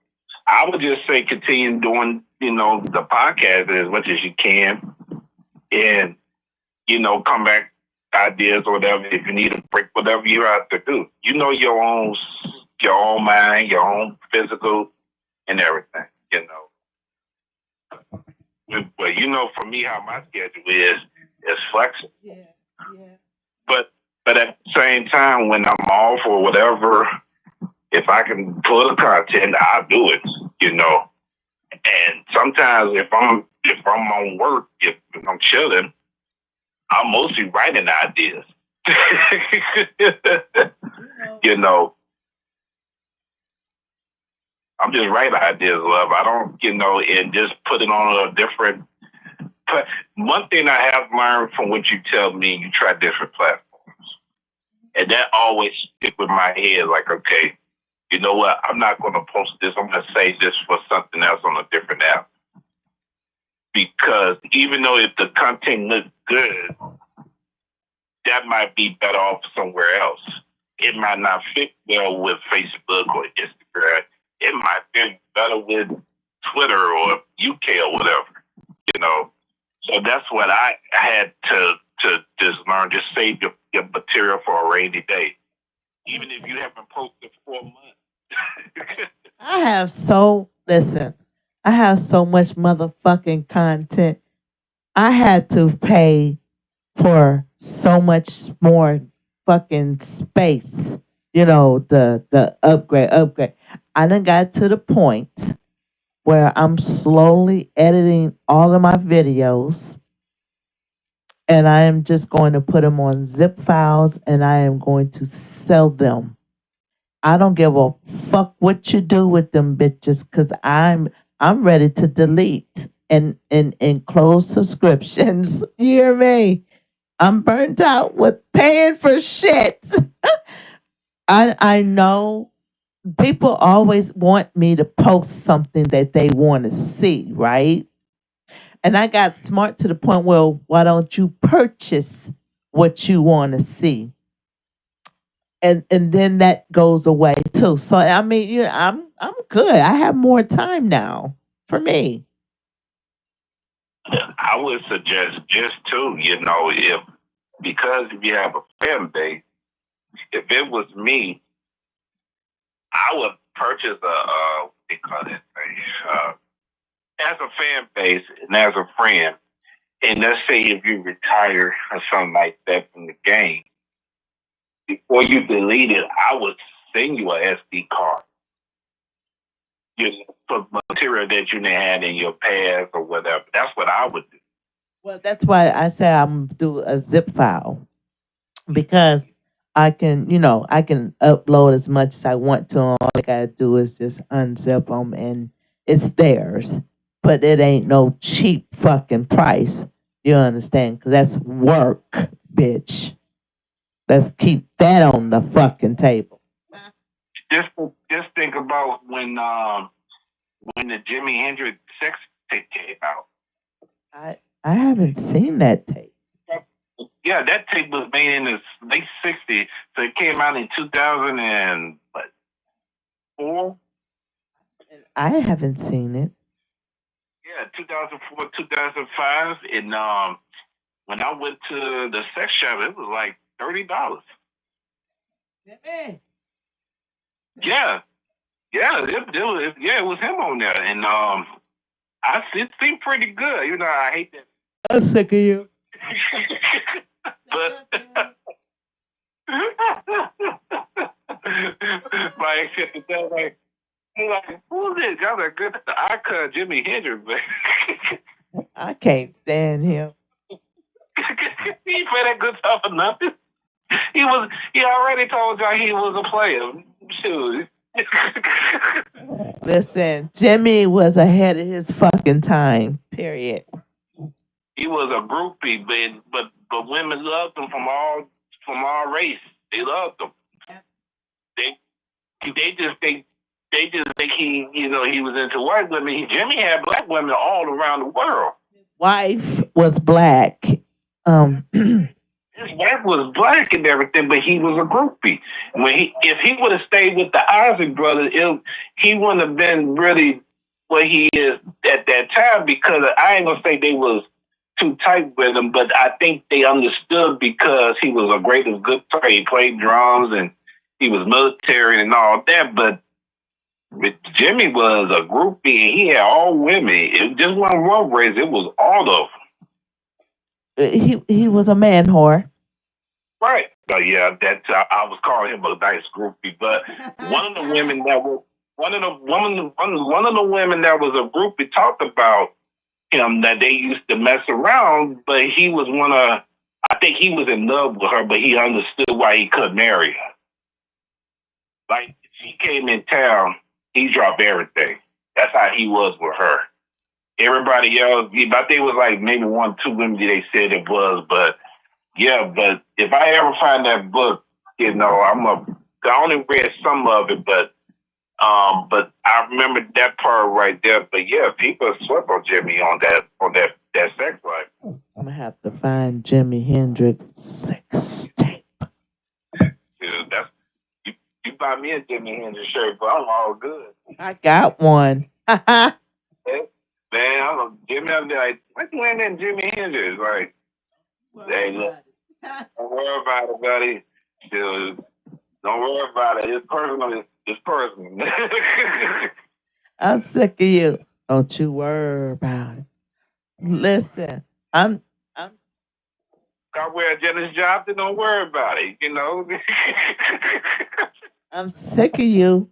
I would just say continue doing, the podcast as much as you can, and come back ideas or whatever if you need to break whatever you have to do. Your own mind, your own physical, and everything. But for me, how my schedule is flexible. Yeah, yeah. But at the same time, when I'm off or whatever, if I can pull the content, I'll do it. And sometimes if I'm on work, if I'm chilling, I'm mostly writing ideas. you know, I'm just writing ideas, love. I don't, and just put it on a different. But one thing I have learned from what you tell me, you try different platforms, and that always stick with my head. Like, okay, you know what? I'm not going to post this. I'm going to save this for something else on a different app. Because even though if the content looks good, that might be better off somewhere else. It might not fit well with Facebook or Instagram. It might fit better with Twitter or UK or whatever, So that's what I had to just learn. Just save your material for a rainy day. Even if you haven't posted 4 months. Listen, I have so much motherfucking content. I had to pay for so much more fucking space. The upgrade. I done got to the point where I'm slowly editing all of my videos, and I am just going to put them on zip files, and I am going to sell them. I don't give a fuck what you do with them bitches, because I'm ready to delete and close subscriptions. You hear me? I'm burnt out with paying for shit. I know people always want me to post something that they want to see, right? And I got smart to the point where why don't you purchase what you want to see? And then that goes away too. So I mean, I'm good. I have more time now for me. I would suggest just too, if you have a fan base, if it was me, I would purchase what they call that thing, as a fan base and as a friend. And let's say if you retire or something like that from the game, before you delete it, I would send you a SD card. For material that you had in your past or whatever. That's what I would do. Well, that's why I said I'm do a zip file, because I can upload as much as I want to 'em. All I gotta do is just unzip them and it's theirs. but it ain't no cheap fucking price. You understand? Because that's work, bitch. Let's keep that on the fucking table. Just just think about when the Jimi Hendrix sex tape came out. I haven't seen that tape. Yeah, that tape was made in the late '60s, so it came out in 2004. I haven't seen it. Yeah, 2004, 2005, and when I went to the sex shop, it was like $30. Yeah, yeah, it was him on there, and it seemed pretty good. You know, I hate that. I'm sick of you. But like except the guy like who's this? I was like, good I cut Jimi Hendrix, but I can't stand him. he played that good stuff for nothing. He already told y'all he was a player. Shoot. Listen, Jimmy was ahead of his fucking time. Period. He was a groupie, but women loved him from all race. They loved him. They they just think he was into white women. Jimmy had black women all around the world. Wife was black. His wife was black and everything, but he was a groupie. If he would have stayed with the Isaac brothers, he wouldn't have been really what he is at that time. Because I ain't gonna say they was too tight with him, but I think they understood because he was a great good player. He played drums and he was military and all that. But Jimmy was a groupie and he had all women. It just wasn't one race; it was all of them. He was a man whore. Right. Yeah, that's I was calling him a nice groupie, but one of the women that was one of the women that was a groupie talked about him that they used to mess around, but he was one of I think he was in love with her, but he understood why he couldn't marry her. Like if she came in town, he dropped everything. That's how he was with her. Everybody else, I think it was like maybe one, two women they said it was, but yeah, but if I ever find that book, I only read some of it, but I remember that part right there. But yeah, people swept on Jimmy on that sex life. I'm gonna have to find Jimi Hendrix sex tape. Yeah, that's you buy me a Jimi Hendrix shirt, but I'm all good. I got one. Yeah, man, I'm a Jimmy. I'm like, what you wearing that Jimi Hendrix? Like, hey, look, don't worry about it, buddy. Dude, don't worry about it. It's personal. It's personal. I'm sick of you. Don't you worry about it. Listen, I'm I wear a Janis Joplin. Don't worry about it. I'm sick of you.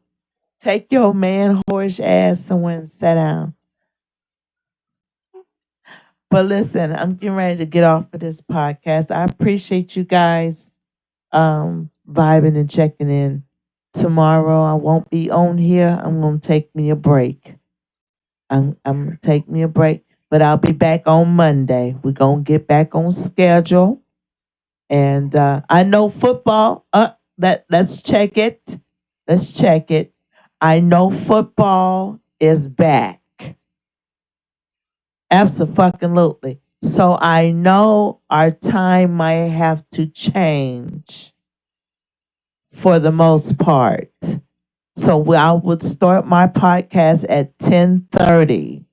Take your man horse ass somewhere and sit down. But listen, I'm getting ready to get off of this podcast. I appreciate you guys vibing and checking in. Tomorrow I won't be on here. I'm gonna take me a break. I'm gonna take me a break, but I'll be back on Monday. We're gonna get back on schedule. And I know football. Let's check it. Let's check it. I know football is back. Absolutely. So I know our time might have to change for the most part. So I would start my podcast at 10:30.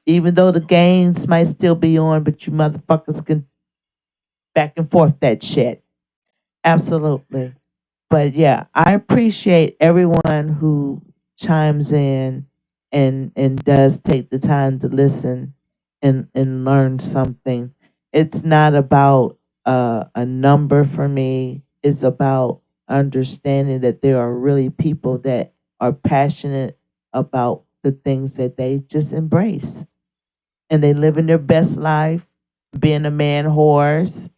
Even though the games might still be on, but you motherfuckers can back and forth that shit. Absolutely. But yeah, I appreciate everyone who chimes in and does take the time to listen and learn something. It's not about a number for me. It's about understanding that there are really people that are passionate about the things that they just embrace and they live in their best life, being a man horse.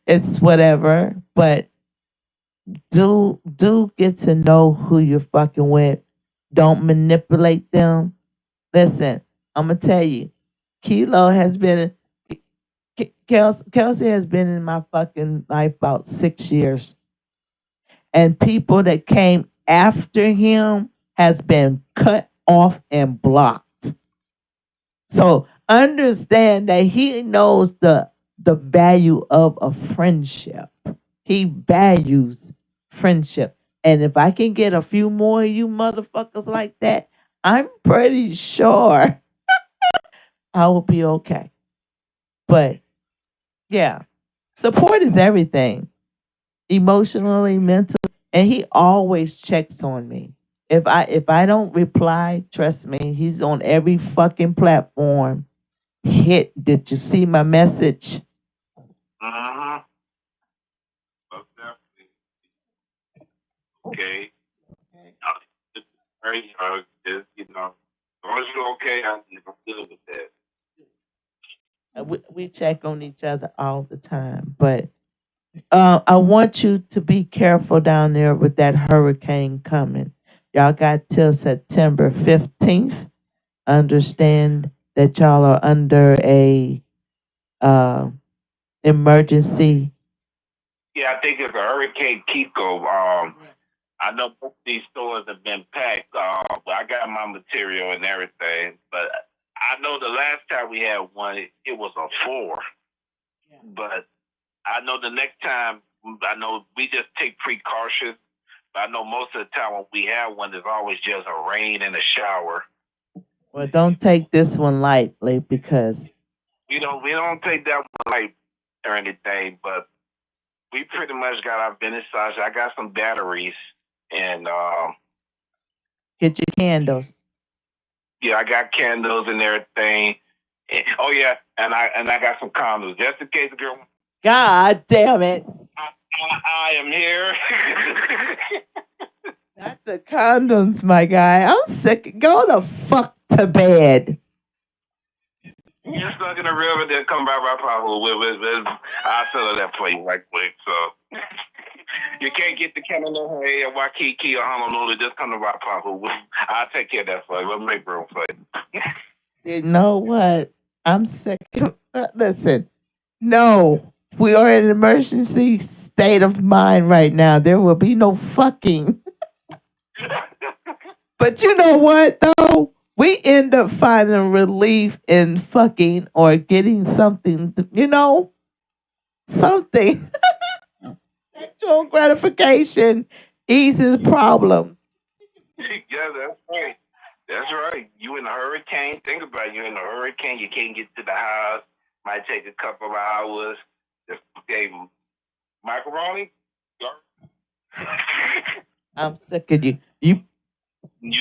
It's whatever, but do get to know who you're fucking with. Don't manipulate them. Listen, I'm gonna tell you, Kilo has been Kelsey has been in my fucking life about 6 years, and people that came after him has been cut off and blocked. So understand that he knows the value of a friendship. He values friendship. And if I can get a few more of you motherfuckers like that, I'm pretty sure I will be okay. But yeah, support is everything, emotionally, mentally, and he always checks on me. If I don't reply, trust me, he's on every fucking platform. Hit, did you see my message? Uh-huh. Most definitely. Okay. It's very hard. As long as you're okay, I'm good with that. We check on each other all the time, but I want you to be careful down there with that hurricane coming. Y'all got till September 15th. Understand that y'all are under a uh, emergency. Yeah, I think it's a Hurricane Kiko. I know both these stores have been packed. But I got my material and everything. But I know the last time we had one, it was a 4. Yeah. But I know the next time, I know we just take precautions. But I know most of the time when we have one, there's always just a rain and a shower. Well, don't take this one lightly because we don't take that one light or anything. But we pretty much got our vernissage. I got some batteries and get your candles. yeah, I got candles and everything. Oh yeah, and I got some condoms just in case the girl. God damn it! I am here. Not the condoms, my guy. I'm sick. Go the fuck to bed. You're stuck in the river, then come back right probably with I'll settle that for you right quick. So you can't get the Canada Hay or Waikiki or Honolulu, just come to Rock Papa. I'll take care of that for you. We'll make room for you. You know what? I'm sick. Listen, no. We are in an emergency state of mind right now. There will be no fucking. But you know what, though? We end up finding relief in fucking or getting something, something. Sexual gratification eases problems. Yeah, that's right. That's right. You in a hurricane. Think about it. You're in a hurricane. You can't get to the house. Might take a couple of hours. Just gave macaroni. I'm sick of you. You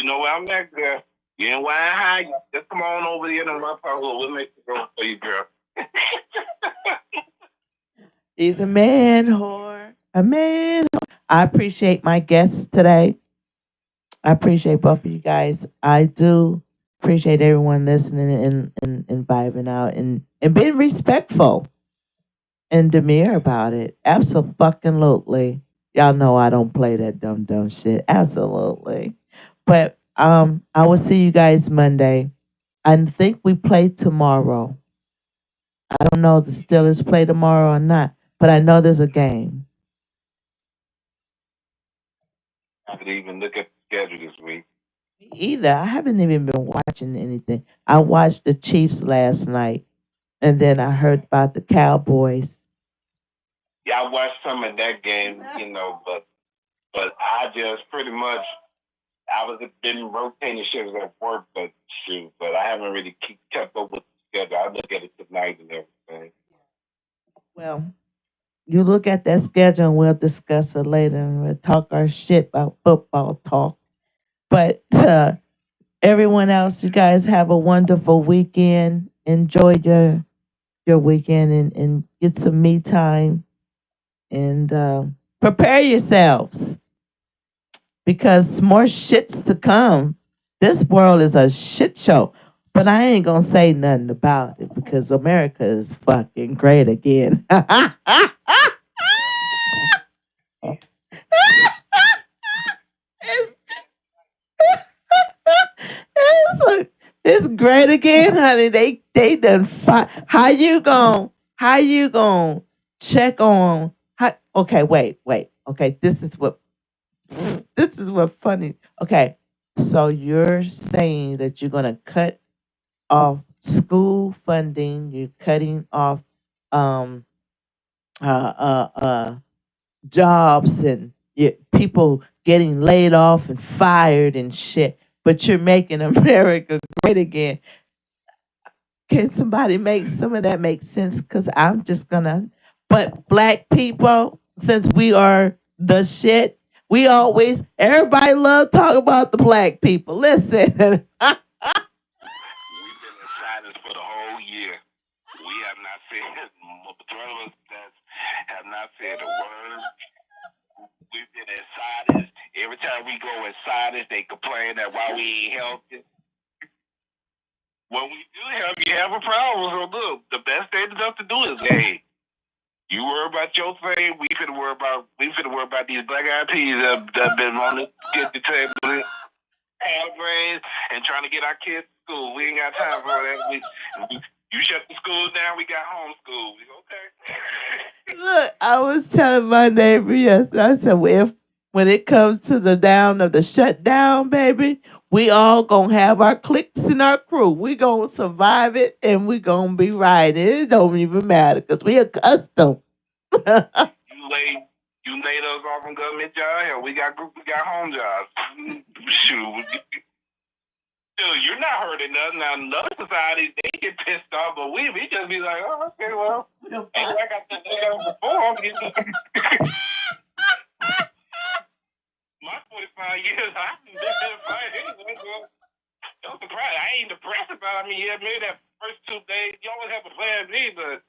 know where I'm at, girl. You in Wine High. Just come on over here to my power. We'll make the room for you, girl. He's a man whore. A man whore. I appreciate my guests today. I appreciate both of you guys. I do appreciate everyone listening and vibing out and being respectful and demure about it. Absolutely. Y'all know I don't play that dumb shit. Absolutely. But I will see you guys Monday. I think we play tomorrow. I don't know if the Steelers play tomorrow or not, but I know there's a game. I didn't even look at the schedule this week. Either. I haven't even been watching anything. I watched the Chiefs last night, and then I heard about the Cowboys. Yeah, I watched some of that game, but I just pretty much I was been rotating shifts at work, but I haven't really kept up with the schedule. I look at it tonight and everything. Well, you look at that schedule and we'll discuss it later and we'll talk our shit about football talk. But everyone else, you guys have a wonderful weekend. Enjoy your weekend and get some me time and prepare yourselves because more shits to come. This world is a shit show. But I ain't gonna say nothing about it because America is fucking great again. It's great again, honey. They done fine. How you gon' check on how okay, wait. Okay, this is what funny. Okay. So you're saying that you're gonna cut off school funding, you're cutting off um uh jobs and people getting laid off and fired and shit, but you're making America great again. Can somebody make some of that make sense? Because I'm just gonna. But black people, since we are the shit, everybody love talk about the black people. Listen, We've been in silence for the whole year. We have not said, majority of us have not said a word. We've been in silence. Every time we go in silence, they complain that why we ain't helping. When we do help, you have a problem. So look, the best thing enough to do is, hey, you worry about your thing. We finna worry about these black eyed peas that been on this get the table, half brains, and trying to get our kids to school. We ain't got time for that. You shut the schools down. We got homeschool. Okay. look, I was telling my neighbor yesterday. I said, well, if when it comes to the down of the shutdown, baby, we all gonna have our cliques and our crew. We gonna survive it, and we gonna be right. It don't even matter because we accustomed. You laid you laid us off on government job. Hell, we got home jobs. Shoot, dude, you're not hurting us. Now, other societies they get pissed off, but we just be like, oh, okay, well, ain't like I got this before. My 45 years, I've been fight anyway. So don't surprise. I ain't depressed about it. I mean, yeah, maybe that first 2 days, you always have a plan B, but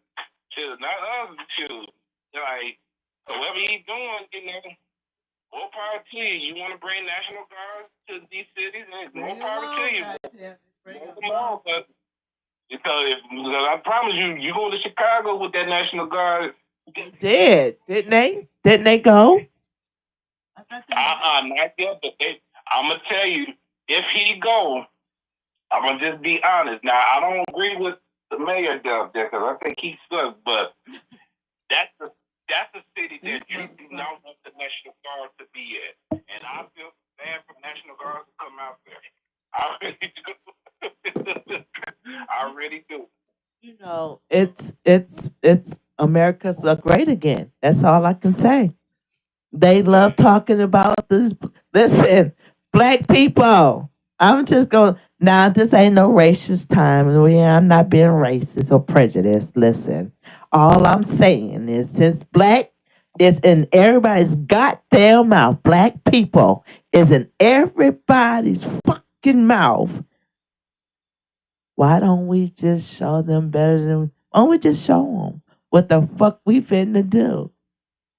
shoot, not us. Shoot, like whatever he's doing, more power to you. You want to bring National Guards to these cities, and more power to you. Bring them on, but because I promise you, you go to Chicago with that National Guard. Didn't they? Didn't they go? Not yet, but I'm gonna tell you, if he go, I'm gonna just be honest. Now, I don't agree with the mayor down there because I think he sucks, but that's the that's the city that you do not want the National Guard to be at, and I feel bad for National Guard to come out there. I really do. I really do. It's America's a great again. That's all I can say. They love talking about this. Listen, black people. I'm just going. Now, this ain't no racist time. I'm not being racist or prejudiced. Listen, all I'm saying is since black is in everybody's goddamn mouth, black people is in everybody's fucking mouth. Why don't we just show them better than? Why don't we just show them what the fuck we finna do?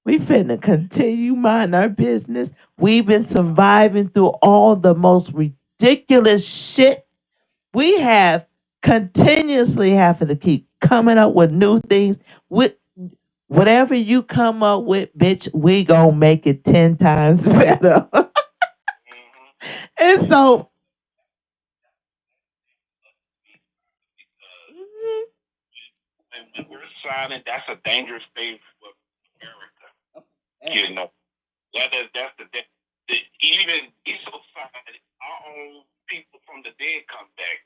We finna continue mind our business. We've been surviving through all the most ridiculous shit. We have continuously having to keep coming up with new things. With whatever you come up with, bitch, we gonna make it 10 times better. And so, When we're silent, that's a dangerous thing for America. You know, that's the even it's so silent. Our own people from the dead come back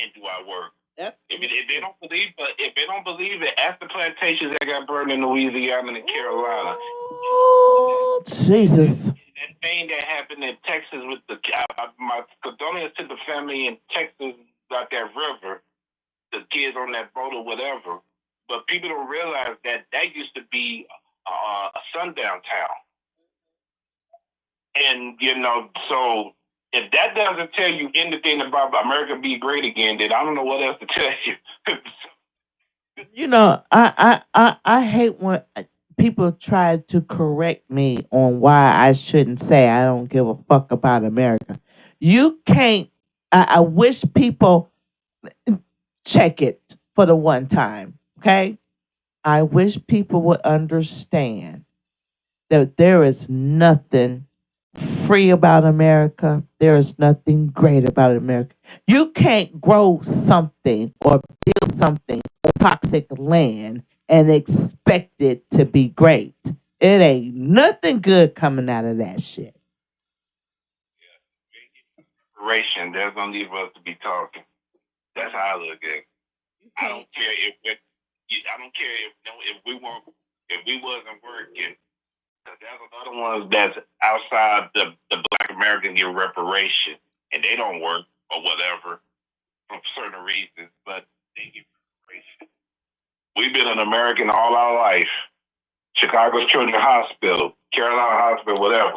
and do our work. yep. If they don't believe, but if they don't believe it, ask the plantations that got burned in Louisiana and Carolina. Oh, Jesus. That thing that happened in Texas with my condolences to the family in Texas about that river, the kids on that boat or whatever. But people don't realize that that used to be a sundown town, and so if that doesn't tell you anything about America be great again, then I don't know what else to tell you. I hate when people try to correct me on why I shouldn't say I don't give a fuck about America. You can't. I wish people check it for the one time. Okay, I wish people would understand that there is nothing free about America. There is nothing great about America. You can't grow something or build something on toxic land and expect it to be great. It ain't nothing good coming out of that shit. They're gonna leave us to be talking. That's how I look at it. I don't care if I don't care if we wasn't working. Cause there's another ones that's outside the Black American get reparation, and they don't work or whatever for certain reasons, but they get reparation. We've been an American all our life. Chicago's Children's Hospital, Carolina Hospital, whatever,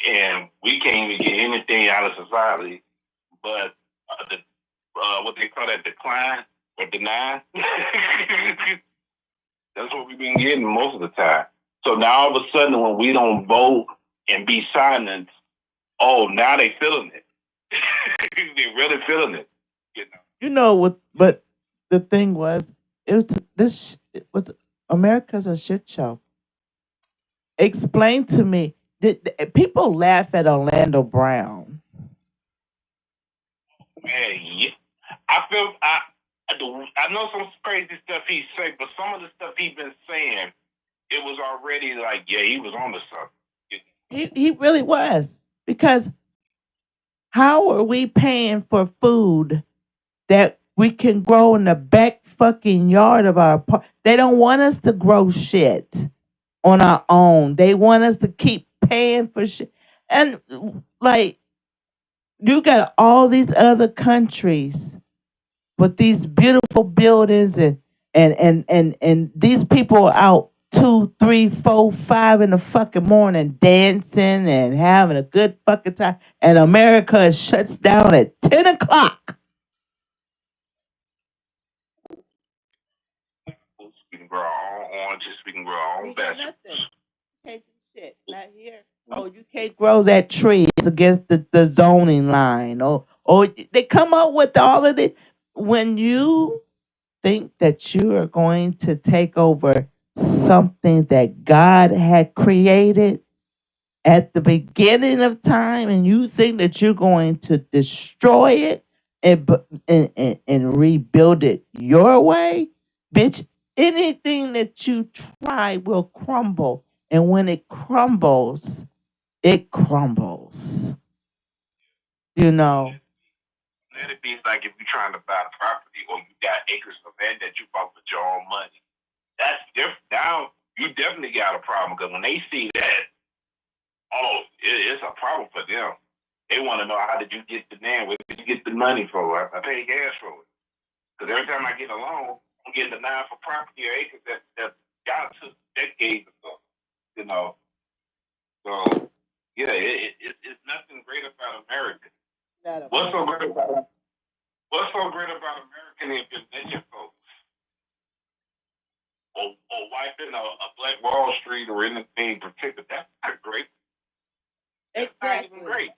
and we can't even get anything out of society. But what they call that decline or deny. That's what we've been getting most of the time. So now all of a sudden, when we don't vote and be silent, oh, now they feeling it. They really feeling it. You know what? But the thing was, it was this. It was America's a shit show. Explain to me. People laugh at Orlando Brown? Man, yeah. I feel I know some crazy stuff he said, but some of the stuff he been saying, it was already like, yeah, he was on the stuff. He really was, because how are we paying for food that we can grow in the back fucking yard of our They don't want us to grow shit on our own. They want us to keep paying for shit. And like, you got all these other countries with these beautiful buildings, and these people are out 2, 3, 4, 5 in the fucking morning dancing and having a good fucking time, and America shuts down at 10 o'clock. We can grow our own oranges. We can grow our own vegetables. Can't do shit. Not here. Oh, you can't grow that tree. It's against the zoning line. Or they come up with all of it. When you think that you are going to take over something that God had created at the beginning of time, and you think that you're going to destroy it and rebuild it your way, bitch, anything that you try will crumble. And when it crumbles, it crumbles. You know. Let it be like if you're trying to buy property or you got acres of land that you bought with your own money. That's different. Now you definitely got a problem because when they see that, oh, it's a problem for them. They want to know, how did you get the land? Where did you get the money for? I pay gas for it. Because every time I get a loan, I'm getting denied for property or acres that got to decades ago. You know, so yeah, it's nothing great about America. What's so great about American invention, folks? Or wiping a Black Wall Street or anything in particular? That's not great. That's exactly. not even great.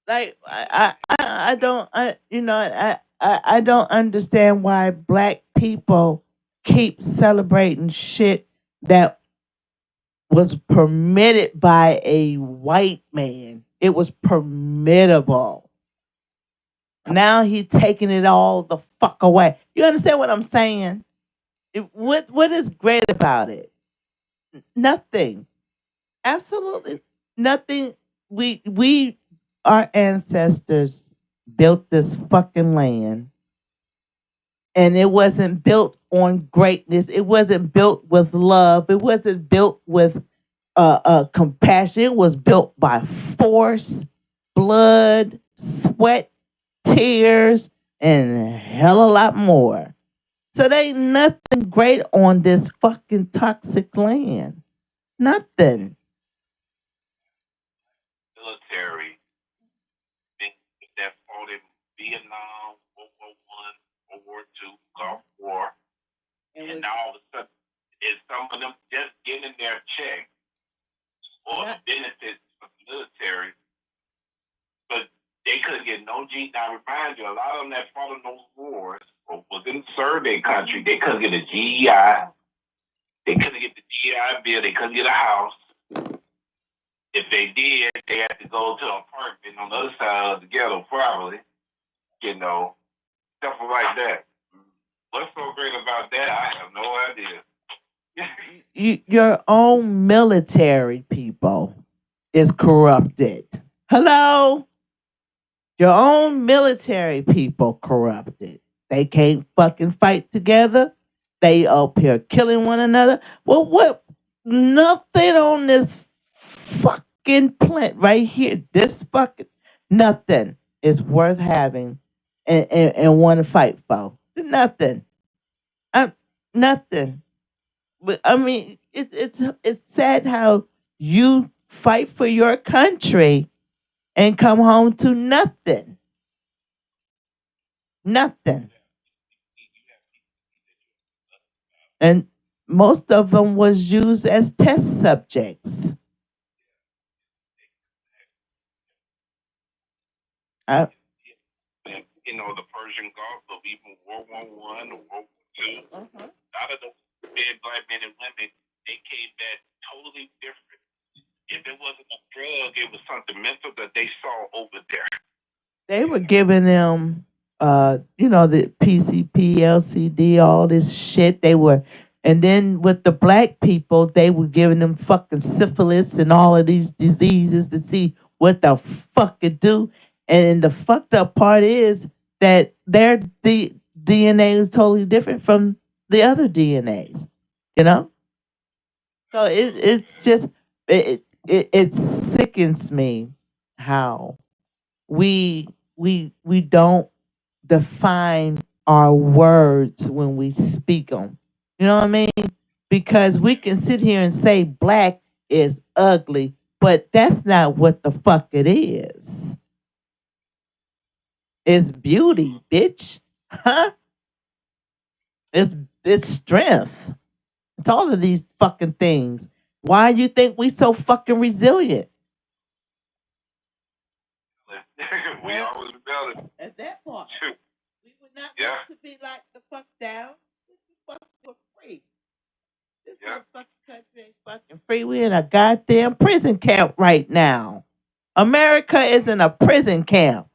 Like I don't I don't understand why black people keep celebrating shit that was permitted by a white man. It was permittable. Now he taking it all the fuck away. You understand what I'm saying? What is great about it? Nothing. Absolutely nothing. We our ancestors built this fucking land, and it wasn't built on greatness. It wasn't built with love. It wasn't built with compassion. It was built by force, blood, sweat, tears, and a hell of a lot more. So there ain't nothing great on this fucking toxic land. Nothing. Military, that fought in Vietnam, World War I, World War II, Gulf War, and now all of a sudden, is some of them just getting their check or the benefits of the military, but they couldn't get no G. Now, remind you, a lot of them that fought in those wars or was in survey country, they couldn't get a GEI. They couldn't get the GI Bill. They couldn't get a house. If they did, they had to go to an apartment on the other side of the ghetto, probably. You know, stuff like that. What's so great about that? I have no idea. Your own military people is corrupted. Hello? Your own military people corrupted. They can't fucking fight together. They up here killing one another. Well, what? Nothing on this fucking plant right here. This fucking nothing is worth having and want to fight for. Nothing. I, nothing. But I mean, it's sad how you fight for your country and come home to nothing. Nothing. And most of them was used as test subjects. I, You know, the Persian Gulf of even World War I, or World War II. A lot of the dead black men and women, they came back totally different. If it wasn't a drug, it was something mental that they saw over there. they were giving them, the PCP, LCD, all this shit. They were, and then with the black people, they were giving them fucking syphilis and all of these diseases to see what the fuck it do. And the fucked up part is that their DNA is totally different from the other DNAs. You know, so it's just it sickens me how we don't define our words when we speak them. You know what I mean? Because we can sit here and say black is ugly, but that's not what the fuck it is. It's beauty, bitch. Huh? It's strength. It's all of these fucking things. Why you think we so fucking resilient? We always rebelling. At that point, we would not want to be like the fuck down. This is fucking for free. This motherfucking country ain't fucking free. We in a goddamn prison camp right now. America is in a prison camp.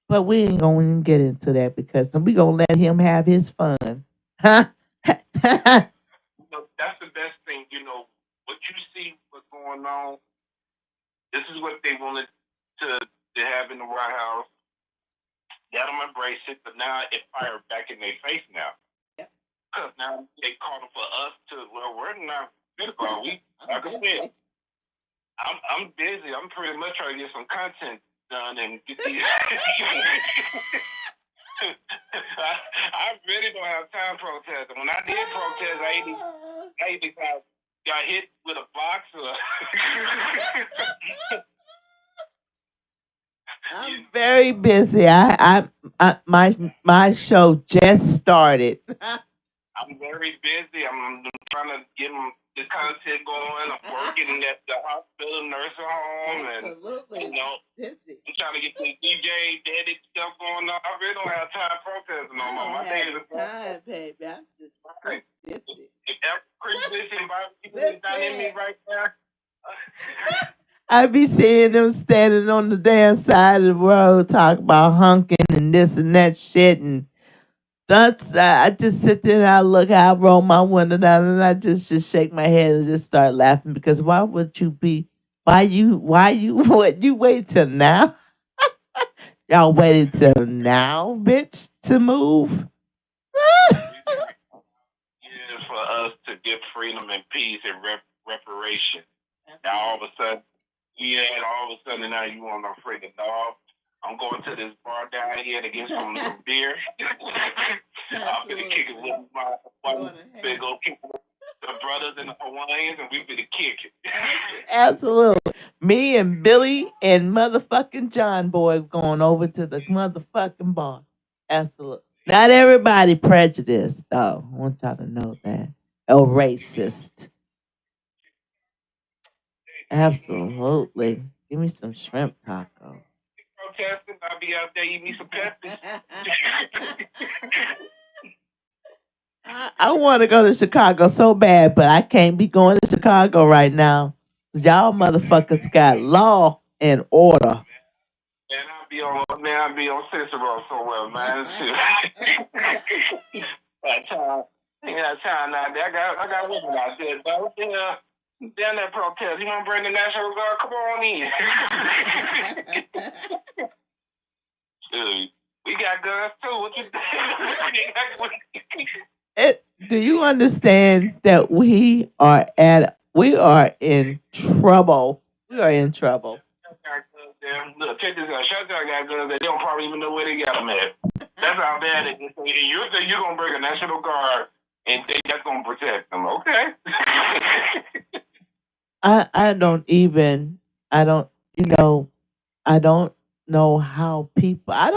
But we ain't gonna get into that because we gonna let him have his fun. Huh? That's the best thing, what you see what's going on. This is what they wanted to have in the White House. Let them embrace it, but now it fired back in their face now. Because now they calling for us to, well, we're not critical. We, like I said, I'm busy. I'm pretty much trying to get some content done and get these. I really don't have time protesting. When I did protest, I either got hit with a box or. I'm very busy. My show just started. I'm very busy. I'm trying to get the content going. I'm working at the hospital, nursing home, Absolutely. and I'm trying to get the DJ daddy stuff going on. I really don't have time protesting no more. My days are time, baby. I'm just so busy. If every Christmas people is down in me right now. I be seeing them standing on the damn side of the road talking about hunking and this and that shit, and that's I just sit there and I look, I roll my window down, and I just shake my head and just start laughing because why would you be? Why you? What you wait till now? Y'all waited till now, bitch, to move. Is for us to get freedom and peace and reparation. Now all of a sudden, all of a sudden now you want to freaking dog. I'm going to this bar down here to get some beer. I'm gonna kick it with my big old people, the brothers and the Hawaiians, and we gonna kick it. Absolutely. Me and Billy and motherfucking John Boy going over to the motherfucking bar. Absolutely. Not everybody prejudiced, though. I want y'all to know that. Or racist. Absolutely. Give me some shrimp taco. Protesting, I'll be out there eating me some peppers. I want to go to Chicago so bad, but I can't be going to Chicago right now. 'Cause y'all motherfuckers got law and order. I'll be on Cicero somewhere, man. That time, time out there. I got women out there, though. Yeah. Down that protest. You want to bring the National Guard? Come on in. Dude, we got guns too. What you Do you understand that we are in trouble? We are in trouble. Look, check this out. Shotgun got guns that they don't probably even know where they got them at. That's how bad it is. And you're saying you're gonna bring a National Guard and think that's gonna protect them? Okay. I don't even I don't you know I don't know how people I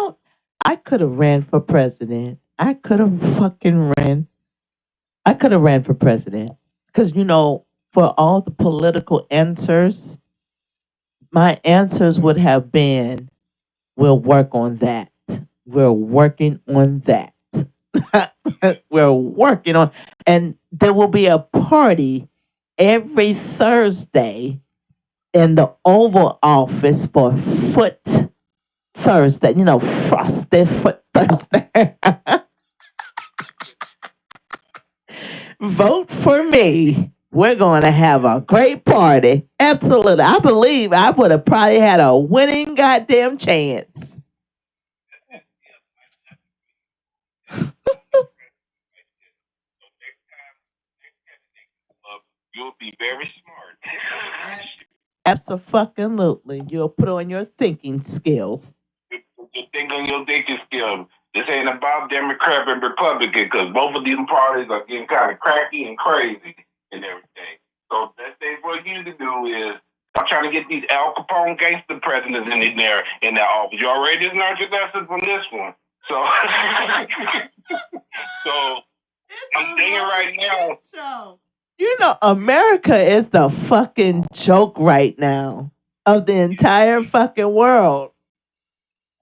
could have ran for president. I could have ran for president because for all the political answers, my answers would have been, we'll work on that. We're working on that. We're working on, and there will be a party every Thursday in the Oval Office for Foot Thursday. Frosted Foot Thursday. Vote for me. We're going to have a great party. Absolutely. I believe I would have probably had a winning goddamn chance. You'll be very smart. Absolutely. You'll put on your thinking skills. You think on your thinking skills. This ain't about Democrat and Republican because both of these parties are getting kind of cracky and crazy and everything. So the best thing for you to do is stop trying to get these Al Capone gangster presidents in there in that office. You already just learned your lesson from this one. So, so I'm thinking right now. America is the fucking joke right now of the entire fucking world.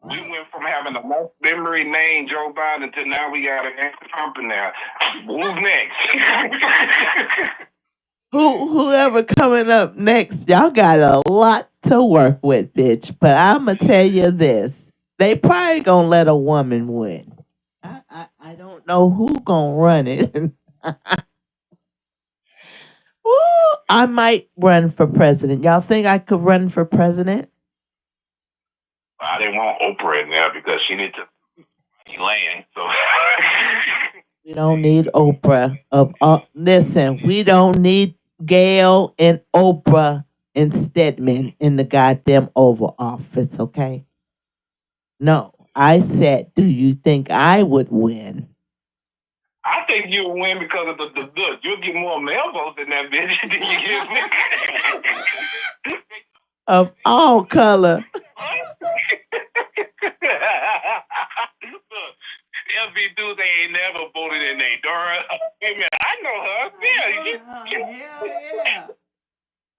We went from having a most memory name Joe Biden to now we got an Trump in there. Who's next? Whoever coming up next, y'all got a lot to work with, bitch. But I'ma tell you this: they probably gonna let a woman win. I don't know who gonna run it. Ooh, I might run for president. Y'all think I could run for president? I didn't want Oprah in there because she needs to be land. So we don't need Oprah. Listen, we don't need Gail and Oprah and Stedman in the goddamn Oval Office. Okay? No, I said, do you think I would win? I think you'll win because of the look. You'll get more male votes in that bitch than you get. Of all color. LB dudes they ain't never voted in they Dora. Hey man, I know her. Hell yeah.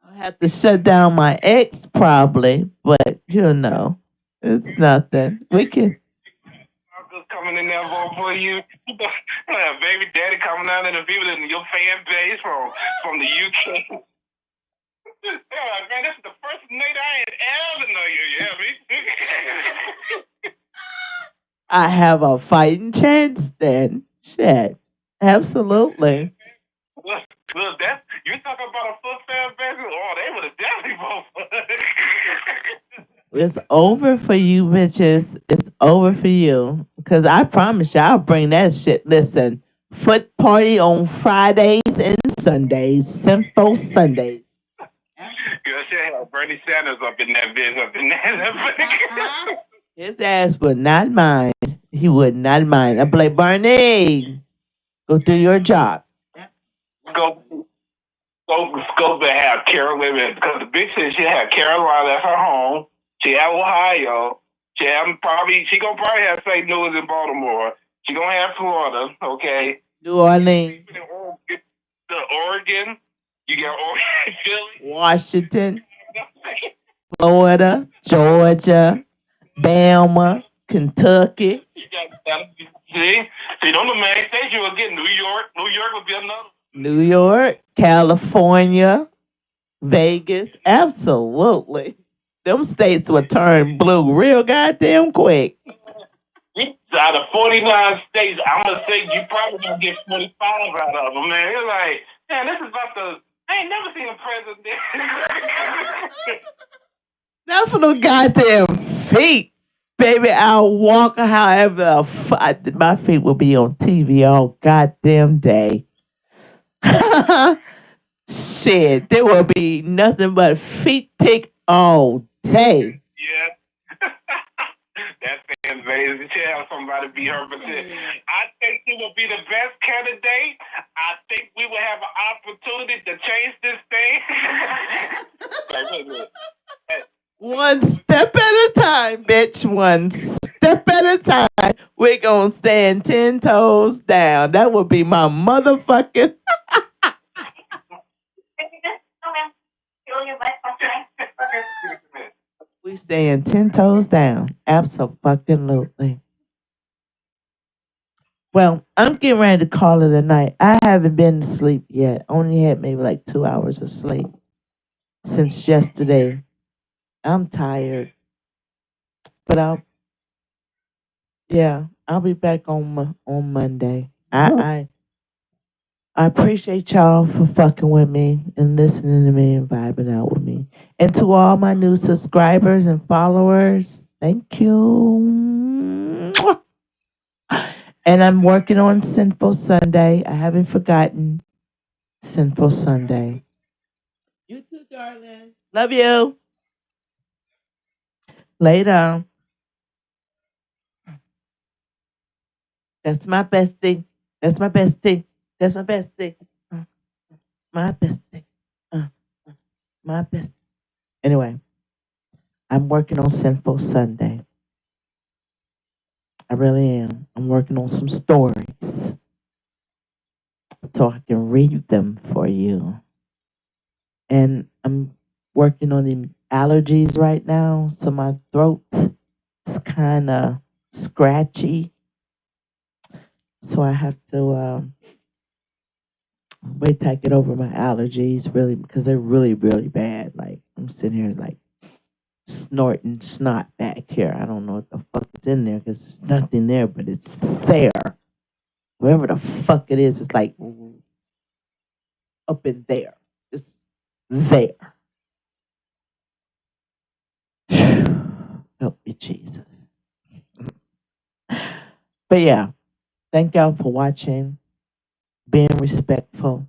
I'll have to shut down my ex probably, but it's nothing. We can. Coming in there vote for you. Baby daddy coming out in the people in your fan base from the UK. Man, this is the first night I ain't ever know you. Yeah, me. I have a fighting chance then. Shit. Absolutely. Look, that's you talking about a foot fan base? Oh, they would have definitely voted for it. It's over for you, bitches. It's over for you. Because I promise you, I'll bring that shit. Listen, foot party on Fridays and Sundays. Sinful Sundays. Girl, shit have Bernie Sanders up in that bitch, up in that. His ass would not mind. He would not mind. I'd be like, Bernie, go do your job. Go and have Carolina, because the bitch said she had Carolina, that's her home. She had Ohio. She gonna probably have St. Louis and Baltimore. She gonna have Florida, okay? New Orleans. Oregon. You got Oregon, Philly. Washington. Florida. Georgia. Bama. Kentucky. See, see, them the main states you will get. New York, New York would be another. New York, California, Vegas. Absolutely. Them states would turn blue real goddamn quick. Out of 49 states, I'm gonna say you probably gonna get 25 out of them, man. You're like, man, this is about the. I ain't never seen a president. Not for no goddamn feet. Baby, I'll walk however my feet will be on TV all goddamn day. Shit, there will be nothing but feet pick all day. Yeah. That fan base to tell somebody be her percent. I think she will be the best candidate. I think we will have an opportunity to change this thing. One step at a time, bitch. One step at a time. We're gonna stand 10 toes down. That would be my motherfucking. We stand 10 toes down. Absolutely. Well, I'm getting ready to call it a night. I haven't been to sleep yet. Only had maybe like 2 hours of sleep since yesterday. I'm tired, but I'll be back on Monday. I appreciate y'all for fucking with me and listening to me and vibing out with me. And to all my new subscribers and followers, thank you. And I'm working on Sinful Sunday. I haven't forgotten Sinful Sunday. You too, darling. Love you. Later. That's my bestie. That's my bestie. That's my bestie. My bestie. Uh, my bestie. Anyway, I'm working on Sinful Sunday. I really am. I'm working on some stories so I can read them for you. And I'm working on the allergies right now, so my throat is kind of scratchy. So I have to wait till I get over my allergies, really, because they're really, really bad. Like, I'm sitting here, like, snorting snot back here. I don't know what the fuck is in there because there's nothing there, but it's there. Wherever the fuck it is, it's like up in there. It's there. Help me, Jesus. But yeah, thank y'all for watching, being respectful,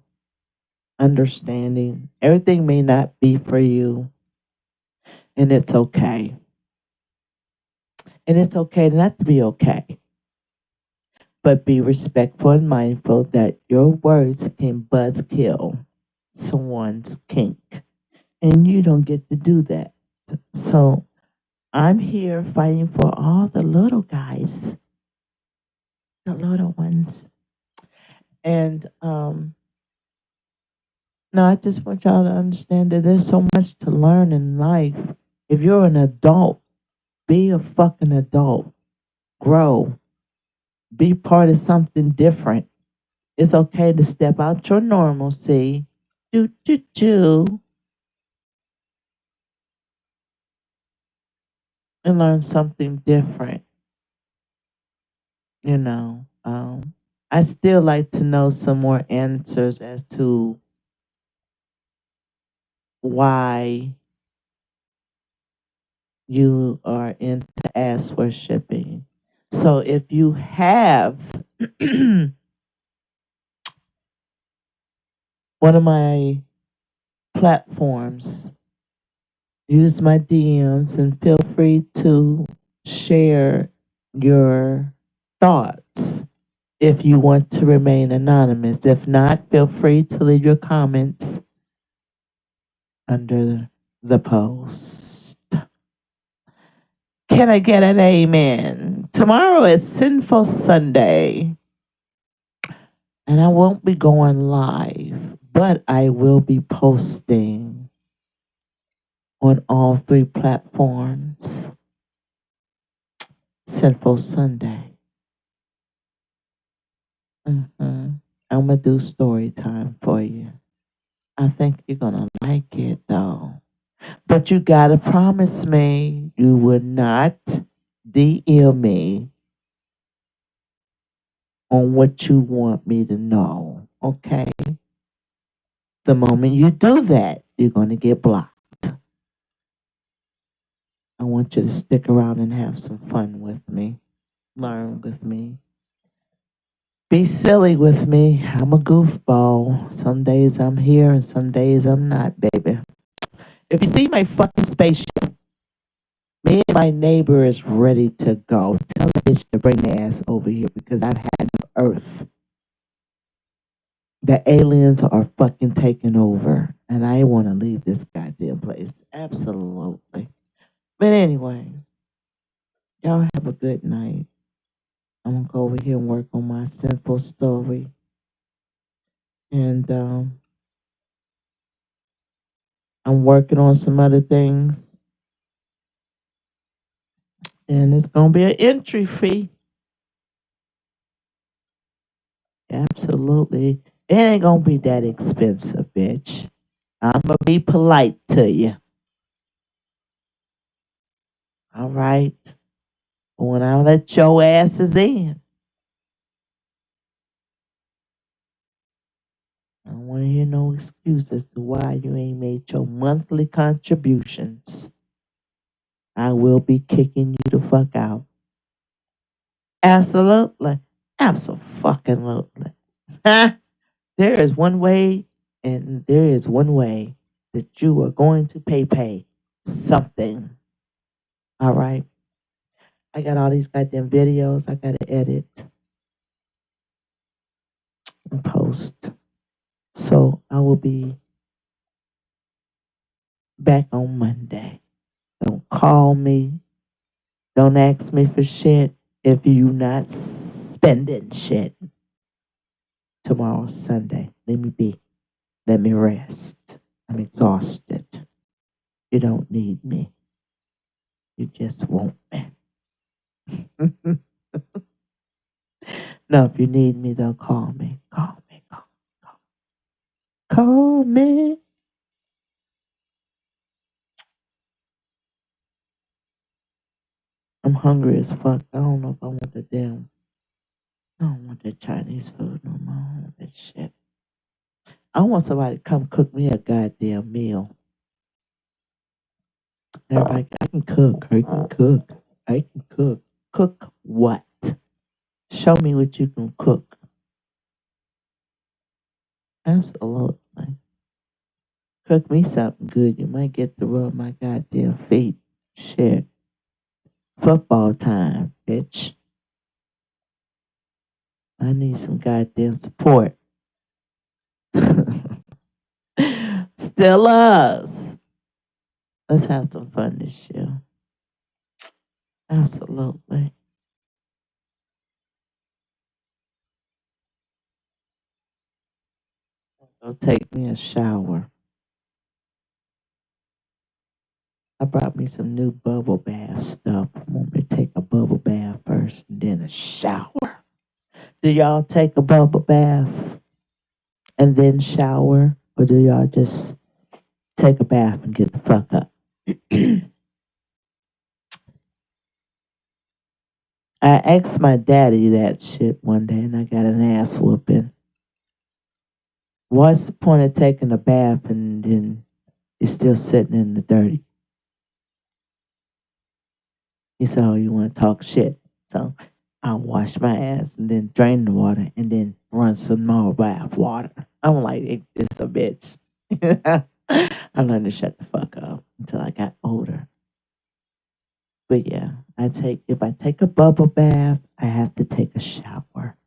understanding. Everything may not be for you, and it's okay. And it's okay not to be okay. But be respectful and mindful that your words can buzzkill someone's kink. And you don't get to do that. So I'm here fighting for all the little guys, the little ones. And no, I just want y'all to understand that there's so much to learn in life. If you're an adult, be a fucking adult. Grow. Be part of something different. It's okay to step out your normalcy. Do, do, do. And learn something different. You know, I still like to know some more answers as to why you are into ass worshiping. So if you have one of my platforms, use my DMs and feel free to share your thoughts if you want to remain anonymous. If not, feel free to leave your comments under the post. Can I get an amen? Tomorrow is Sinful Sunday, and I won't be going live, but I will be posting on all 3 platforms. Sinful Sunday. I'm gonna do story time for you. I think you're gonna like it though. But you gotta promise me you would not DM me on what you want me to know. Okay? The moment you do that, you're gonna get blocked. I want you to stick around and have some fun with me. Learn with me. Be silly with me. I'm a goofball. Some days I'm here and some days I'm not, baby. If you see my fucking spaceship, me and my neighbor is ready to go. Tell that bitch to bring their ass over here because I've had enough Earth. The aliens are fucking taking over, and I want to leave this goddamn place. Absolutely. But anyway, y'all have a good night. I'm gonna go over here and work on my simple story, and I'm working on some other things, and it's gonna be an entry fee. Absolutely, it ain't gonna be that expensive, bitch. I'm gonna be polite to you. All right. When I let your asses in, I don't want to hear no excuse as to why you ain't made your monthly contributions. I will be kicking you the fuck out. Absolutely. Absolutely. There is one way, and there is one way that you are going to pay something. All right. I got all these goddamn videos I got to edit and post. So I will be back on Monday. Don't call me. Don't ask me for shit if you not spending shit. Tomorrow's Sunday. Let me be. Let me rest. I'm exhausted. You don't need me. You just want me. No, if you need me, they'll call me. Call me. Call me. I'm hungry as fuck. I don't know if I want the damn. I don't want that Chinese food no more. I don't want that shit. I want somebody to come cook me a goddamn meal. Everybody, I can cook. I can cook. I can cook. Cook what? Show me what you can cook. Absolutely. Cook me something good. You might get to rub my goddamn feet. Shit. Football time, bitch. I need some goddamn support. Still us. Let's have some fun this year. Absolutely. Go take me a shower. I brought me some new bubble bath stuff. I want me to take a bubble bath first and then a shower. Do y'all take a bubble bath and then shower? Or do y'all just take a bath and get the fuck up? I asked my daddy that shit one day and I got an ass whooping. What's the point of taking a bath and then you're still sitting in the dirty? He said, oh, you want to talk shit. So I'll wash my ass and then drain the water and then run some more bath water. I'm like, it's a bitch. I learned to shut the fuck up until I got older. But yeah, if I take a bubble bath, I have to take a shower.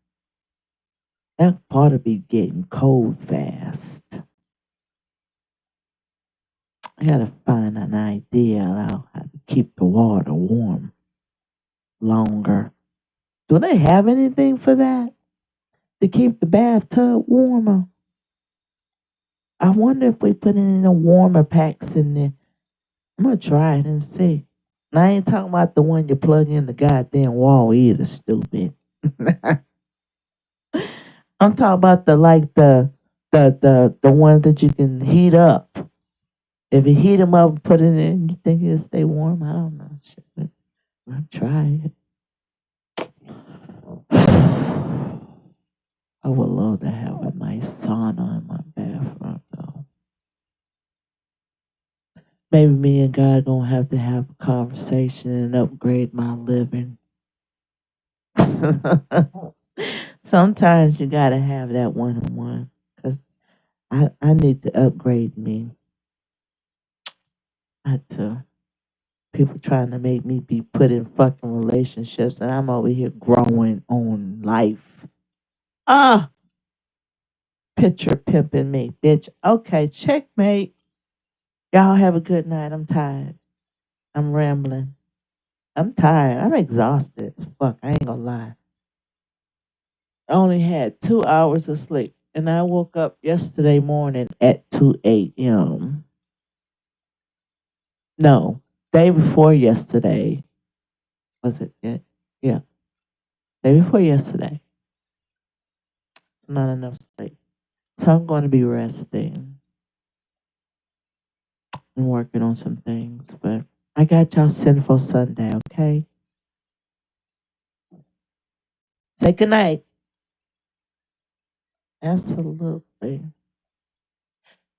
That part of me getting cold fast. I gotta find an idea on how to keep the water warm longer. Do they have anything for that? To keep the bathtub warmer? I wonder if we put in the warmer packs in there. I'm gonna try it and see. And I ain't talking about the one you plug in the goddamn wall either, stupid. I'm talking about the one that you can heat up. If you heat them up and put it in, you think it'll stay warm? I don't know. Shit, but I'll try it. I would love to have a nice sauna in my bathroom, though. Maybe me and God gonna have to have a conversation and upgrade my living. Sometimes you gotta have that one on one, cause I need to upgrade me. I to people trying to make me be put in fucking relationships, and I'm over here growing on life. Ah, picture pimping me, bitch. Okay, checkmate. Y'all have a good night. I'm tired. I'm rambling. I'm tired. I'm exhausted as fuck. I ain't gonna lie. I only had 2 hours of sleep, and I woke up yesterday morning at 2 a.m. No, day before yesterday. Was it? Yeah, yeah, day before yesterday. It's not enough sleep, so I'm going to be resting and working on some things. But I got y'all Sinful Sunday. Okay, say good night. Absolutely.